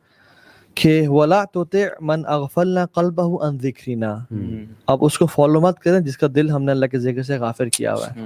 کہ وَلَا تُطِعْ مَنْ أَغْفَلْنَا قَلْبَهُ عَنْ ذِكْرِنَا, اب اس کو فالو مت کریں جس کا دل ہم نے اللہ کے ذکر سے غافل کیا ہوا ہے.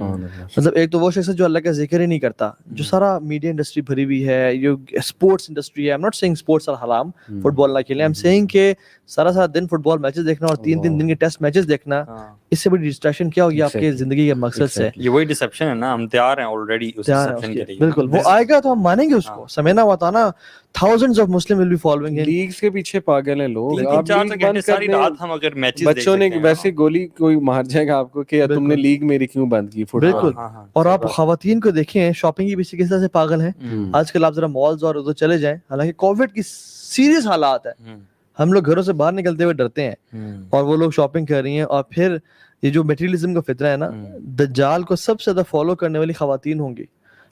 مطلب ایک تو وہ شخص ہے جو اللہ کا ذکر ہی نہیں کرتا, جو سارا میڈیا انڈسٹری بھری ہوئی ہے, جو اسپورٹس انڈسٹری ہے. I'm not saying sports are حرام, فٹ بال نہ کھیلیں, I'm saying کہ سارا دن فٹ بال میچز دیکھنا اور 3 دن کے ٹیسٹ میچز دیکھنا, اس سے بڑی ڈسٹریکشن کیا ہوگی آپ کے زندگی کے مقصد سے. یہ وہی ڈسپشن ہے نا, ہم تیار ہیں آلریڈی اس ڈسپشن کے لیے. بالکل, وہ آئے گا تو ہم مانیں گے اس کو. سمینا وطانا thousands of Muslim will be following him. لیگز کے پیچھے پاگل ہیں لوگ. آپ 4 گھنٹے ساری رات ہم اگر میچز بچوں نے ویسے گولی کوئی مار جائے گا آپ کو کہ تم نے لیگ میری کیوں بند کی فٹ بال. بالکل. اور آپ خواتین کو دیکھیں شاپنگ کی پیچھے کس طرح سے پاگل ہیں آج کل. آپ ذرا مالز اور ادھر چلے جائیں, حالانکہ کووڈ کی سیریس حالات ہے, ہم لوگ گھروں سے باہر نکلتے ہوئے ڈرتے ہیں, اور وہ لوگ شاپنگ کر رہی ہیں. اور پھر یہ جو میٹیریلزم کا فطرہ ہے نا, دجال کو سب سے زیادہ فالو کرنے والی خواتین ہوں گی,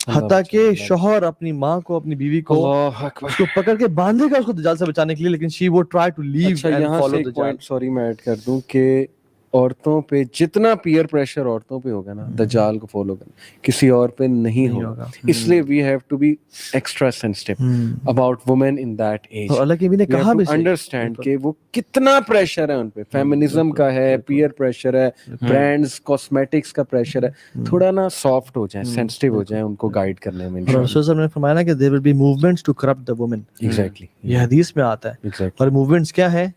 حتیٰ کہ شوہر اپنی ماں کو, اپنی بیوی کو اس کو پکڑ کے باندھے گا اس کو دجال سے بچانے کے لیے, لیکن she would try to leave and follow دجال. سوری میں ایڈ کر دوں کہ عورتوں پہ جتنا پیئر پریشر عورتوں پہ ہوگا نا, دجال کو فالو کرنا, کسی اور پہ نہیں ہوگا. اس لیے we have to be extra sensitive about women in that age. اللہ کے نبی نے کہا بھی انڈرسٹینڈ کہ وہ کتنا پریشر ہے ان پہ, فیمنزم کا ہے, پیئر پریشر ہے, برانڈز کاسمیٹکس کا پریشر ہے. تھوڑا نا سافٹ ہو جائیں, سینسٹیو ہو جائیں ان کو گائیڈ کرنے میں. رسول صلی اللہ علیہ وسلم نے فرمایا نا کہ there will be movements to corrupt the women. Exactly, یہ حدیث میں آتا ہے. اور موومنٹس کیا ہے,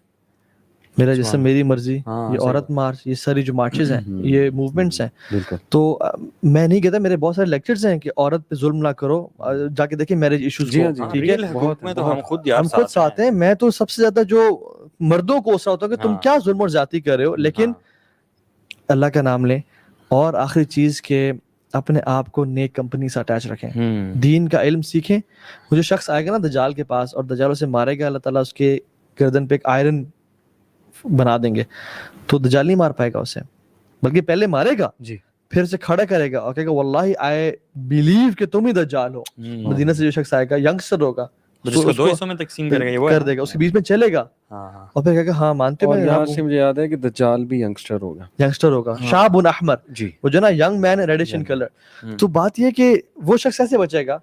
میرا جسم میری مرضی, یہ عورت مارچ, یہ ساری جو مارچز ہیں یہ موومنٹس ہیں. تو میں نہیں کہتا, میرے بہت سارے لیکچرز ہیں کہ عورت پہ ظلم نہ کرو, جا کے دیکھیں میرج ایشوز کو, ٹھیک ہے, ہم خود ساتھ ہیں. میں تو سب سے زیادہ جو مردوں کو اس ہوتا ہے کہ تم کیا ظلم اور زیادتی کر رہے ہو, لیکن اللہ کا نام لیں. اور آخری چیز کہ اپنے آپ کو نیک کمپنی سے اٹیچ رکھیں, دین کا علم سیکھیں. وہ جو شخص آئے گا نا دجال کے پاس اور دجال اسے مارے گا, اللہ تعالیٰ اس کے گردن پہ ایک آئرن بنا دیں گے, تو دجال نہیں مار پائے گا اسے, بلکہ پہلے مارے گا, پھر سے کھڑا کرے گا اور کہے گا واللہ آئی بیلیو کہ تم ہی دجال ہو. مدینہ سے جو شخص آئے گا, ینگسٹر ہوگا, جس کو 2 حصوں میں تقسیم کر دے گا, اس کے بیچ میں چلے گا اور پھر کہے گا ہاں مانتے ہو. یہاں سے مجھے یاد ہے کہ دجال بھی ینگسٹر ہوگا, شاب احمر, وہ جو نا ینگ مین ریڈش ان کلر. تو بات یہ کہ وہ شخص ایسے بچے گا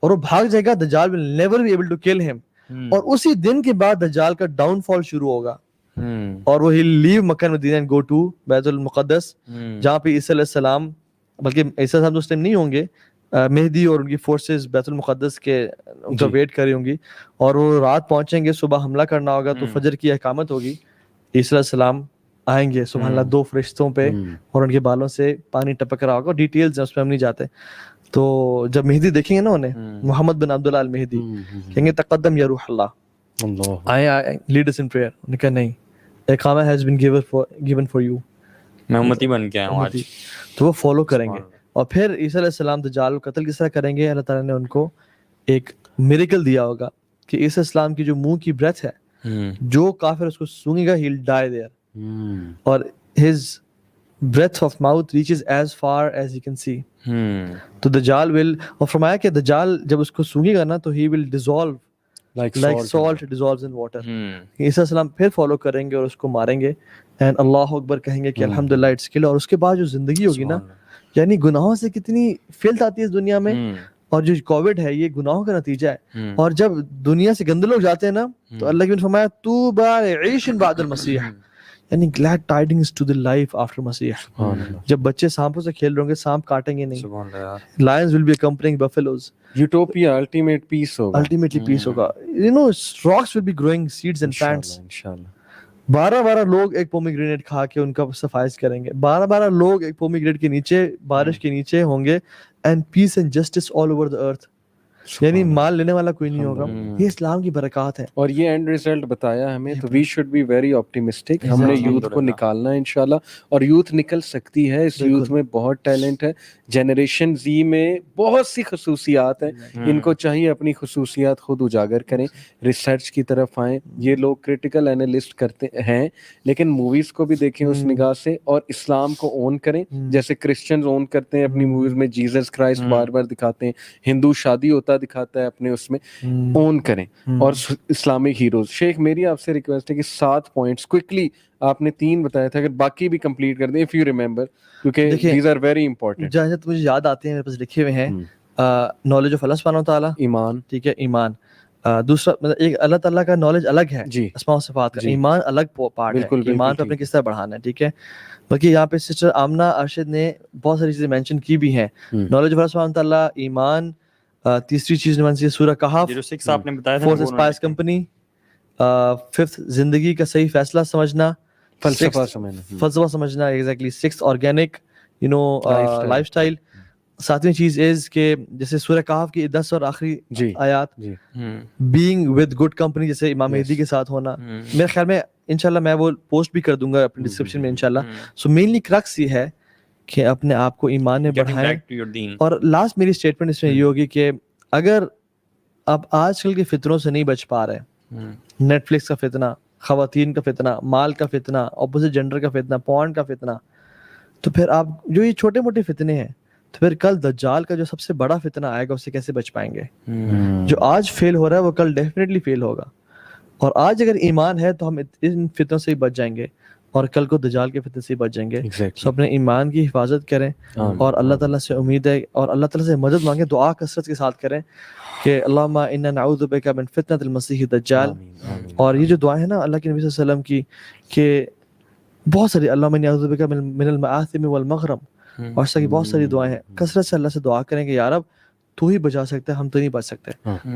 اور وہ بھاگ جائے گا, دجال will never be able to kill him. اور اسی دن کے بعد دجال کا ڈاؤن فال شروع ہوگا, اور وہ he'll leave Mecca Medina and go to بیت المقدس, جہاں پہ عیسیٰ علیہ السلام, بلکہ عیسیٰ علیہ السلام اس ٹائم نہیں ہوں گے, مہدی اور ان کی فورسز بیت المقدس کے ان کا ویٹ کر رہی ہوں گی, اور وہ رات پہنچیں گے, صبح حملہ کرنا ہوگا, تو فجر کی اقامت ہوگی, عیسیٰ علیہ السلام آئیں گے سبحان اللہ 2 فرشتوں پہ, اور ان کے بالوں سے پانی ٹپک رہا ہوگا. ڈیٹیلز ہیں اس پہ ہم نہیں جاتے. تو جب مہدی دیکھیں گے نا انہیں, محمد بن عبداللہ المہدی, کہیں گے تقدم یا روح اللہ, آئے لیڈ اس ان پریئر. انہوں نے کہا نہیں, اقامہ has been given for you, میں امتی بن کے آیا ہوں آج. تو وہ فالو کریں گے. اور پھر عیسیٰ علیہ السلام دجال کو قتل کس طرح کریں گے, اللہ تعالیٰ نے ان کو ایک میریکل دیا ہوگا کہ عیسیٰ علیہ السلام کی جو منہ کی بریتھ ہے, جو کافر اس کو سونگے گا he'll die there, اور his breath of mouth reaches as far as he can see. تو دجال will, اور فرمایا کہ دجال جب اس کو سونگے گا نا تو he will dissolve like salt dissolves in water. عیسیٰ السلام پھر فالو کریں گے اور اس کو ماریں گے and اللہ اکبر کہیں گے کہ الحمدللہ اٹس کل. اور اس کے بعد جو زندگی ہوگی نا, یعنی گناہوں سے کتنی فلت آتی ہے اس دنیا میں, اور جو کووڈ ہے یہ گناہوں کا نتیجہ ہے. اور جب دنیا سے گندے لوگ جاتے ہیں نا تو اللہ نے فرمایا طوبیٰ لعیش بعد المسیح, یعنی glad tidings to the life after مسیح. جب بچے سانپوں سے کھیل رہے ہوں گے, سانپ کاٹیں گے نہیں. lions will be accompanying buffaloes. utopia, ultimate peace ہوگا, ultimately peace ہوگا. you know rocks will be growing seeds and plants. انشاءاللہ 12 لوگ ایک پومیگرینیٹ کھا کے ان کا صفائش کریں گے. 12 لوگ ایک پومیگرینیٹ کے نیچے بارش کے نیچے ہوں گے and peace and justice all over the earth. یعنی مال لینے والا کوئی نہیں ہوگا. یہ اسلام کی برکات ہے. اور یہ اینڈ ریزلٹ بتایا ہمیں, تو we should be very optimistic. ہم نے یوتھ کو نکالنا ہے انشاءاللہ, اور یوتھ نکل سکتی ہے. اس یوتھ میں بہت ٹیلنٹ ہے. جنریشن زی میں بہت سی خصوصیات ہیں, ان کو چاہیے اپنی خصوصیات خود اجاگر کریں, ریسرچ کی طرف آئیں. یہ لوگ کریٹیکل انالسٹ کرتے ہیں لیکن موویز کو بھی دیکھیں اس نگاہ سے, اور اسلام کو اون کریں جیسے کرسچنز اون کرتے ہیں اپنی موویز میں, جیزس کرائسٹ بار بار دکھاتے ہیں, ہندو شادی ہوتا دکھاتا ہے اپنے اس میں, اون کریں. اور اسلامک ہیروز. شیخ میری آپ سے ریکویسٹ ہے کہ 7 پوائنٹس کوئکلی, آپ نے 3 بتایا تھا, اگر باقی بھی کمپلیٹ کر دیں اف یو ریمبر, کیونکہ دیز آر ویری امپورٹنٹ. جہاں مجھے یاد آتے ہیں میرے پاس لکھے ہوئے ہیں, نالج آف اللہ سبحانہ وتعالیٰ, ایمان, ٹھیک ہے, ایمان. دوسرا مطلب ایک اللہ تعالیٰ کا نالج الگ ہے, جی, اسماء و صفات کا. ایمان الگ پارٹ ہے, ایمان پہ اپنے کس طرح بڑھانا ہے, ٹھیک ہے. بلکہ یہاں پہ سسٹر آمنہ ارشد نے بہت ساری چیزیں مینشن کی بھی ہیں. نالج آف اللہ سبحانہ وتعالیٰ, ایمان, تیسری چیز نے سورہ کہف, 06 آپ نے بتایا تھا, 4th اسپائس کمپنی, 5th زندگی کا صحیح فیصلہ سمجھنا, فلسفہ سمجھنا, exactly. 6th organic you know lifestyle. 7ویں چیز از کہ جیسے سورہ کہف کی 10 اور آخری آیات, بینگ ود گڈ کمپنی, جیسے امام مہدی کے ساتھ ہونا. میرے خیال میں انشاءاللہ میں وہ پوسٹ بھی کر دوں گا اپنی ڈسکرپشن میں انشاءاللہ. سو مینلی کرکس یہ ہے کہ اپنے آپ کو ایمان میں بڑھائیں. اور لاسٹ میری اسٹیٹمنٹ اس میں یہ ہوگی کہ اگر آپ آج کل کے فتنوں سے نہیں بچ پا رہے, نیٹ فلکس کا فتنہ, خواتین کا فتنہ, مال کا فتنہ, اپوزٹ جینڈر کا فتنہ, پورن کا فتنہ, تو پھر آپ جو یہ چھوٹے موٹے فتنے ہیں, تو پھر کل دجال کا جو سب سے بڑا فتنہ آئے گا اس سے کیسے بچ پائیں گے؟ جو آج فیل ہو رہا ہے وہ کل ڈیفینیٹلی فیل ہوگا. اور آج اگر ایمان ہے تو ہم ان فتنوں سے ہی بچ جائیں گے, اور کل کو دجال کے فتنے سے بچ جائیں گے. سو اپنے ایمان کی حفاظت کریں, اور اللہ تعالیٰ سے امید ہے, اور اللہ تعالیٰ سے مدد مانگیں, دعا کثرت کے ساتھ کریں کہ اللہم انا نعوذ بک من فتنۃ المسیح الدجال. اور یہ جو دعا ہے نا اللہ کے نبی صلی اللہ علیہ وسلم کی, کہ بہت ساری اللہم انی اعوذ بک من المآثم والمغرم, اور ایسا کی بہت ساری دعائیں ہیں. کثرت سے اللہ سے دعا کریں کہ یا رب تو ہی بچا سکتا ہے, ہم تو نہیں بچ سکتے,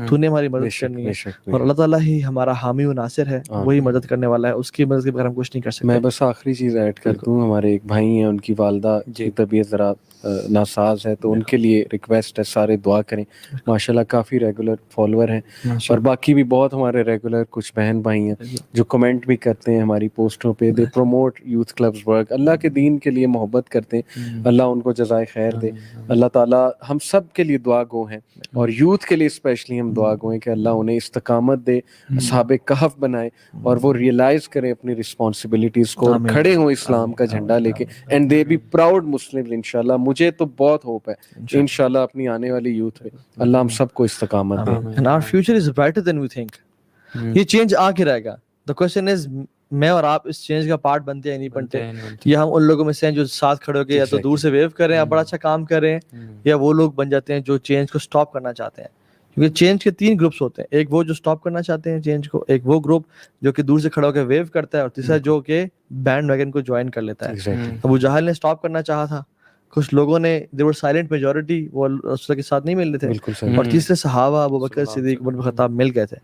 تو نے ہماری مدد کرنی ہے. اور اللہ تعالیٰ ہی ہمارا حامی و ناصر ہے, وہی مدد کرنے والا ہے, اس کی مدد کے بغیر ہم کچھ نہیں کر سکتے. میں بس آخری چیز ایڈ کر دوں, ہمارے ایک بھائی ہیں, ان کی والدہ کی طبیعت ذرا ناساز ہے, تو ان کے لیے ریکویسٹ ہے سارے دعا کریں. ماشاءاللہ کافی ریگولر فالوور ہیں, اور باقی بھی بہت ہمارے ریگولر کچھ بہن بھائی ہیں جو کمنٹ بھی کرتے ہیں ہماری پوسٹوں پہ. They promote youth clubs work, اللہ کے دین کے لیے محبت کرتے ہیں. اللہ ان کو جزائے خیر دے. اللہ تعالیٰ ہم سب کے لیے دعا گو ہیں, اور یوتھ کے لیے اسپیشلی ہم دعا گو ہیں کہ اللہ انہیں استقامت دے, اصحاب کہف بنائے, اور وہ ریئلائز کریں اپنی رسپانسبلٹیز کو, اور کھڑے ہوں اسلام کا جھنڈا لے کے, اینڈ دے بی پراؤڈ مسلم انشاءاللہ. مجھے تو بہت ہوپ ہے انشاءاللہ اپنی آنے والی یوتھ پہ. اللہ ہم سب کو استقامت دے. And our future is brighter than we think. یہ چینج آ کے رہے گا. The question is میں اور آپ اس چینج کا پارٹ بنتے ہیں نہیں بنتے, یا ہم ان لوگوں میں سے ہیں جو ساتھ کھڑے ہو کے یا تو دور سے ویو کریں, یا بڑا اچھا کام کریں, یا وہ لوگ بن جاتے ہیں جو چینج کو سٹاپ کرنا چاہتے ہیں. کیونکہ چینج کے 3 گروپس ہوتے ہیں, ایک وہ جو سٹاپ کرنا چاہتے ہیں چینج کو, ایک وہ گروپ جو کہ دور سے کھڑا ہو کے ویو کرتا ہے, اور تیسرا جو کہ بینڈ ویگن کو جوائن کر لیتا ہے. ابو جہل نے سٹاپ کرنا چاہا تھا, کچھ لوگوں نے they were silent majority, وہ رسول کے ساتھ نہیں مل رہے تھے, اور تیسرے صحابہ ابو بکر صدیق, عمر بن خطاب مل گئے تھے.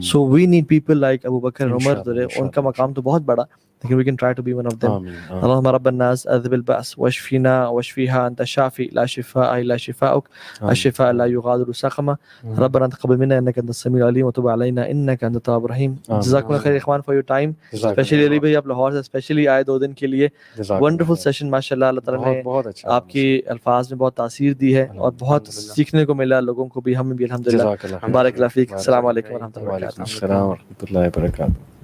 So we need people like ابو بکر, عمر, ان کا مقام تو بہت بڑا, لیکن we can try to be one of them. اللهم رب الناس اذهب البأس واشفنا واشفيها انت الشافي لا شفاء الا شفاؤك الشفاء لا يغادر سقما. ربنا تقبل منا انك انت السميع العليم وتب علينا انك انت التواب الرحيم. جزاكم الله خير اخوان for your time, especially علی بھائی آپ لاہور سے اسپیشلی آئے 2 دن کے لیے. ونڈرفل سیشن ماشاءاللہ. اللہ تعالیٰ نے آپ کی الفاظ میں بہت تاثیر دی ہے, اور بہت سیکھنے کو ملا لوگوں کو بھی, ہمیں بھی الحمدللہ. بارک اللہ فیک. السلام علیکم ورحمۃ اللہ وبرکاتہ. السلام ورحمۃ اللہ وبرکاتہ.